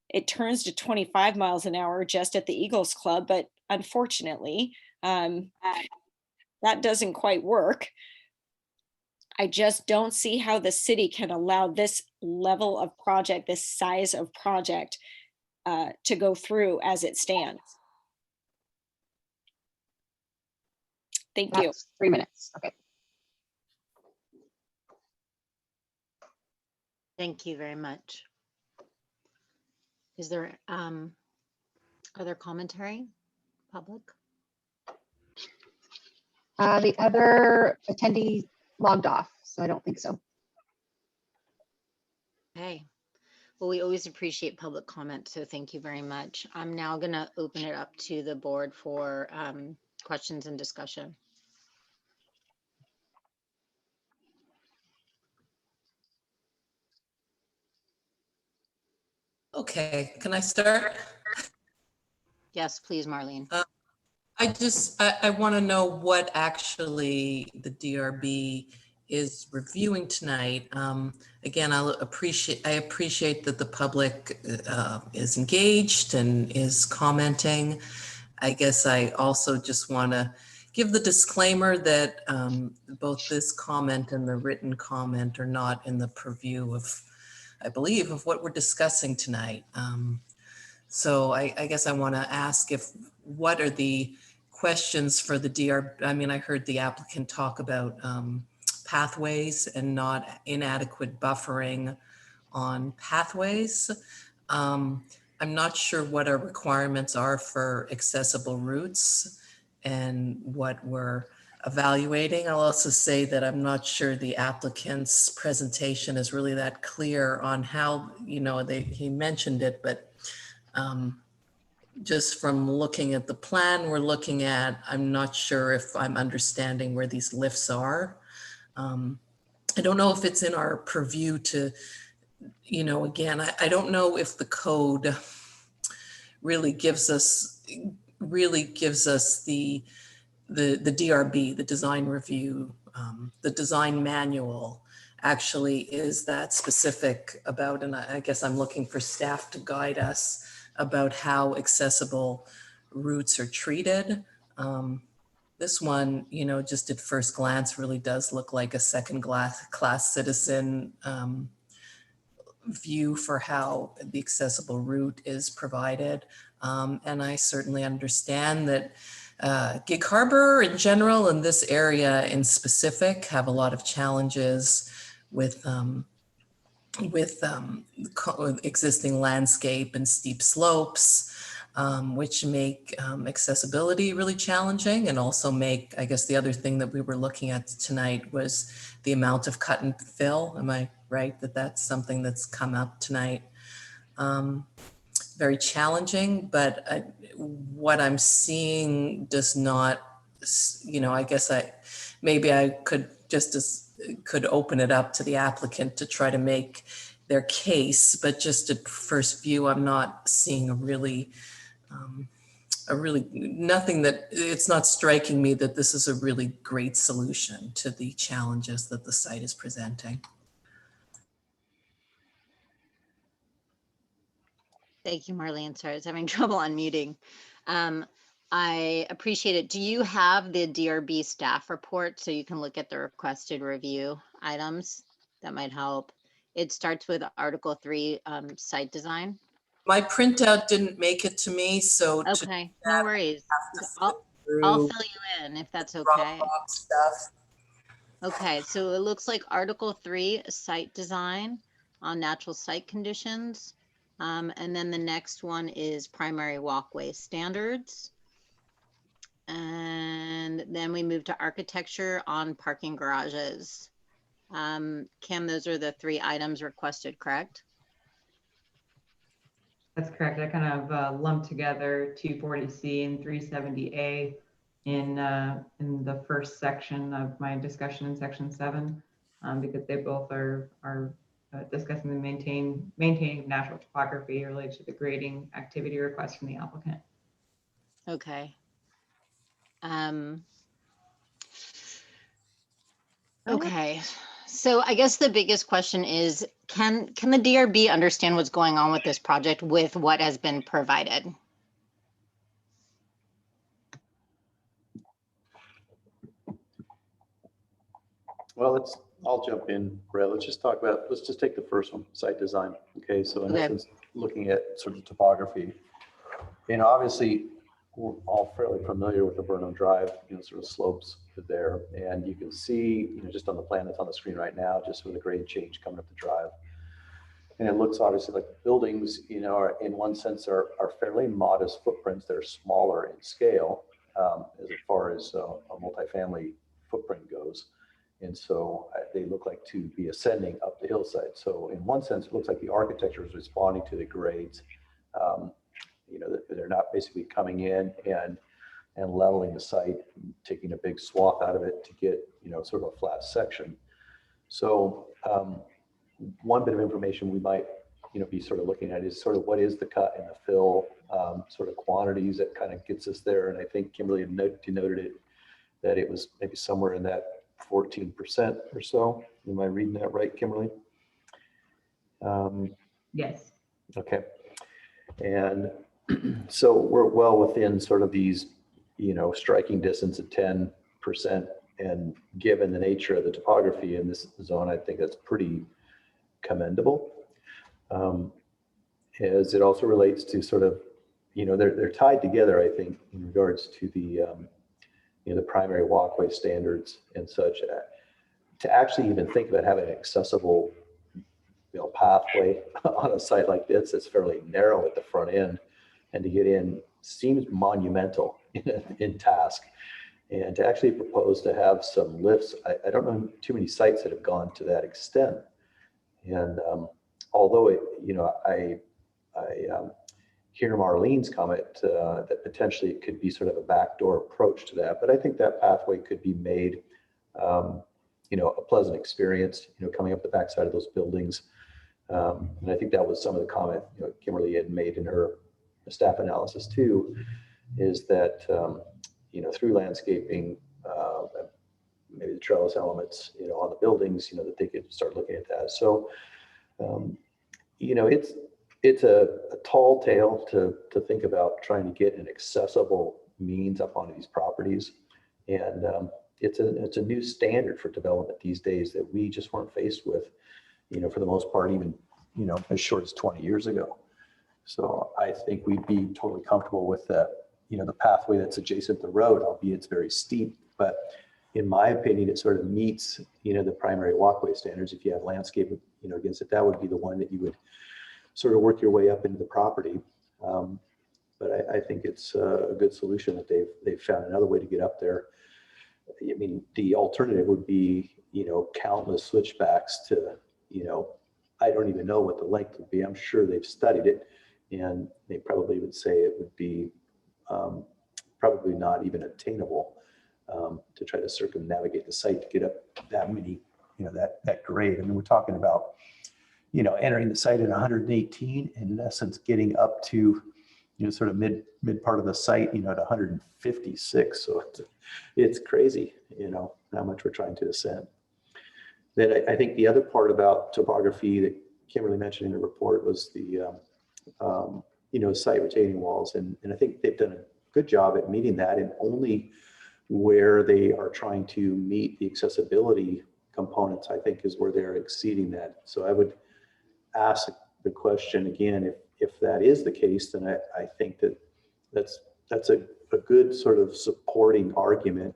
It turns to 25 miles an hour just at the Eagles Club, but unfortunately, that doesn't quite work. I just don't see how the city can allow this level of project, this size of project to go through as it stands. Thank you. 3 minutes, okay. Thank you very much. Is there other commentary, public? The other attendee logged off, so I don't think so. Okay. Well, we always appreciate public comment, so thank you very much. I'm now going to open it up to the board for questions and discussion. Okay, can I start? Yes, please, Marlene. I want to know what actually the DRB is reviewing tonight. Again, I appreciate that the public is engaged and is commenting. I guess I also just want to give the disclaimer that both this comment and the written comment are not in the purview of I believe, of what we're discussing tonight. So I guess I want to ask what are the questions for the DR? I mean, I heard the applicant talk about pathways and not inadequate buffering on pathways. I'm not sure what our requirements are for accessible routes and what we're evaluating. I'll also say that I'm not sure the applicant's presentation is really that clear on how, he mentioned it, but just from looking at the plan we're looking at, I'm not sure if I'm understanding where these lifts are. I don't know if it's in our purview to, again, I don't know if the code really gives us the DRB, the design review, the design manual actually is that specific about, and I guess I'm looking for staff to guide us about how accessible routes are treated. This one, just at first glance really does look like a second class citizen view for how the accessible route is provided. And I certainly understand that Gig Harbor in general and this area in specific have a lot of challenges with existing landscape and steep slopes, which make accessibility really challenging, and also make, I guess the other thing that we were looking at tonight was the amount of cut and fill. Am I right that that's something that's come up tonight? Very challenging, but what I'm seeing does not, I guess maybe I could could open it up to the applicant to try to make their case, but just at first view, I'm not seeing nothing that, it's not striking me that this is a really great solution to the challenges that the site is presenting. Thank you, Marlene. Sorry, I was having trouble unmuting. I appreciate it. Do you have the DRB staff report so you can look at the requested review items? That might help. It starts with Article 3, site design. My printout didn't make it to me, so okay, no worries. I'll fill you in if that's okay. Stuff. Okay, so it looks like Article 3, site design on natural site conditions. And then the next one is primary walkway standards. And then we move to architecture on parking garages. Kim, those are the 3 items requested, correct? That's correct. I kind of lumped together 240C and 370A in the first section of my discussion in section 7, because they both are discussing the maintaining natural topography related to the grading activity request from the applicant. Okay. Okay. So I guess the biggest question is, can the DRB understand what's going on with this project with what has been provided? Well, I'll jump in, Brett. Let's just take the first one, site design. Okay, so in essence, looking at sort of topography, and obviously we're all fairly familiar with the Burnham Drive, sort of slopes there, and you can see, just on the plan that's on the screen right now, just with the grade change coming up the drive. And it looks obviously like the buildings, are in one sense are fairly modest footprints. They're smaller in scale as far as a multifamily footprint goes. And so they look like to be ascending up the hillside. So in one sense, it looks like the architecture is responding to the grades. They're not basically coming in and leveling the site, taking a big swath out of it to get, sort of a flat section. So one bit of information we might, be sort of looking at is sort of what is the cut and the fill sort of quantities that kind of gets us there. And I think Kimberly denoted it, that it was maybe somewhere in that 14% or so. Am I reading that right, Kimberly? Yes. Okay. And so we're well within sort of these, striking distance of 10%. And given the nature of the topography in this zone, I think that's pretty commendable. as it also relates to sort of, they're tied together, I think, in regards to the, the primary walkway standards and such. To actually even think about having an accessible, pathway on a site like this that's fairly narrow at the front end, and to get in seems monumental in task. And to actually propose to have some lifts, I don't know too many sites that have gone to that extent. And although I hear Marlene's comment that potentially it could be sort of a backdoor approach to that, but I think that pathway could be made, a pleasant experience, coming up the backside of those buildings. And I think that was some of the comment, Kimberly had made in her staff analysis too, is that, through landscaping, maybe the trellis elements, on the buildings, that they could start looking at that. So, it's a tall tale to think about trying to get an accessible means up onto these properties. And it's a new standard for development these days that we just weren't faced with, for the most part, even, as short as 20 years ago. So I think we'd be totally comfortable with that, the pathway that's adjacent to the road, albeit it's very steep, but in my opinion, it sort of meets, the primary walkway standards. If you have landscape, against it, that would be the one that you would sort of work your way up into the property. But I think it's a good solution that they've found another way to get up there. I mean, the alternative would be, countless switchbacks to, I don't even know what the length would be. I'm sure they've studied it, and they probably would say it would be probably not even attainable to try to circumnavigate the site to get up that many, that grade. I mean, we're talking about, entering the site at 118 and in essence getting up to, sort of mid part of the site, at 156. So it's crazy, how much we're trying to ascend. Then I think the other part about topography that Kimberly mentioned in the report was the, site retaining walls. And I think they've done a good job at meeting that, and only where they are trying to meet the accessibility components, I think, is where they're exceeding that. So I would ask the question again, if that is the case, then I think that's a good sort of supporting argument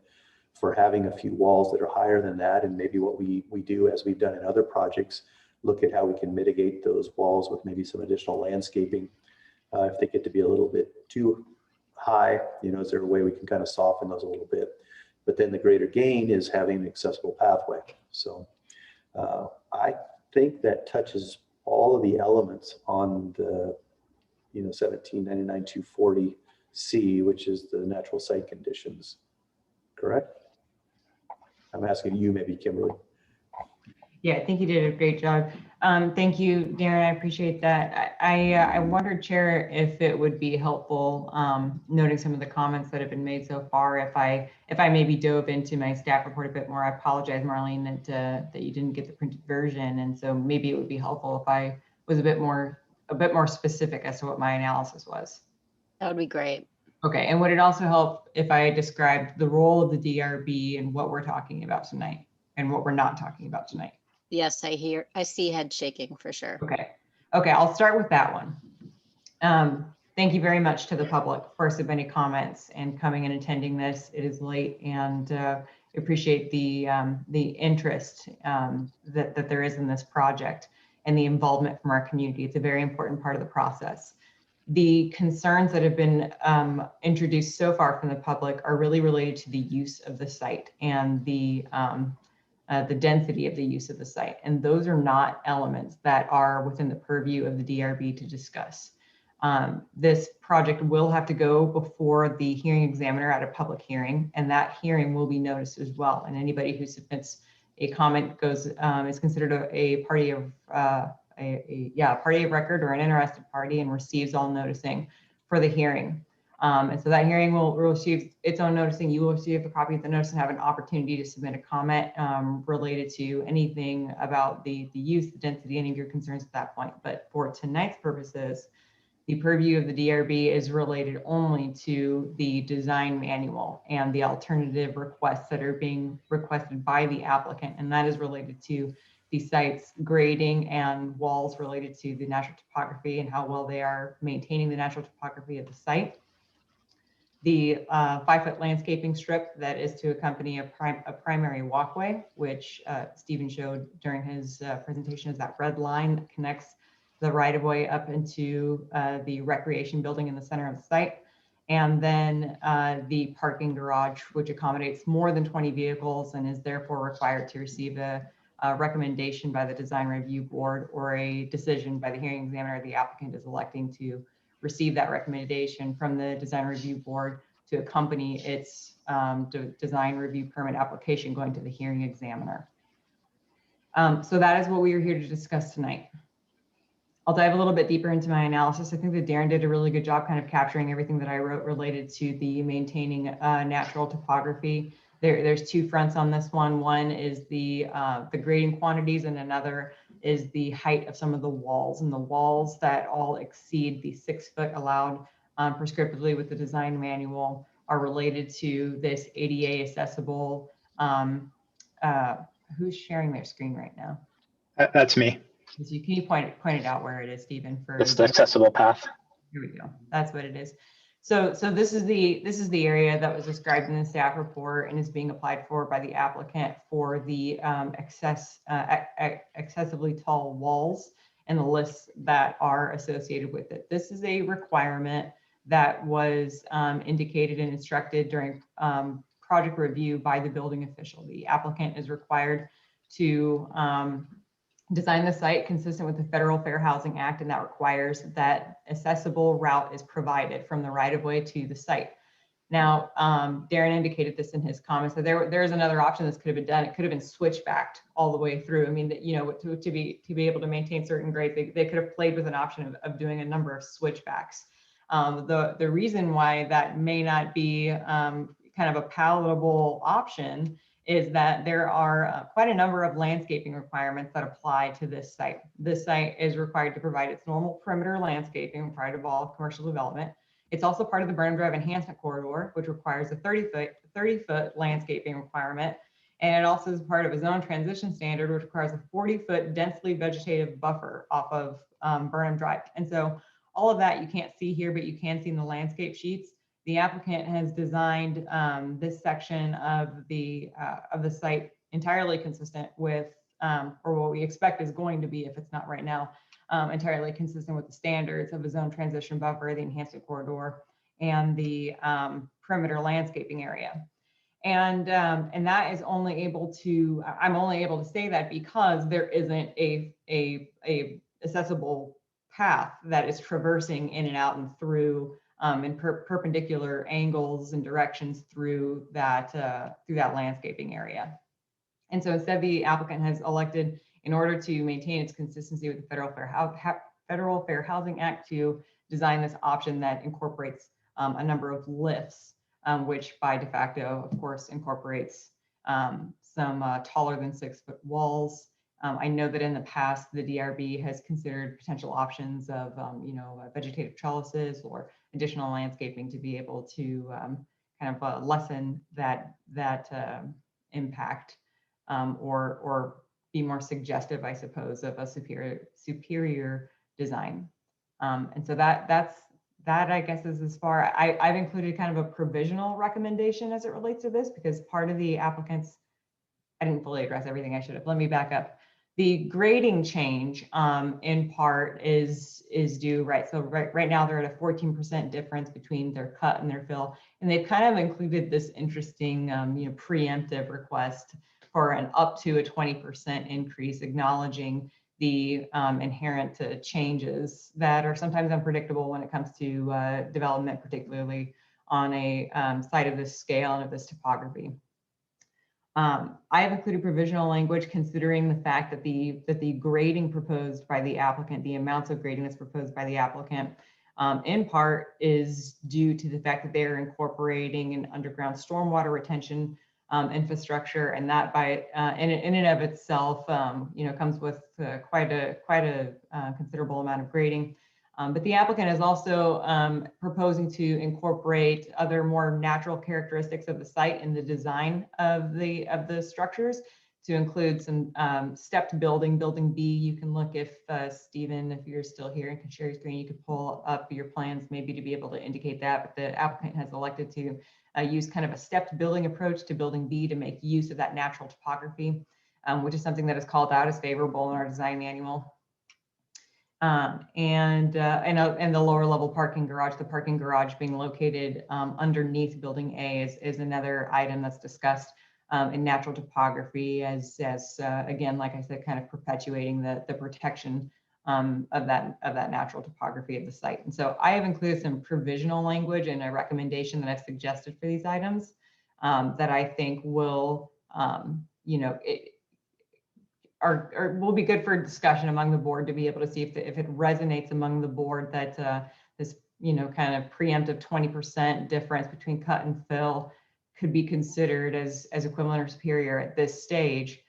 for having a few walls that are higher than that. And maybe what we do, as we've done in other projects, look at how we can mitigate those walls with maybe some additional landscaping. If they get to be a little bit too high, is there a way we can kind of soften those a little bit? But then the greater gain is having an accessible pathway. So I think that touches all of the elements on the 1799-240C, which is the natural site conditions. Correct? I'm asking you, maybe Kimberly. Yeah, I think you did a great job. Thank you, Darren. I appreciate that. I wondered, Chair, if it would be helpful, noting some of the comments that have been made so far. If I maybe dove into my staff report a bit more. I apologize, Marlene, that you didn't get the printed version, and so maybe it would be helpful if I was a bit more specific as to what my analysis was. That would be great. Okay, and would it also help if I described the role of the DRB and what we're talking about tonight and what we're not talking about tonight? Yes, I see head shaking for sure. Okay, I'll start with that one. Thank you very much to the public for submitting comments and coming and attending this. It is late, and appreciate the interest that there is in this project and the involvement from our community. It's a very important part of the process. The concerns that have been introduced so far from the public are really related to the use of the site and the density of the use of the site. And those are not elements that are within the purview of the DRB to discuss. This project will have to go before the hearing examiner at a public hearing, and that hearing will be noticed as well. And anybody who submits a comment is considered a party of party of record or an interested party and receives all noticing for the hearing. And so that hearing will receive its own noticing. You will receive a copy of the notice and have an opportunity to submit a comment related to anything about the use, the density, any of your concerns at that point. But for tonight's purposes, the purview of the DRB is related only to the design manual and the alternative requests that are being requested by the applicant. And that is related to the site's grading and walls related to the natural topography and how well they are maintaining the natural topography of the site. The 5-foot landscaping strip that is to accompany a primary walkway, which Stephen showed during his presentation, is that red line that connects the right-of-way up into the recreation building in the center of the site. And then the parking garage, which accommodates more than 20 vehicles and is therefore required to receive a recommendation by the design review board or a decision by the hearing examiner. The applicant is electing to receive that recommendation from the design review board to accompany its design review permit application going to the hearing examiner. So that is what we are here to discuss tonight. I'll dive a little bit deeper into my analysis. I think that Darren did a really good job kind of capturing everything that I wrote related to the maintaining natural topography. There's two fronts on this one. One is the grading quantities, and another is the height of some of the walls. And the walls that all exceed the 6-foot allowed prescriptively with the design manual are related to this ADA accessible. Who's sharing their screen right now? That's me. Can you point it out where it is, Stephen? For It's the accessible path. Here we go. That's what it is. So this is the area that was described in the staff report and is being applied for by the applicant for the excessively tall walls and the lists that are associated with it. This is a requirement that was indicated and instructed during project review by the building official. The applicant is required to design the site consistent with the Federal Fair Housing Act, and that requires that accessible route is provided from the right-of-way to the site. Now, Darren indicated this in his comments, that there is another option this could have been done. It could have been switchbacked all the way through. I mean, you know, to be able to maintain certain grades, they could have played with an option of doing a number of switchbacks. The reason why that may not be kind of a palatable option is that there are quite a number of landscaping requirements that apply to this site. This site is required to provide its normal perimeter landscaping prior to all commercial development. It's also part of the Burnham Drive Enhancement Corridor, which requires a 30-foot landscaping requirement. And it also is part of a zone transition standard, which requires a 40-foot densely vegetative buffer off of Burnham Drive. And so all of that you can't see here, but you can see in the landscape sheets. The applicant has designed this section of the site entirely consistent with, or what we expect is going to be, if it's not right now, entirely consistent with the standards of a zone transition buffer, the enhancement corridor, and the perimeter landscaping area. And that is only able to, I'm only able to say that because there isn't a accessible path that is traversing in and out and through in perpendicular angles and directions through that landscaping area. And so instead, the applicant has elected, in order to maintain its consistency with the Federal Fair Housing Act, to design this option that incorporates a number of lifts, which by de facto, of course, incorporates some taller than 6-foot walls. I know that in the past, the DRB has considered potential options of, vegetative trellises or additional landscaping to be able to kind of lessen that impact or be more suggestive, I suppose, of a superior design. And so that I guess is as far. I've included kind of a provisional recommendation as it relates to this, because part of the applicant's, I didn't fully address everything I should have. Let me back up. The grading change in part is due, right? So right now they're at a 14% difference between their cut and their fill. And they've kind of included this interesting preemptive request for an up to a 20% increase, acknowledging the inherent changes that are sometimes unpredictable when it comes to development, particularly on a site of this scale and of this topography. I have included provisional language considering the fact that the grading proposed by the applicant, the amounts of grading that's proposed by the applicant, in part is due to the fact that they are incorporating an underground stormwater retention infrastructure, and that by in and of itself, comes with quite a considerable amount of grading. But the applicant is also proposing to incorporate other more natural characteristics of the site in the design of the structures to include some stepped building B. You can look if Stephen, if you're still here and can share your screen, you could pull up your plans maybe to be able to indicate that. But the applicant has elected to use kind of a stepped building approach to building B to make use of that natural topography, which is something that is called out as favorable in our design manual. And the lower level parking garage, the parking garage being located underneath building A is another item that's discussed in natural topography as again, like I said, kind of perpetuating the protection of that natural topography of the site. And so I have included some provisional language and a recommendation that I've suggested for these items that I think will, will be good for discussion among the board to be able to see if it resonates among the board that this, kind of preemptive 20% difference between cut and fill could be considered as equivalent or superior at this stage,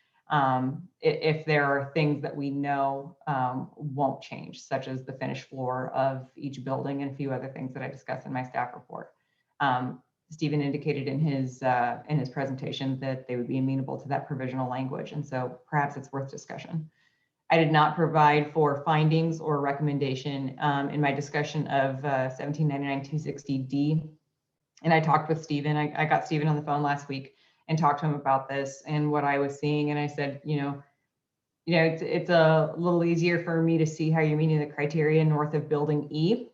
if there are things that we know won't change, such as the finished floor of each building and a few other things that I discussed in my staff report. Stephen indicated in his presentation that they would be amenable to that provisional language, and so perhaps it's worth discussion. I did not provide for findings or recommendation in my discussion of 1799-260D, and I talked with Stephen. I got Stephen on the phone last week and talked to him about this and what I was seeing, and I said, it's a little easier for me to see how you're meeting the criteria north of building E.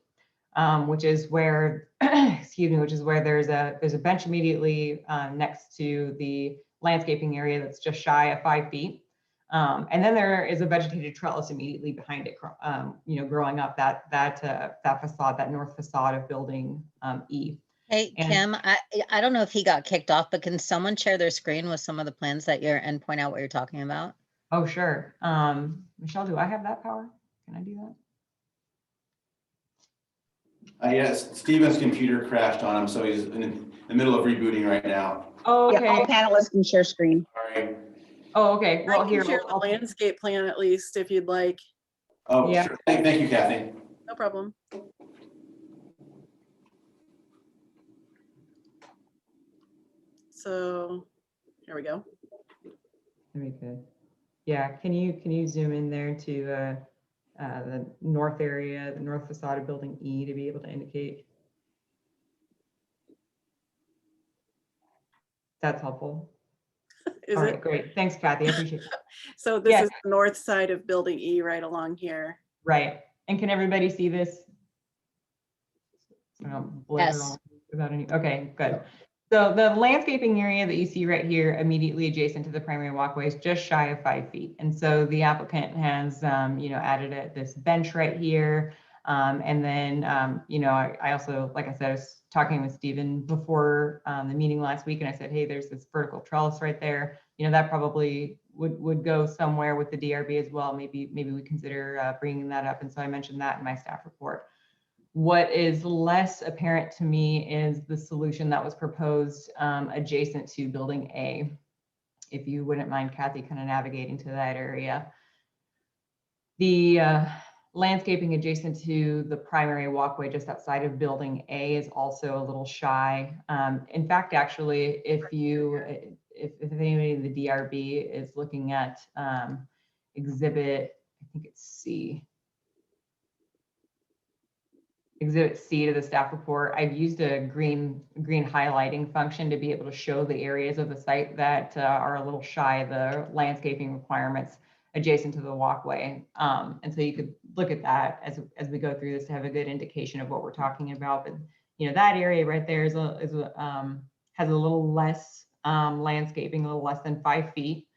Which is where, which is where there's a bench immediately next to the landscaping area that's just shy of 5 feet. And then there is a vegetated trellis immediately behind it, growing up that facade, that north facade of building E. Hey, Kim, I don't know if he got kicked off, but can someone share their screen with some of the plans that you're and point out what you're talking about? Oh, sure. Michelle, do I have that power? Can I do that? Yes, Stephen's computer crashed on him, so he's in the middle of rebooting right now. Oh, okay. Yeah, all panelists can share screen. Sorry. Oh, okay. Well, I can share the landscape plan at least if you'd like. Oh, yeah. Sure. Thank you, Kathy. No problem. So here we go. Very good. Yeah, can you zoom in there to the north area, the north facade of building E to be able to indicate? That's helpful. All right, great. Thanks, Kathy. I appreciate it. So this is the north side of building E right along here. Right. And can everybody see this? Yes. Without any, okay, good. So the landscaping area that you see right here immediately adjacent to the primary walkway is just shy of 5 feet. And so the applicant has, added this bench right here. And then, I also, like I said, I was talking with Stephen before the meeting last week, and I said, hey, there's this vertical trellis right there. That probably would go somewhere with the DRB as well. Maybe we consider bringing that up. And so I mentioned that in my staff report. What is less apparent to me is the solution that was proposed adjacent to building A. If you wouldn't mind, Kathy, kind of navigating to that area. The landscaping adjacent to the primary walkway just outside of building A is also a little shy. In fact, actually, if anybody in the DRB is looking at exhibit, I think it's C. Exhibit C to the staff report, I've used a green highlighting function to be able to show the areas of the site that are a little shy of the landscaping requirements adjacent to the walkway. And so you could look at that as we go through this to have a good indication of what we're talking about. But that area right there has a little less landscaping, a little less than 5 feet.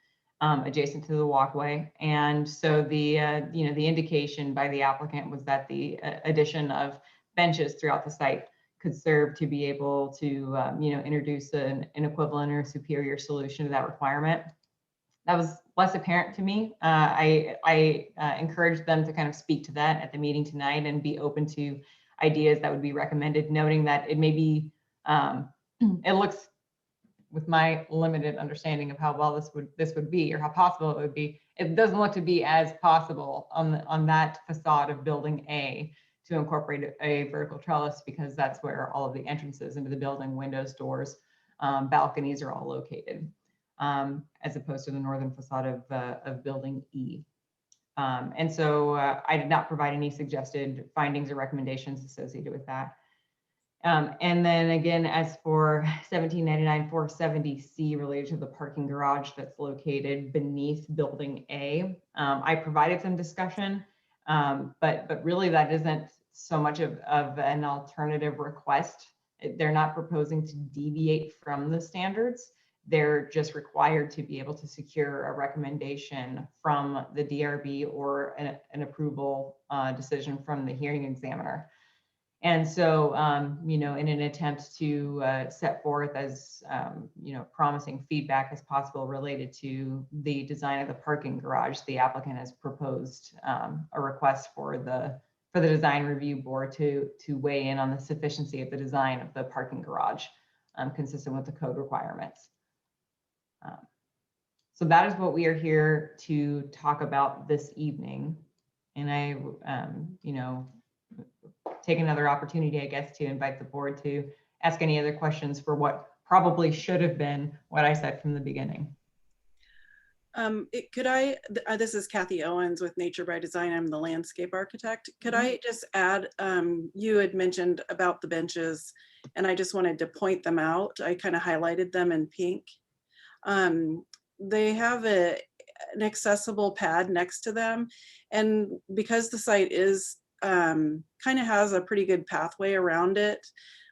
Adjacent to the walkway. And so the indication by the applicant was that the addition of benches throughout the site could serve to be able to, introduce an equivalent or superior solution to that requirement. That was less apparent to me. I encouraged them to kind of speak to that at the meeting tonight and be open to ideas that would be recommended, noting that it may be, it looks, with my limited understanding of how well this would be or how possible it would be, it doesn't look to be as possible on that facade of building A to incorporate a vertical trellis, because that's where all of the entrances into the building, windows, doors, balconies are all located. as opposed to the northern facade of building E. And so I did not provide any suggested findings or recommendations associated with that. And then again, as for 1799-470C related to the parking garage that's located beneath building A, I provided some discussion, but really that isn't so much of an alternative request. They're not proposing to deviate from the standards. They're just required to be able to secure a recommendation from the DRB or an approval decision from the hearing examiner. And so, you know, in an attempt to set forth as, you know, promising feedback as possible related to the design of the parking garage, the applicant has proposed a request for the design review board to weigh in on the sufficiency of the design of the parking garage consistent with the code requirements. So that is what we are here to talk about this evening. And I, you know, take another opportunity, I guess, to invite the board to ask any other questions for what probably should have been what I said from the beginning. This is Kathy Owens with Nature by Design. I'm the landscape architect. Could I just add, you had mentioned about the benches, and I just wanted to point them out. I kind of highlighted them in pink. They have an accessible pad next to them. And because the site is kind of has a pretty good pathway around it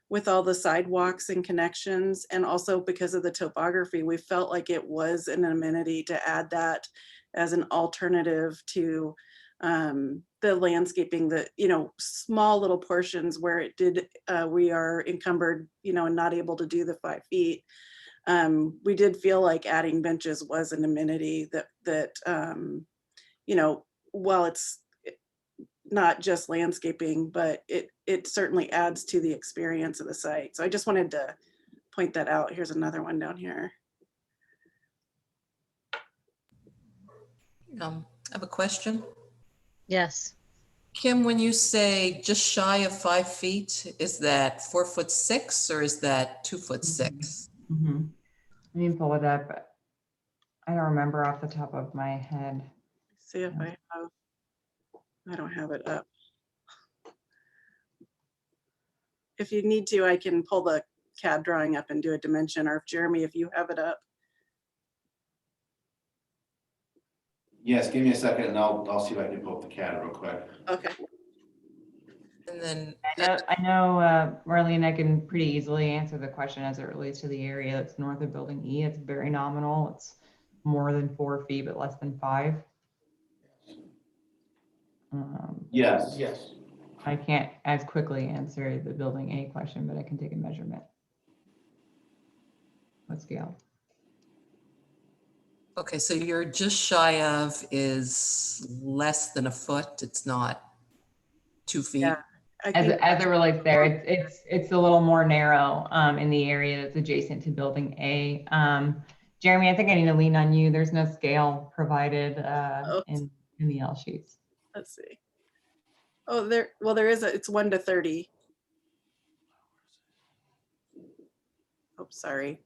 with all the sidewalks and connections, and also because of the topography, we felt like it was an amenity to add that as an alternative to the landscaping, that, you know, small little portions where it did, we are encumbered, you know, and not able to do the 5 feet. We did feel like adding benches was an amenity that you know, while it's not just landscaping, but it certainly adds to the experience of the site. So I just wanted to point that out. Here's another one down here. I have a question. Yes. Kim, when you say just shy of 5 feet, is that 4'6" or is that 2'6"? Mm-hmm. Let me pull it up. I don't remember off the top of my head. See if I don't have it up. If you need to, I can pull the CAD drawing up and do a dimension, or if Jeremy, if you have it up. Yes, give me a second and I'll see if I can pull up the CAD real quick. Okay. And then I know Marlene, I can pretty easily answer the question as it relates to the area that's north of building E. It's very nominal. It's more than 4 feet, but less than 5. Yes. Yes. I can't as quickly answer the building A question, but I can take a measurement. What scale? okay, so you're just shy of is less than a foot. It's not 2 feet. Yeah. As it relates there, it's a little more narrow in the area that's adjacent to building A. Jeremy, I think I need to lean on you. There's no scale provided in the L sheets. Let's see. Oh, there is it's 1 to 30. Oh, sorry.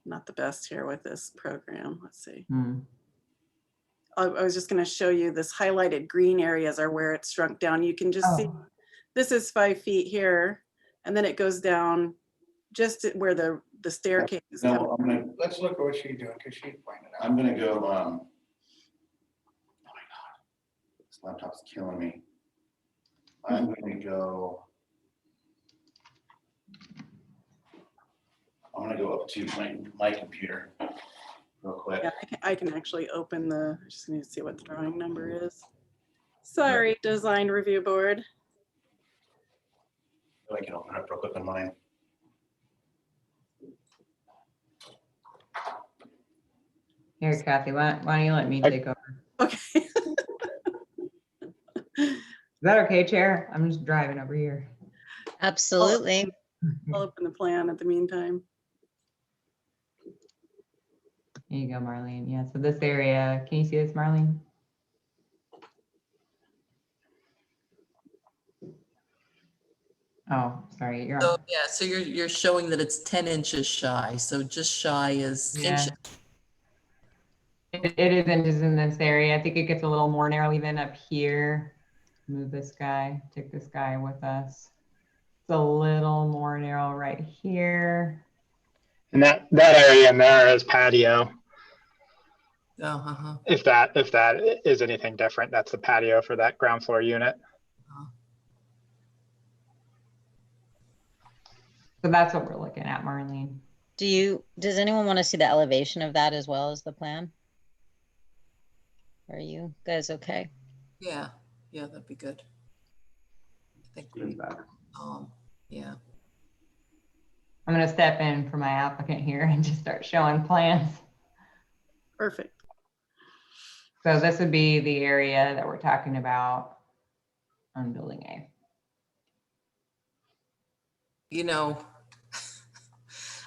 Not the best here with this program. Let's see. I was just going to show you this highlighted green areas are where it's shrunk down. You can just see this is 5 feet here, and then it goes down just where the staircase is. No, Let's look at what she's doing, because she's pointing out. I'm gonna go, oh my God, this laptop's killing me. I'm gonna go up to my computer real quick. Yeah, I can actually open I just need to see what the drawing number is. Sorry, design review board. I can open up real quick on mine. Here, Kathy, why don't you let me take over? Okay. Is that okay, Chair? I'm just driving over here. Absolutely. I'll open the plan at the meantime. There you go, Marlene. Yeah, so this area, can you see this, Marlene? Oh, sorry, you're So on. yeah, so you're showing that it's 10 inches shy. So just shy is Yeah. inches. it isn't just in this area. I think it gets a little more narrow even up here. Move this guy, take this guy with us. It's a little more narrow right here. And that area in there is patio. Oh, If that is anything different, that's the patio for that ground floor unit. So that's what we're looking at, Marlene. Does anyone want to see the elevation of that as well as the plan? Are you guys okay? yeah, that'd be good. I think we, yeah. I'm going to step in for my applicant here and just start showing plans. Perfect. So this would be the area that we're talking about on building A. You know,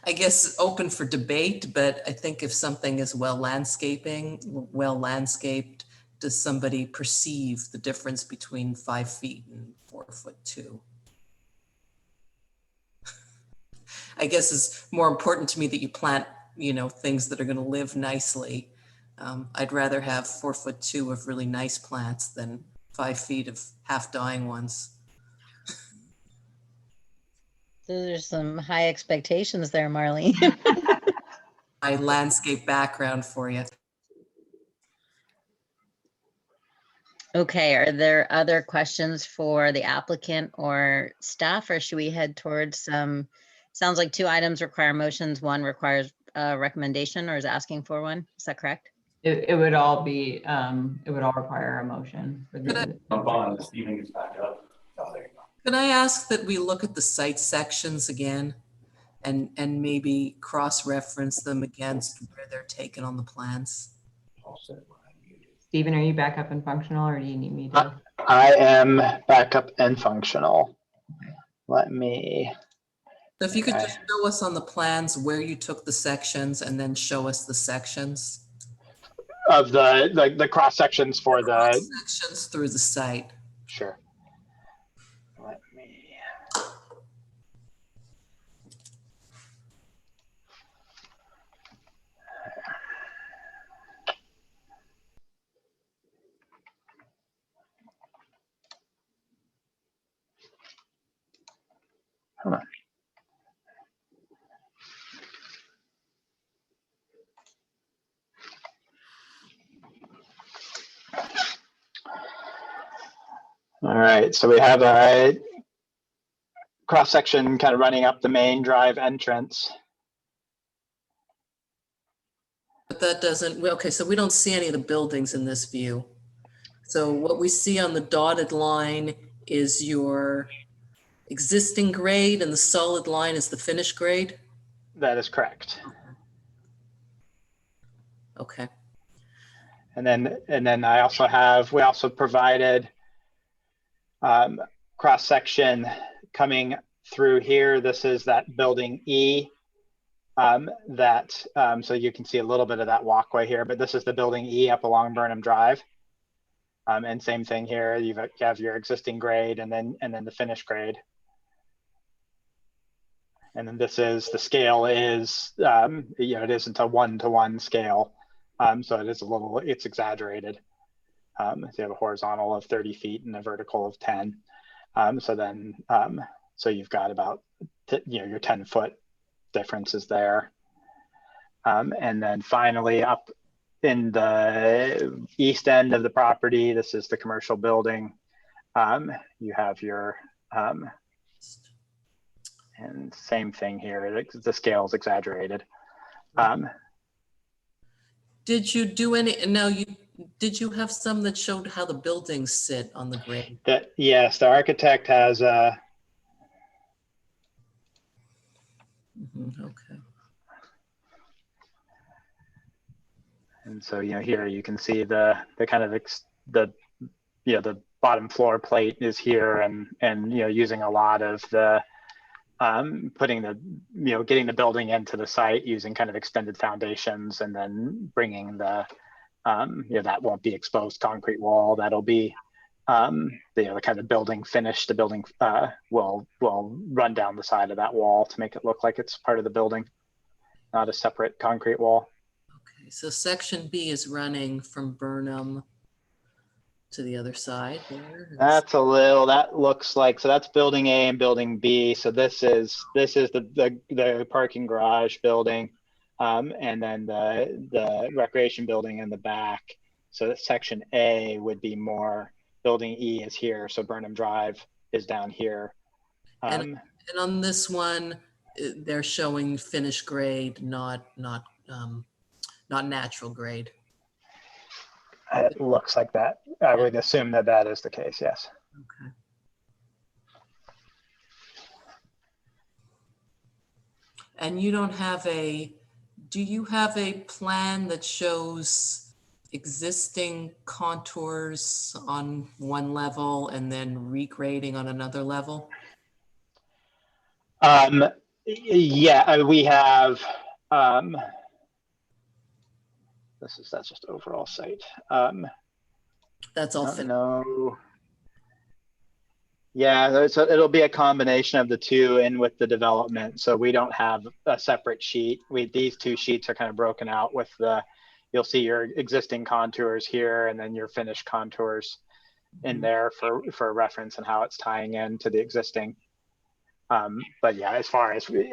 I guess open for debate, but I think if something is well landscaped, does somebody perceive the difference between 5 feet and 4'2"? I guess it's more important to me that you plant, you know, things that are going to live nicely. I'd rather have 4'2" of really nice plants than 5 feet of half dying ones. Those are some high expectations there, Marlene. My landscape background for you. Okay, are there other questions for the applicant or staff, or should we head towards some, sounds like 2 items require motions, 1 requires a recommendation or is asking for one. Is that correct? It would all be, it would all require a motion. For the, Jump on this evening gets back up. Oh, there you go. Could I ask that we look at the site sections again and maybe cross-reference them against where they're taken on the plans? Stephen, are you back up and functional or do you need me to? I am back up and functional. Let me. So if you could just show us on the plans where you took the sections and then show us the sections. Of the cross sections for the sections through the site. Sure. Let me. Hold on. All right, so we have a cross section kind of running up the main drive entrance. But that doesn't, okay, so we don't see any of the buildings in this view. So what we see on the dotted line is your existing grade and the solid line is the finished grade? That is correct. Okay. And then we also provided cross section coming through here. This is that building E so you can see a little bit of that walkway here, but this is the building E up along Burnham Drive. And same thing here, you have your existing grade and then the finished grade. And then this is, the scale is, it isn't a 1-to-1 scale. So it's exaggerated. So you have a horizontal of 30 feet and a vertical of 10. So you've got about, your 10-foot differences there. And then finally up in the east end of the property, this is the commercial building. You have your, and same thing here, the scale is exaggerated. Did you do did you have some that showed how the buildings sit on the grade? Yes, the architect has okay. And so, here you can see the kind of the bottom floor plate is here and using a lot of the getting the building into the site using kind of extended foundations and then bringing the that won't be exposed concrete wall. That'll be the kind of building finish. The building will run down the side of that wall to make it look like it's part of the building, not a separate concrete wall. Okay, so section B is running from Burnham to the other side there. That's that looks like, so that's building A and building B. So this is the parking garage building, and then the recreation building in the back. So section A would be more, building E is here. So Burnham Drive is down here. And on this one, they're showing finished grade, not natural grade. It looks like that. I would assume that that is the case, yes. Okay. And you don't have do you have a plan that shows existing contours on one level and then regrading on another level? Yeah, we have, that's just overall site. That's all finished. No. Yeah, so it'll be a combination of the two and with the development. So we don't have a separate sheet. These two sheets are kind of broken out with you'll see your existing contours here and then your finished contours in there for reference and how it's tying in to the existing. But yeah, as far as we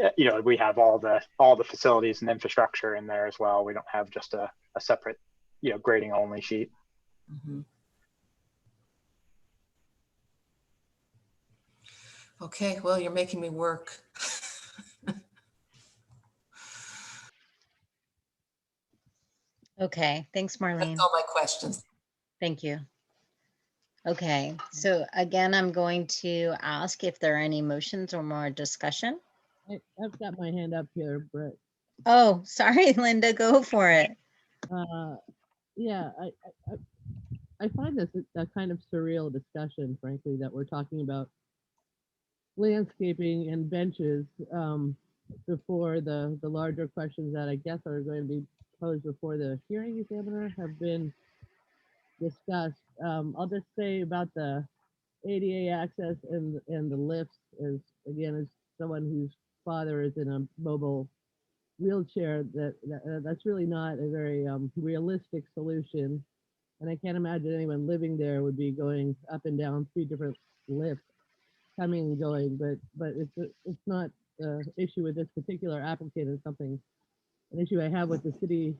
have all the facilities and infrastructure in there as well. We don't have just a separate grading only sheet. Mm-hmm. Okay, well, you're making me work. Okay, thanks, Marlene. That's all my questions. Thank you. Okay, so again, I'm going to ask if there are any motions or more discussion. I've got my hand up here, Brett. Oh, sorry, Linda, go for it. Yeah, I find this a kind of surreal discussion, frankly, that we're talking about landscaping and benches before the larger questions that I guess are going to be posed before the hearing examiner have been discussed. I'll just say about the ADA access and the lifts, as someone whose father is in a mobile wheelchair, that's really not a very realistic solution. And I can't imagine anyone living there would be going up and down 3 different lifts, coming and going. But it's not an issue with this particular applicant. It's an issue I have with the city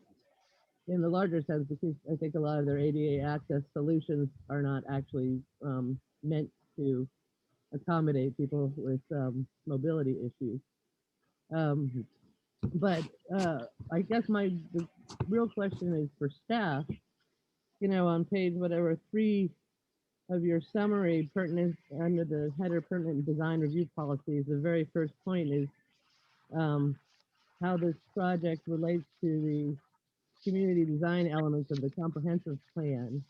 in the larger sense, because I think a lot of their ADA access solutions are not actually meant to accommodate people with mobility issues. But I guess the real question is for staff. On page 3 of your summary, pertinent under the header pertinent design review policies, the very first point is how this project relates to the community design elements of the comprehensive plan.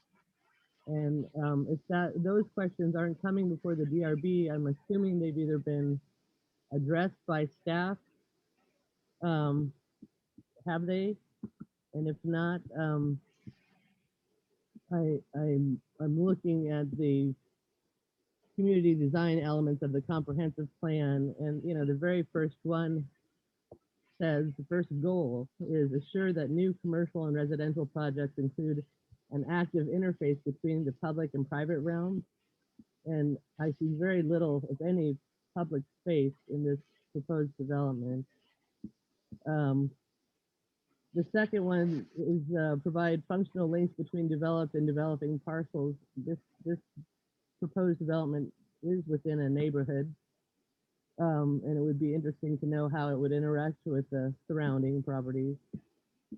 And if those questions aren't coming before the DRB, I'm assuming they've either been addressed by staff. Have they? And if not, I'm looking at the community design elements of the comprehensive plan, and the very first one says the first goal is assure that new commercial and residential projects include an active interface between the public and private realms. And I see very little, if any, public space in this proposed development. The second one is provide functional links between developed and developing parcels. This proposed development is within a neighborhood, and it would be interesting to know how it would interact with the surrounding properties.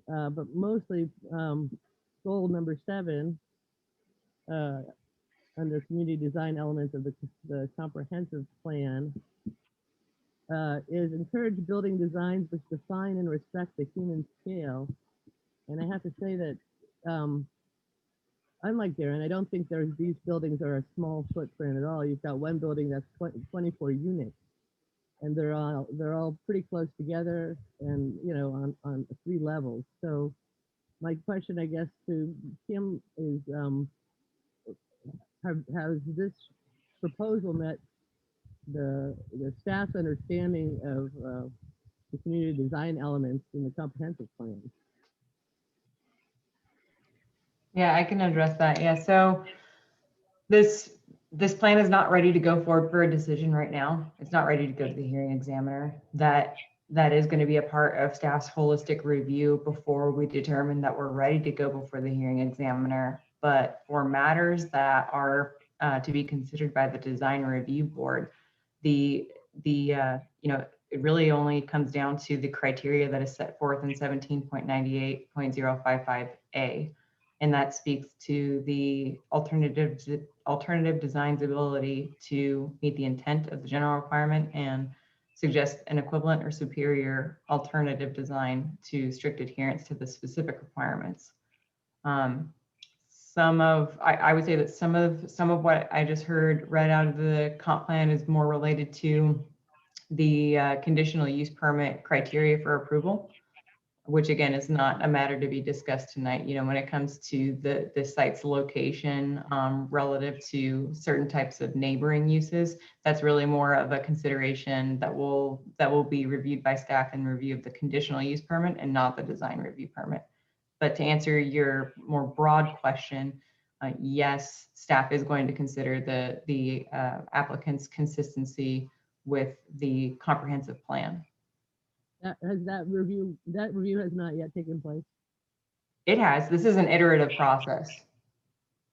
But mostly, goal number 7, under community design elements of the comprehensive plan, is encourage building designs which define and respect the human scale. And I have to say that, unlike Darren, I don't think these buildings are a small footprint at all. You've got one building that's 24 units, and they're all pretty close together, and on 3 levels. So my question, I guess, to Kim is, has this proposal met the staff's understanding of the community design elements in the comprehensive plan? Yeah, I can address that. Yeah, so this plan is not ready to go forward for a decision right now. It's not ready to go to the hearing examiner. That is going to be a part of staff's holistic review before we determine that we're ready to go before the hearing examiner. But for matters that are to be considered by the design review board, it really only comes down to the criteria that is set forth in 17.98.055A. And that speaks to the alternative design's ability to meet the intent of the general requirement and suggest an equivalent or superior alternative design to strict adherence to the specific requirements. I would say that some of what I just heard read out of the comp plan is more related to the conditional use permit criteria for approval, which again is not a matter to be discussed tonight. You know, when it comes to the site's location relative to certain types of neighboring uses, that's really more of a consideration that will be reviewed by staff in review of the conditional use permit and not the design review permit. But to answer your more broad question, yes, staff is going to consider the applicant's consistency with the comprehensive plan. That review has not yet taken place. It has. This is an iterative process.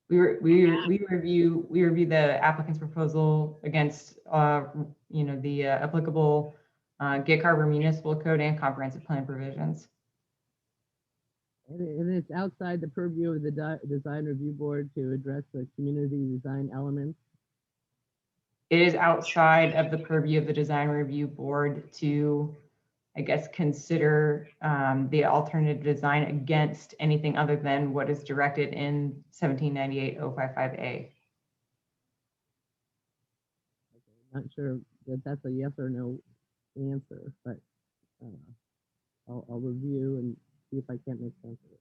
We review the applicant's proposal against the applicable Gig Harbor Municipal Code and comprehensive plan provisions. And it's outside the purview of the design review board to address the community design elements. It is outside of the purview of the design review board to, I guess, consider the alternative design against anything other than what is directed in 1798-055A. Not sure that that's a yes or no answer, but I'll review and see if I can't make sense of it.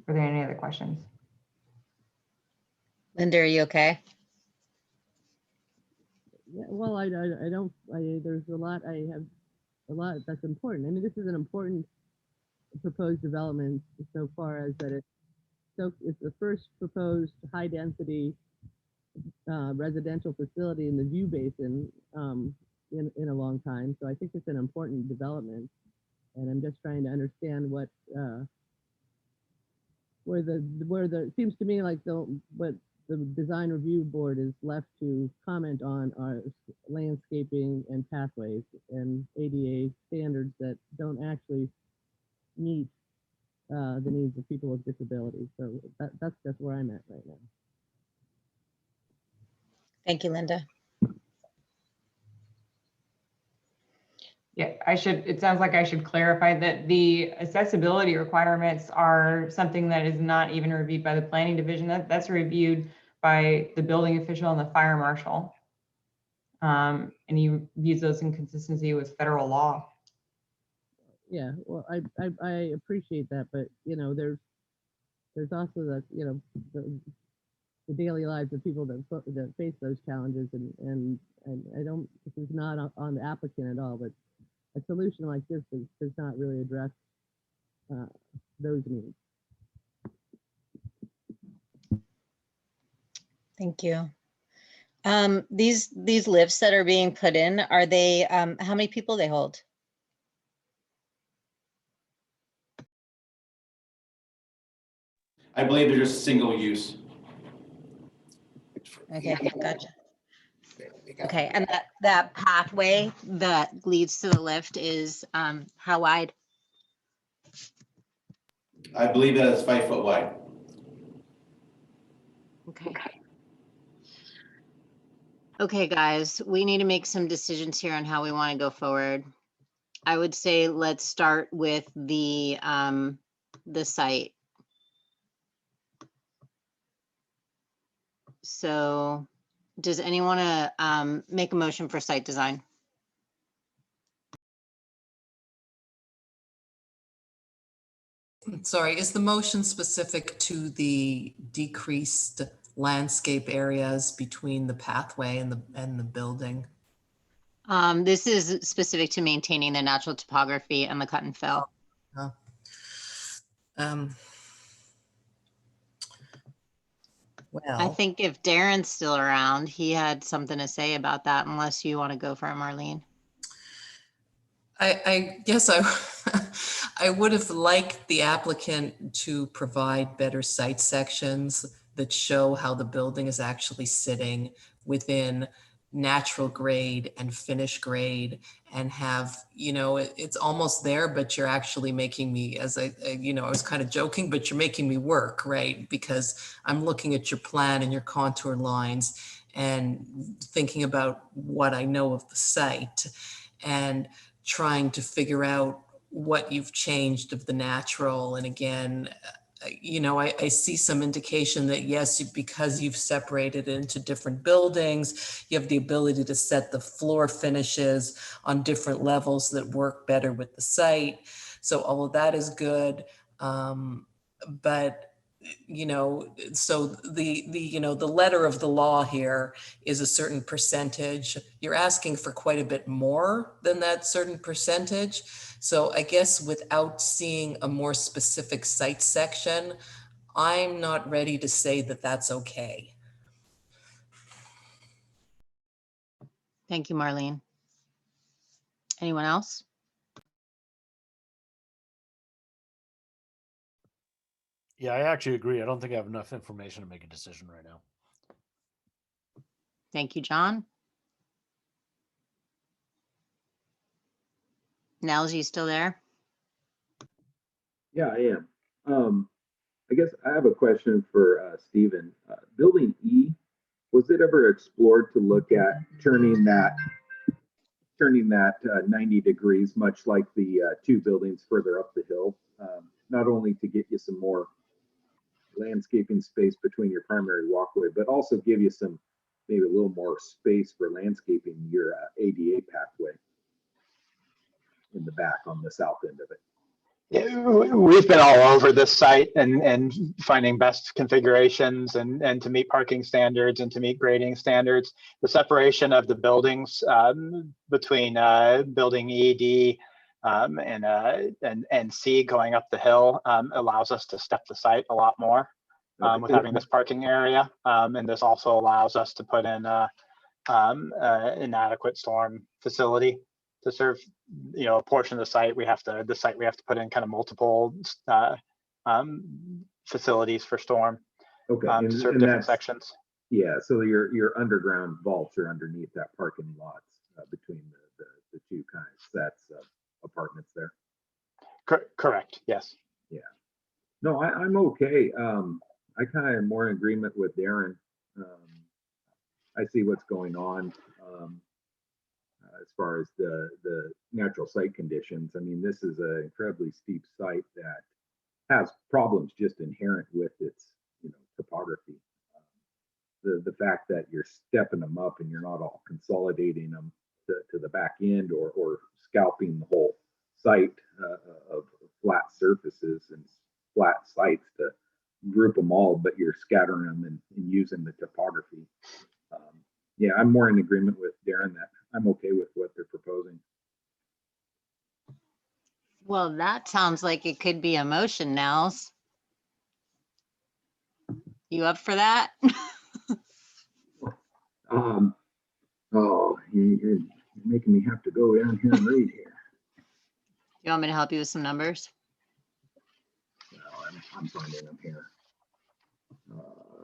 Are there any other questions? Linda, are you okay? Yeah, well, there's a lot that's important. I mean, this is an important proposed development so far as that it's the first proposed high density residential facility in the View Basin in a long time. So I think it's an important development, and I'm just trying to understand what it seems to me like what the design review board is left to comment on are landscaping and pathways and ADA standards that don't actually meet the needs of people with disabilities. So that's just where I'm at right now. Thank you, Linda. Yeah, it sounds like I should clarify that the accessibility requirements are something that is not even reviewed by the planning division. That's reviewed by the building official and the fire marshal. And he views those in consistency with federal law. Yeah, well, I appreciate that, but there's also the the daily lives of people that face those challenges, and I don't. This is not on the applicant at all, but a solution like this does not really address those needs. Thank you. These lifts that are being put in, are they, how many people they hold? I believe they're just single use. Okay, gotcha. Okay, and that pathway that leads to the lift is how wide? I believe that is 5 foot wide. Okay. Okay, guys, we need to make some decisions here on how we want to go forward. I would say let's start with the site. So does anyone want to make a motion for site design? Sorry, is the motion specific to the decreased landscape areas between the pathway and the building? This is specific to maintaining the natural topography and the cut and fill. Well, I think if Darren's still around, he had something to say about that, unless you want to go for it, Marlene. I guess I would have liked the applicant to provide better site sections that show how the building is actually sitting within natural grade and finished grade, and have, you know, it's almost there, but you're actually making me, as I was kind of joking, but you're making me work, right? Because I'm looking at your plan and your contour lines and thinking about what I know of the site and trying to figure out what you've changed of the natural. And again, I see some indication that yes, because you've separated it into different buildings, you have the ability to set the floor finishes on different levels that work better with the site. So all of that is good. But so the letter of the law here is a certain percentage. You're asking for quite a bit more than that certain percentage. So I guess without seeing a more specific site section, I'm not ready to say that that's okay. Thank you, Marlene. Anyone else? Yeah, I actually agree. I don't think I have enough information to make a decision right now. Thank you, John. Nels, you still there? Yeah, I am. I guess I have a question for Stephen. Building E, was it ever explored to look at turning that 90 degrees, much like the two buildings further up the hill, not only to get you some more landscaping space between your primary walkway, but also give you some, maybe a little more space for landscaping your ADA pathway in the back on the south end of it? Yeah, we've been all over this site and finding best configurations and to meet parking standards and to meet grading standards. The separation of the buildings between building ED and C going up the hill allows us to step the site a lot more with having this parking area. And this also allows us to put in an adequate storm facility to serve, a portion of the site. We have to put in kind of multiple facilities for storm to serve different sections. Yeah, so your underground vaults are underneath that parking lot between the two kind of sets of apartments there. Correct. Yes. Yeah. No, I'm okay. I kind of am more in agreement with Darren. I see what's going on. As far as the natural site conditions. I mean, this is an incredibly steep site that has problems just inherent with its, topography. The fact that you're stepping them up and you're not all consolidating them to the back end or scalping the whole site of flat surfaces and flat sites to group them all, but you're scattering them and using the topography. Yeah, I'm more in agreement with Darren that I'm okay with what they're proposing. Well, that sounds like it could be a motion, Nels. You up for that? Oh, you're making me have to go down here and read here. You want me to help you with some numbers? Well, I'm finding them here.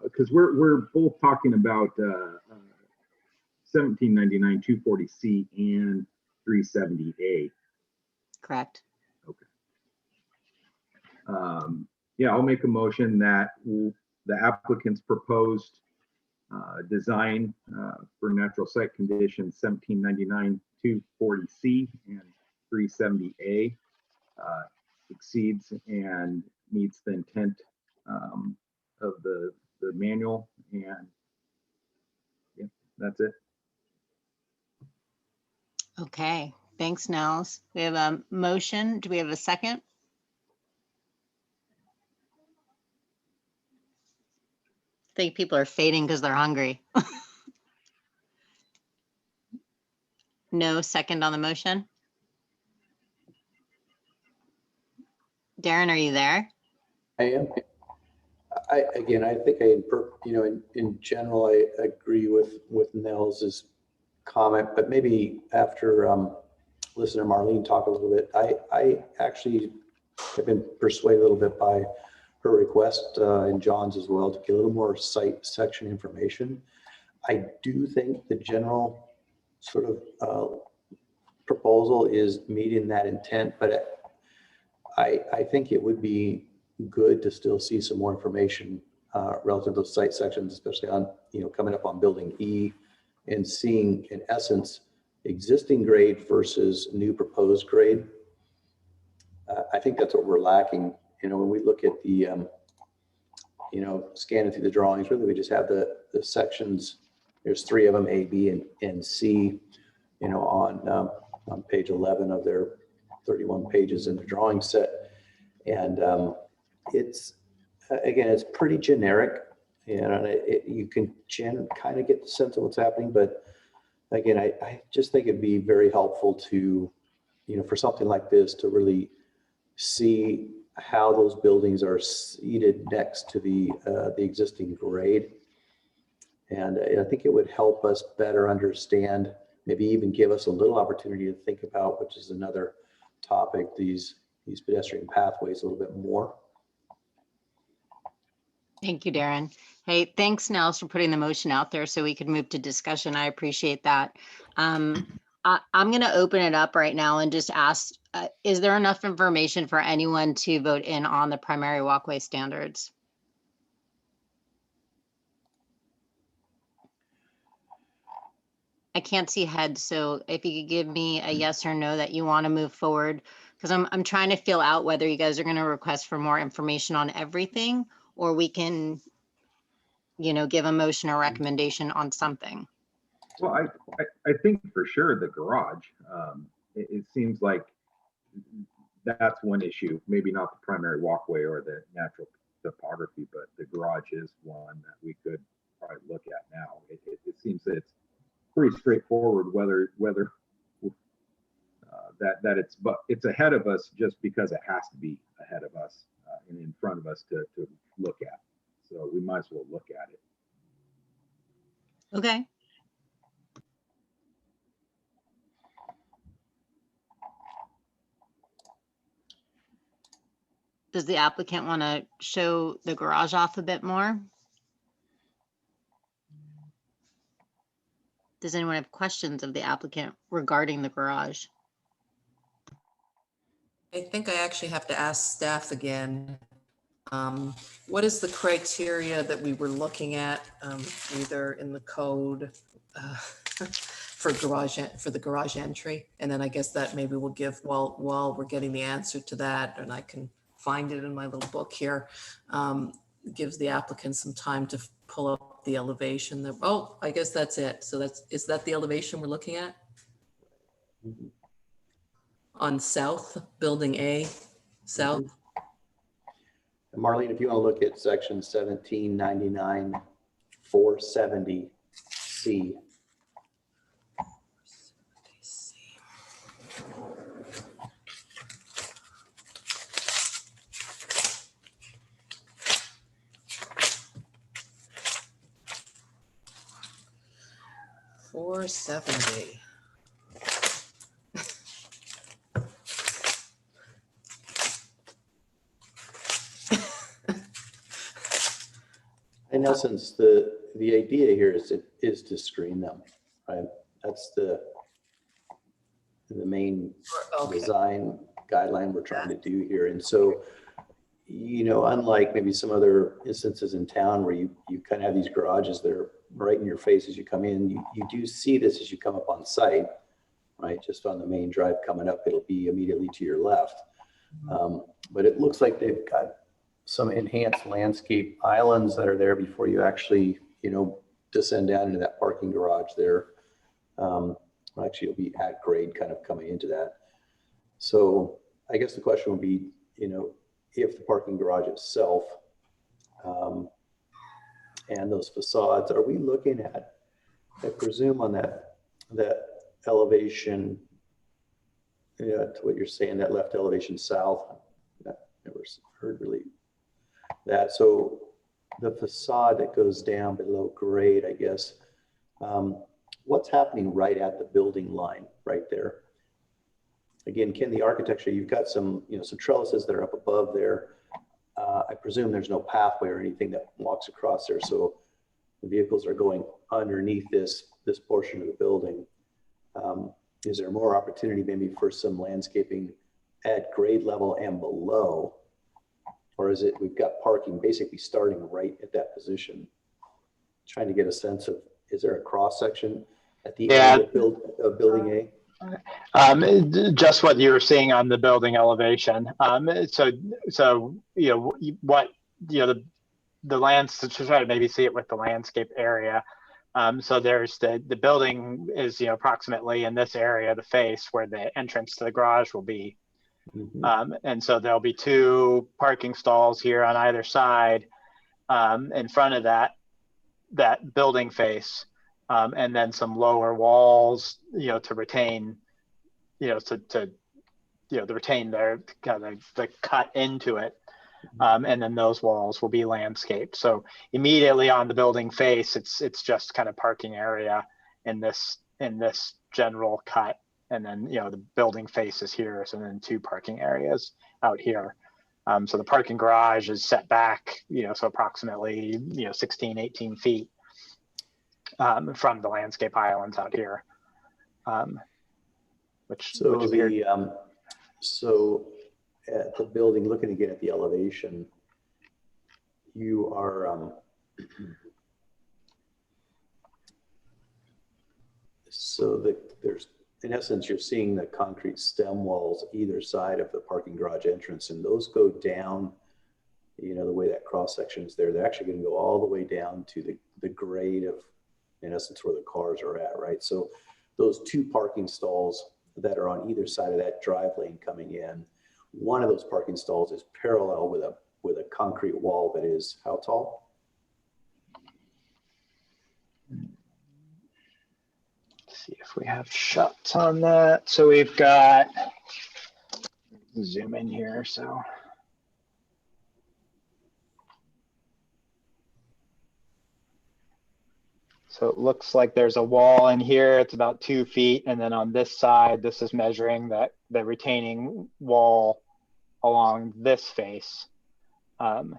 Because we're both talking about 1799, 240C, and 370A. Correct. Okay. Yeah, I'll make a motion that the applicant's proposed design for natural site conditions 1799, 240C, and 370A exceeds and meets the intent of the manual, and yeah, that's it. Okay, thanks, Nels. We have a motion. Do we have a second? I think people are fading because they're hungry. No second on the motion? Darren, are you there? I am. Again, I think in general, I agree with Nels's comment, but maybe after listening to Marlene talk a little bit, I actually have been persuaded a little bit by her request and John's as well to get a little more site section information. I do think the general sort of proposal is meeting that intent, but I think it would be good to still see some more information relative to those site sections, especially on, coming up on building E and seeing in essence existing grade versus new proposed grade. I think that's what we're lacking. When we look at the, scanning through the drawings, really we just have the sections. There's 3 of them, A, B, and C, on page 11 of their 31 pages in the drawing set. And it's, again, it's pretty generic, you can kind of get the sense of what's happening, but again, I just think it'd be very helpful to, for something like this to really see how those buildings are seated next to the existing grade. And I think it would help us better understand, maybe even give us a little opportunity to think about, which is another topic, these pedestrian pathways a little bit more. Thank you, Darren. Hey, thanks, Nels, for putting the motion out there so we could move to discussion. I appreciate that. I'm going to open it up right now and just ask, is there enough information for anyone to vote in on the primary walkway standards? I can't see heads, so if you could give me a yes or no that you want to move forward, because I'm trying to feel out whether you guys are going to request for more information on everything, or we can, give a motion or recommendation on something. Well, I think for sure the garage, it seems like that's one issue, maybe not the primary walkway or the natural topography, but the garage is one that we could probably look at now. It seems that it's pretty straightforward whether that it's ahead of us just because it has to be ahead of us and in front of us to look at. So we might as well look at it. Okay. Does the applicant want to show the garage off a bit more? Does anyone have questions of the applicant regarding the garage? I think I actually have to ask staff again. What is the criteria that we were looking at, either in the code for the garage entry? And then I guess that maybe we'll give, while we're getting the answer to that, and I can find it in my little book here, gives the applicant some time to pull up the elevation. I guess that's it. So is that the elevation we're looking at? Mm-hmm. On south, building A, south? Mm-hmm. And Marlene, if you want to look at section 1799, 470C. $470. In essence, the idea here is to screen them, right? That's the main design guideline we're trying to do here. And so, unlike maybe some other instances in town where you kind of have these garages that are right in your face as you come in, you do see this as you come up on site, right? Just on the main drive coming up, it'll be immediately to your left. But it looks like they've got some enhanced landscape islands that are there before you actually, descend down into that parking garage there. Actually, it'll be at grade kind of coming into that. So I guess the question would be, if the parking garage itself and those facades, are we looking at, I presume on that elevation, to what you're saying, that left elevation south, never heard really that. So the facade that goes down below grade, I guess, what's happening right at the building line right there? Again, Ken, the architecture, you've got some, some trellises that are up above there. I presume there's no pathway or anything that walks across there. So the vehicles are going underneath this portion of the building. Is there more opportunity maybe for some landscaping at grade level and below? Or is it, we've got parking basically starting right at that position? Trying to get a sense of, is there a cross section at the end of building A? Just what you were seeing on the building elevation. So what the lands, to try to maybe see it with the landscape area. So there's the building is approximately in this area, the face where the entrance to the garage will be. And so there'll be 2 parking stalls here on either side in front of that building face. And then some lower walls, to retain, to retain their kind of the cut into it. And then those walls will be landscaped. So immediately on the building face, it's just kind of parking area in this general cut. And then, the building face is here. So then 2 parking areas out here. So the parking garage is set back, so approximately, 16, 18 feet. From the landscape islands out here, so at the building, looking again at the elevation, you are there's in essence you're seeing the concrete stem walls either side of the parking garage entrance, and those go down. The way that cross section is there, they're actually going to go all the way down to the grade of, in essence, where the cars are at, right? So those 2 parking stalls that are on either side of that drive lane coming in, one of those parking stalls is parallel with a concrete wall that is how tall? Let's see if we have shots on that. So we've got, zoom in here, so. So it looks like there's a wall in here. It's about 2 feet. And then on this side, this is measuring the retaining wall along this face. It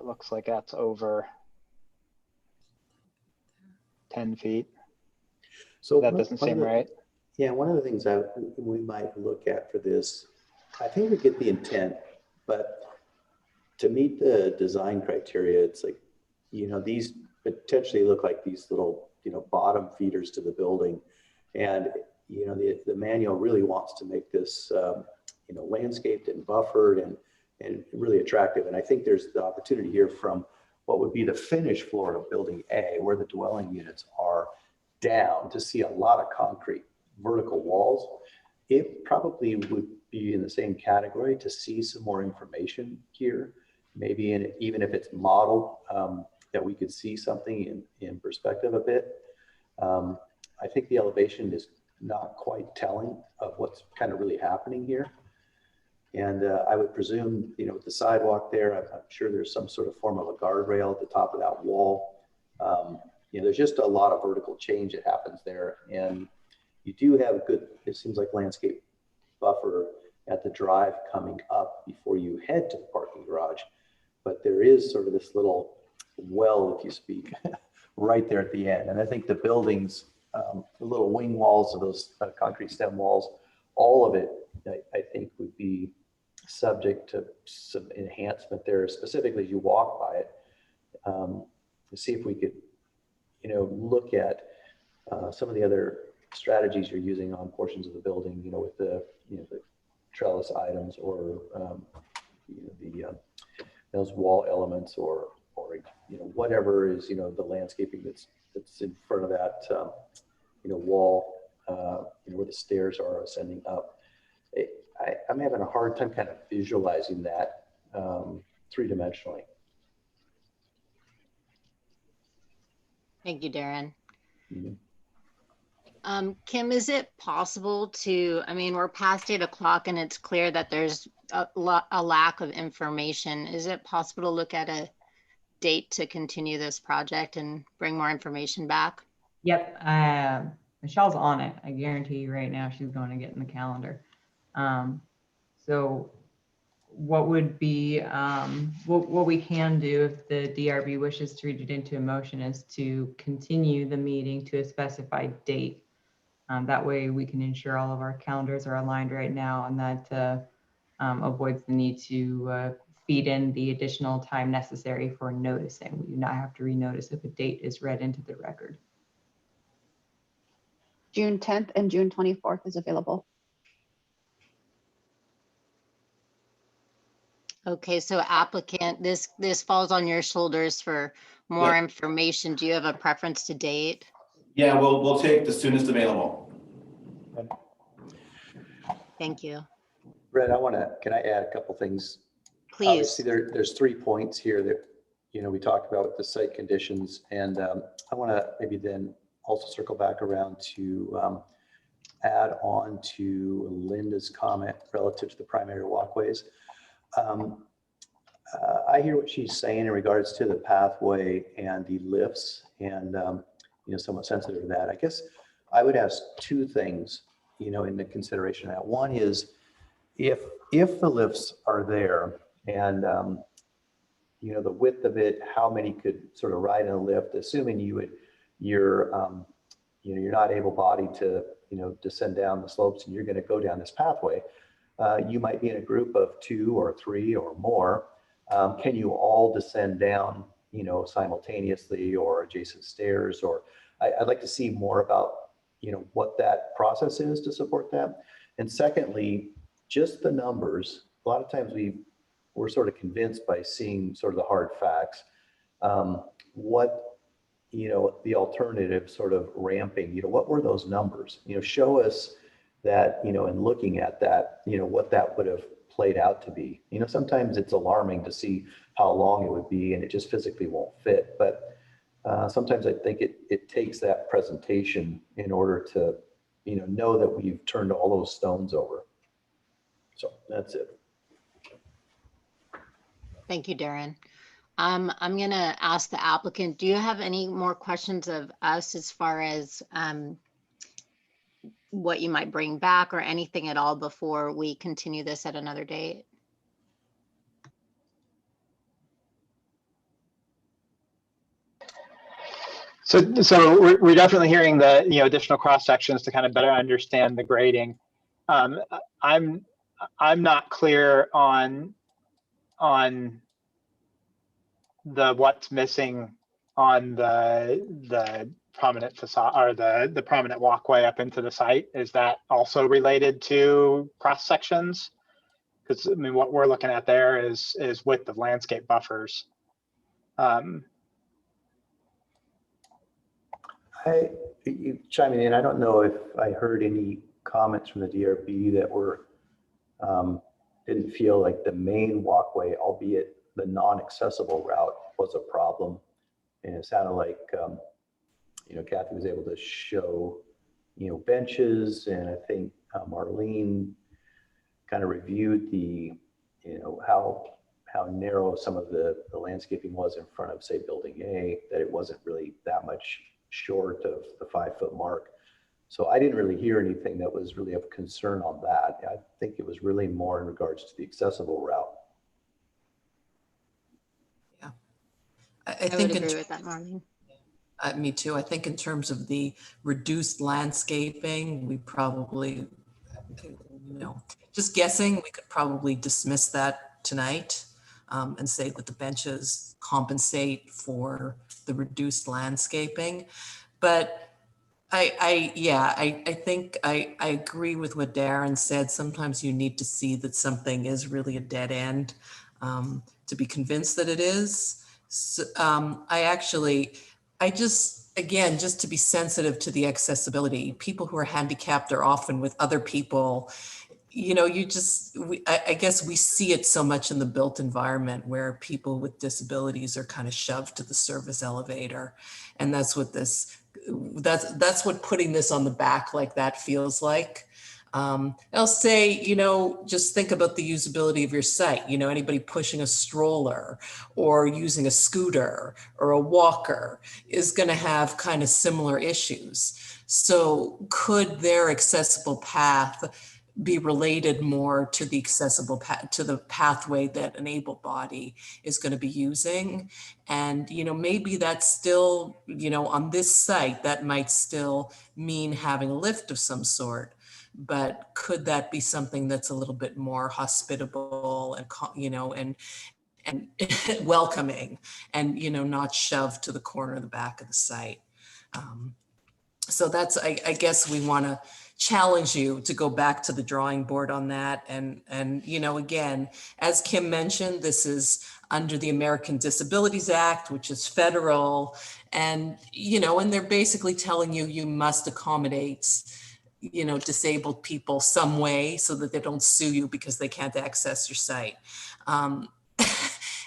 looks like that's over 10 feet. So that doesn't seem right. Yeah, one of the things we might look at for this, I think we get the intent, but to meet the design criteria, it's like, these potentially look like these little, bottom feeders to the building. And, the manual really wants to make this, landscaped and buffered and really attractive. And I think there's the opportunity here from what would be the finished floor of building A, where the dwelling units are, down to see a lot of concrete vertical walls. It probably would be in the same category to see some more information here. Maybe even if it's modeled, that we could see something in perspective a bit. I think the elevation is not quite telling of what's kind of really happening here. And I would presume, with the sidewalk there, I'm sure there's some sort of form of a guardrail at the top of that wall. There's just a lot of vertical change that happens there. And you do have a good, it seems like, landscape buffer at the drive coming up before you head to the parking garage. But there is sort of this little well, if you speak, right there at the end. And I think the buildings, the little wing walls of those concrete stem walls, all of it, I think would be subject to some enhancement there, specifically as you walk by it, to see if we could, look at some of the other strategies you're using on portions of the building, with the, the trellis items or, those wall elements or whatever is, the landscaping that's in front of that, wall, where the stairs are ascending up. I'm having a hard time kind of visualizing that 3-dimensionally. Thank you, Darren. Kim, is it possible to, I mean, we're past 8 o'clock and it's clear that there's a lack of information. Is it possible to look at a date to continue this project and bring more information back? Yep, Michelle's on it. I guarantee you right now she's going to get in the calendar. So what would be, what we can do if the DRB wishes to read it into a motion is to continue the meeting to a specified date. That way we can ensure all of our calendars are aligned right now, and that avoids the need to feed in the additional time necessary for noticing. We do not have to renotice if a date is read into the record. June 10th and June 24th is available. Okay, so applicant, this falls on your shoulders for more information. Do you have a preference to date? Yeah, we'll take the soonest available. Thank you. Brett, can I add a couple things? Please. Obviously, there's 3 points here that, we talked about with the site conditions, and I want to maybe then also circle back around to add on to Linda's comment relative to the primary walkways. I hear what she's saying in regards to the pathway and the lifts, and somewhat sensitive to that. I guess I would ask 2 things, in the consideration of that. One is if the lifts are there and the width of it, how many could sort of ride in a lift, assuming you're not able-bodied to descend down the slopes and you're going to go down this pathway. You might be in a group of 2 or 3 or more. Can you all descend down, simultaneously, or adjacent stairs? Or I'd like to see more about, what that process is to support that. And secondly, just the numbers. A lot of times we're sort of convinced by seeing sort of the hard facts. What, the alternative sort of ramping, what were those numbers? Show us that, in looking at that, what that would have played out to be. Sometimes it's alarming to see how long it would be and it just physically won't fit. But sometimes I think it takes that presentation in order to, know that we've turned all those stones over. So that's it. Thank you, Darren. I'm going to ask the applicant, do you have any more questions of us as far as what you might bring back or anything at all before we continue this at another date? So we're definitely hearing the additional cross sections to kind of better understand the grading. I'm not clear on the what's missing on the prominent facade or the prominent walkway up into the site. Is that also related to cross sections? Because I mean, what we're looking at there is width of landscape buffers. You chiming in, I don't know if I heard any comments from the DRB that were didn't feel like the main walkway, albeit the non-accessible route, was a problem. And it sounded like Kathy was able to show benches, and I think Marlene kind of reviewed the how narrow some of the landscaping was in front of, say, building A, that it wasn't really that much short of the 5-foot mark. So I didn't really hear anything that was really of concern on that. I think it was really more in regards to the accessible route. Yeah, I think would agree with that, Marlene. Me too. I think in terms of the reduced landscaping, we probably, just guessing, we could probably dismiss that tonight and say that the benches compensate for the reduced landscaping. But I think I agree with what Darren said. Sometimes you need to see that something is really a dead end to be convinced that it is. So, just to be sensitive to the accessibility. People who are handicapped are often with other people. I guess we see it so much in the built environment where people with disabilities are kind of shoved to the service elevator. And that's what this that's what putting this on the back like that feels like. I'll say, you know, just think about the usability of your site. You know, anybody pushing a stroller or using a scooter or a walker is going to have kind of similar issues. So could their accessible path be related more to the accessible path, to the pathway that an able body is going to be using? And, you know, maybe that's still, you know, on this site, that might still mean having a lift of some sort. But could that be something that's a little bit more hospitable and, you know, and welcoming and, you know, not shoved to the corner of the back of the site? So that's, I guess we want to challenge you to go back to the drawing board on that. And, you know, again, as Kim mentioned, this is under the American Disabilities Act, which is federal. And, you know, and they're basically telling you, you must accommodate, you know, disabled people some way so that they don't sue you because they can't access your site. And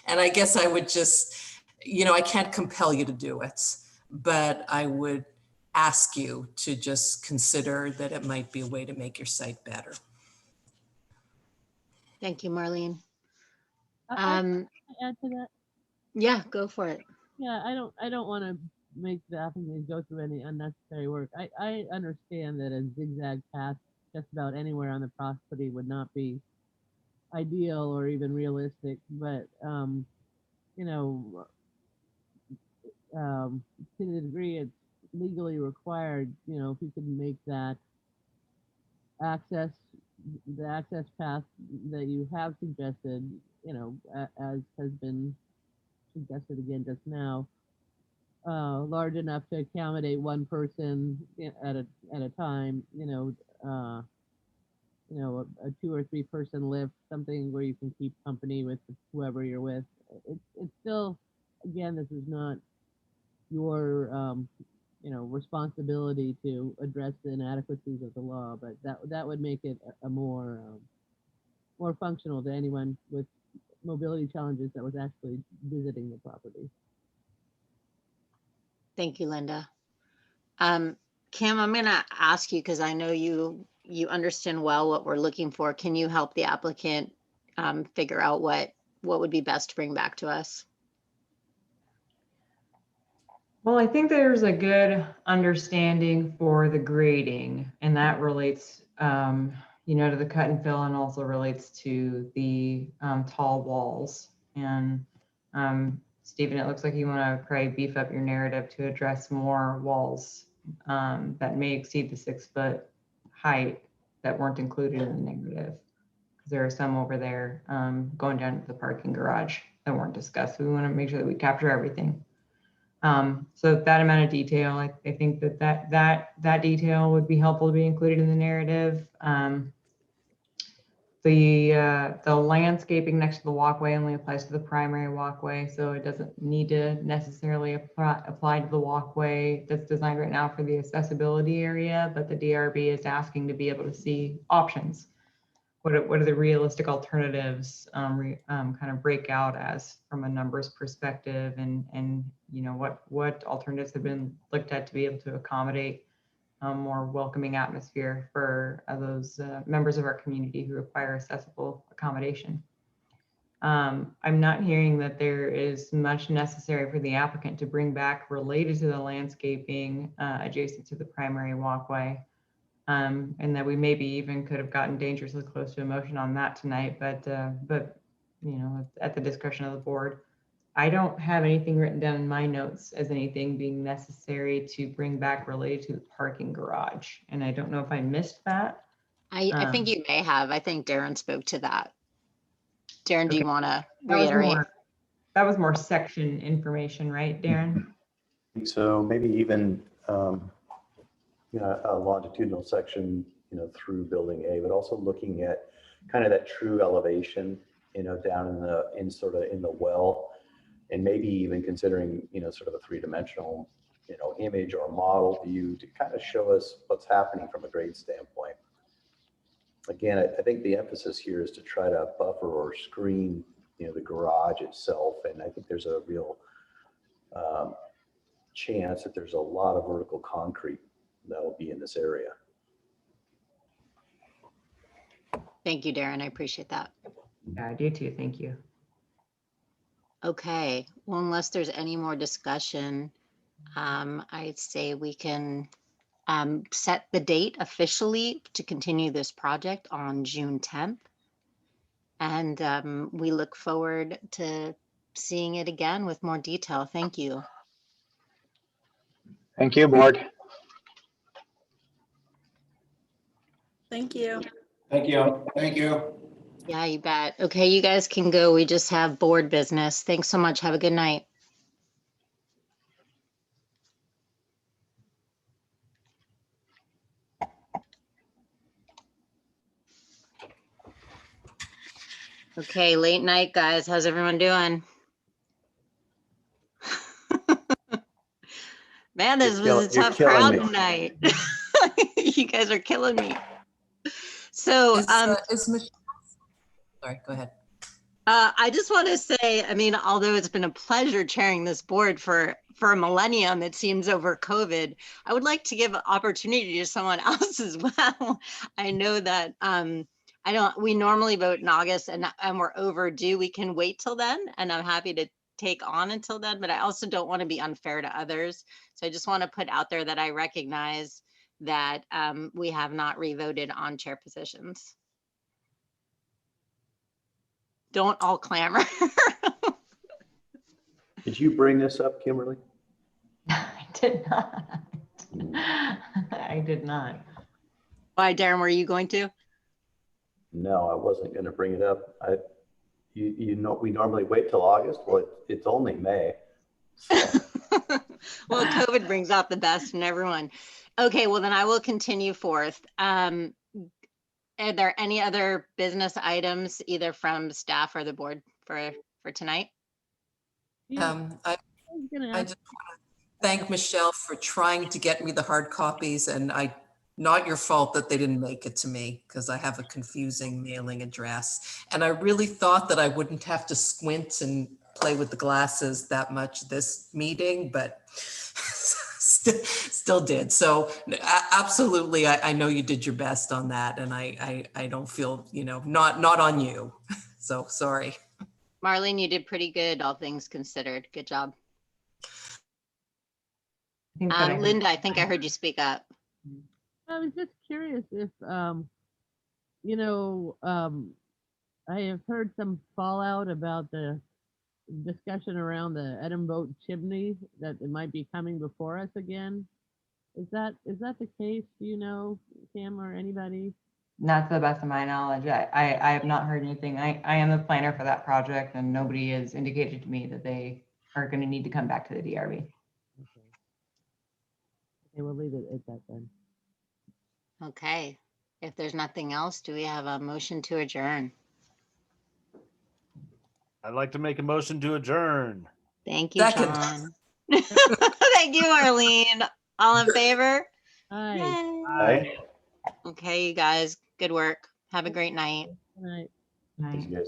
I guess I would just, you know, I can't compel you to do it, but I would ask you to just consider that it might be a way to make your site better. Thank you, Marlene. Add to that. Yeah, go for it. Yeah, I don't want to make the applicant go through any unnecessary work. I understand that a zigzag path just about anywhere on the property would not be ideal or even realistic, but you know, to the degree it's legally required, you know, if you could make that the access path that you have suggested, you know, as has been suggested again just now, large enough to accommodate one person at a time, you know, a 2 or 3 person lift, something where you can keep company with whoever you're with. It's still, again, this is not your you know, responsibility to address the inadequacies of the law, but that would make it a more functional to anyone with mobility challenges that was actually visiting the property. Thank you, Linda. Kim, I'm going to ask you, because I know you understand well what we're looking for. Can you help the applicant figure out what would be best to bring back to us? Well, I think there's a good understanding for the grading, and that relates, you know, to the cut and fill, and also relates to the tall walls. And Stephen, it looks like you want to probably beef up your narrative to address more walls that may exceed the 6-foot height that weren't included in the narrative. Because there are some over there going down to the parking garage that weren't discussed. So we want to make sure that we capture everything. So that amount of detail, I think that detail would be helpful to be included in the narrative. The landscaping next to the walkway only applies to the primary walkway, so it doesn't need to necessarily apply to the walkway that's designed right now for the accessibility area, but the DRB is asking to be able to see options. What are the realistic alternatives kind of break out as from a numbers perspective, and you know, what alternatives have been looked at to be able to accommodate a more welcoming atmosphere for those members of our community who require accessible accommodation. I'm not hearing that there is much necessary for the applicant to bring back related to the landscaping adjacent to the primary walkway. And that we maybe even could have gotten dangerously close to a motion on that tonight, but you know, at the discretion of the board. I don't have anything written down in my notes as anything being necessary to bring back related to the parking garage, and I don't know if I missed that. I think you may have. I think Darren spoke to that. Darren, do you want to reiterate? That was more section information, right, Darren? So maybe even you know, a longitudinal section, you know, through building A, but also looking at kind of that true elevation, you know, down in the well, and maybe even considering, you know, sort of a 3-dimensional, you know, image or model view to kind of show us what's happening from a grade standpoint. Again, I think the emphasis here is to try to buffer or screen, you know, the garage itself, and I think there's a real chance that there's a lot of vertical concrete that will be in this area. Thank you, Darren. I appreciate that. Yeah, I do too. Thank you. Okay, well, unless there's any more discussion, I'd say we can set the date officially to continue this project on June 10th. And we look forward to seeing it again with more detail. Thank you. Thank you, board. Thank you. Thank you. Thank you. Yeah, you bet. Okay, you guys can go. We just have board business. Thanks so much. Have a good night. Okay, late night, guys. How's everyone doing? Man, this was a tough crowd tonight. You guys are killing me. So, is Michelle? Sorry, go ahead. I just want to say, I mean, although it's been a pleasure chairing this board for a millennium, it seems, over COVID, I would like to give an opportunity to someone else as well. I know that we normally vote in August and we're overdue. We can wait till then, and I'm happy to take on until then, but I also don't want to be unfair to others. So I just want to put out there that I recognize that we have not revoted on chair positions. Don't all clamor. Did you bring this up, Kimberly? I did not. I did not. Why, Darren, were you going to? No, I wasn't going to bring it up. You know, we normally wait till August. Well, it's only May. So. Well, COVID brings out the best in everyone. Okay, well, then I will continue forth. Are there any other business items, either from staff or the board for tonight? I just want to thank Michelle for trying to get me the hard copies, and not your fault that they didn't make it to me, because I have a confusing mailing address. And I really thought that I wouldn't have to squint and play with the glasses that much this meeting, but still did. So absolutely, I know you did your best on that, and I don't feel, not on you. So sorry. Marlene, you did pretty good, all things considered. Good job. Linda, I think I heard you speak up. I was just curious if, I have heard some fallout about the discussion around the Edinburgh chimney, that it might be coming before us again. Is that the case? Do you know, Kim, or anybody? Not to the best of my knowledge. I have not heard anything. I am the planner for that project, and nobody has indicated to me that they are going to need to come back to the DRB. Okay, we'll leave it at that then. Okay. If there's nothing else, do we have a motion to adjourn? I'd like to make a motion to adjourn. Thank you, John. Thank you, Marlene. All in favor? Aye. Aye. Okay, you guys, good work. Have a great night. Good night. Thank you, guys.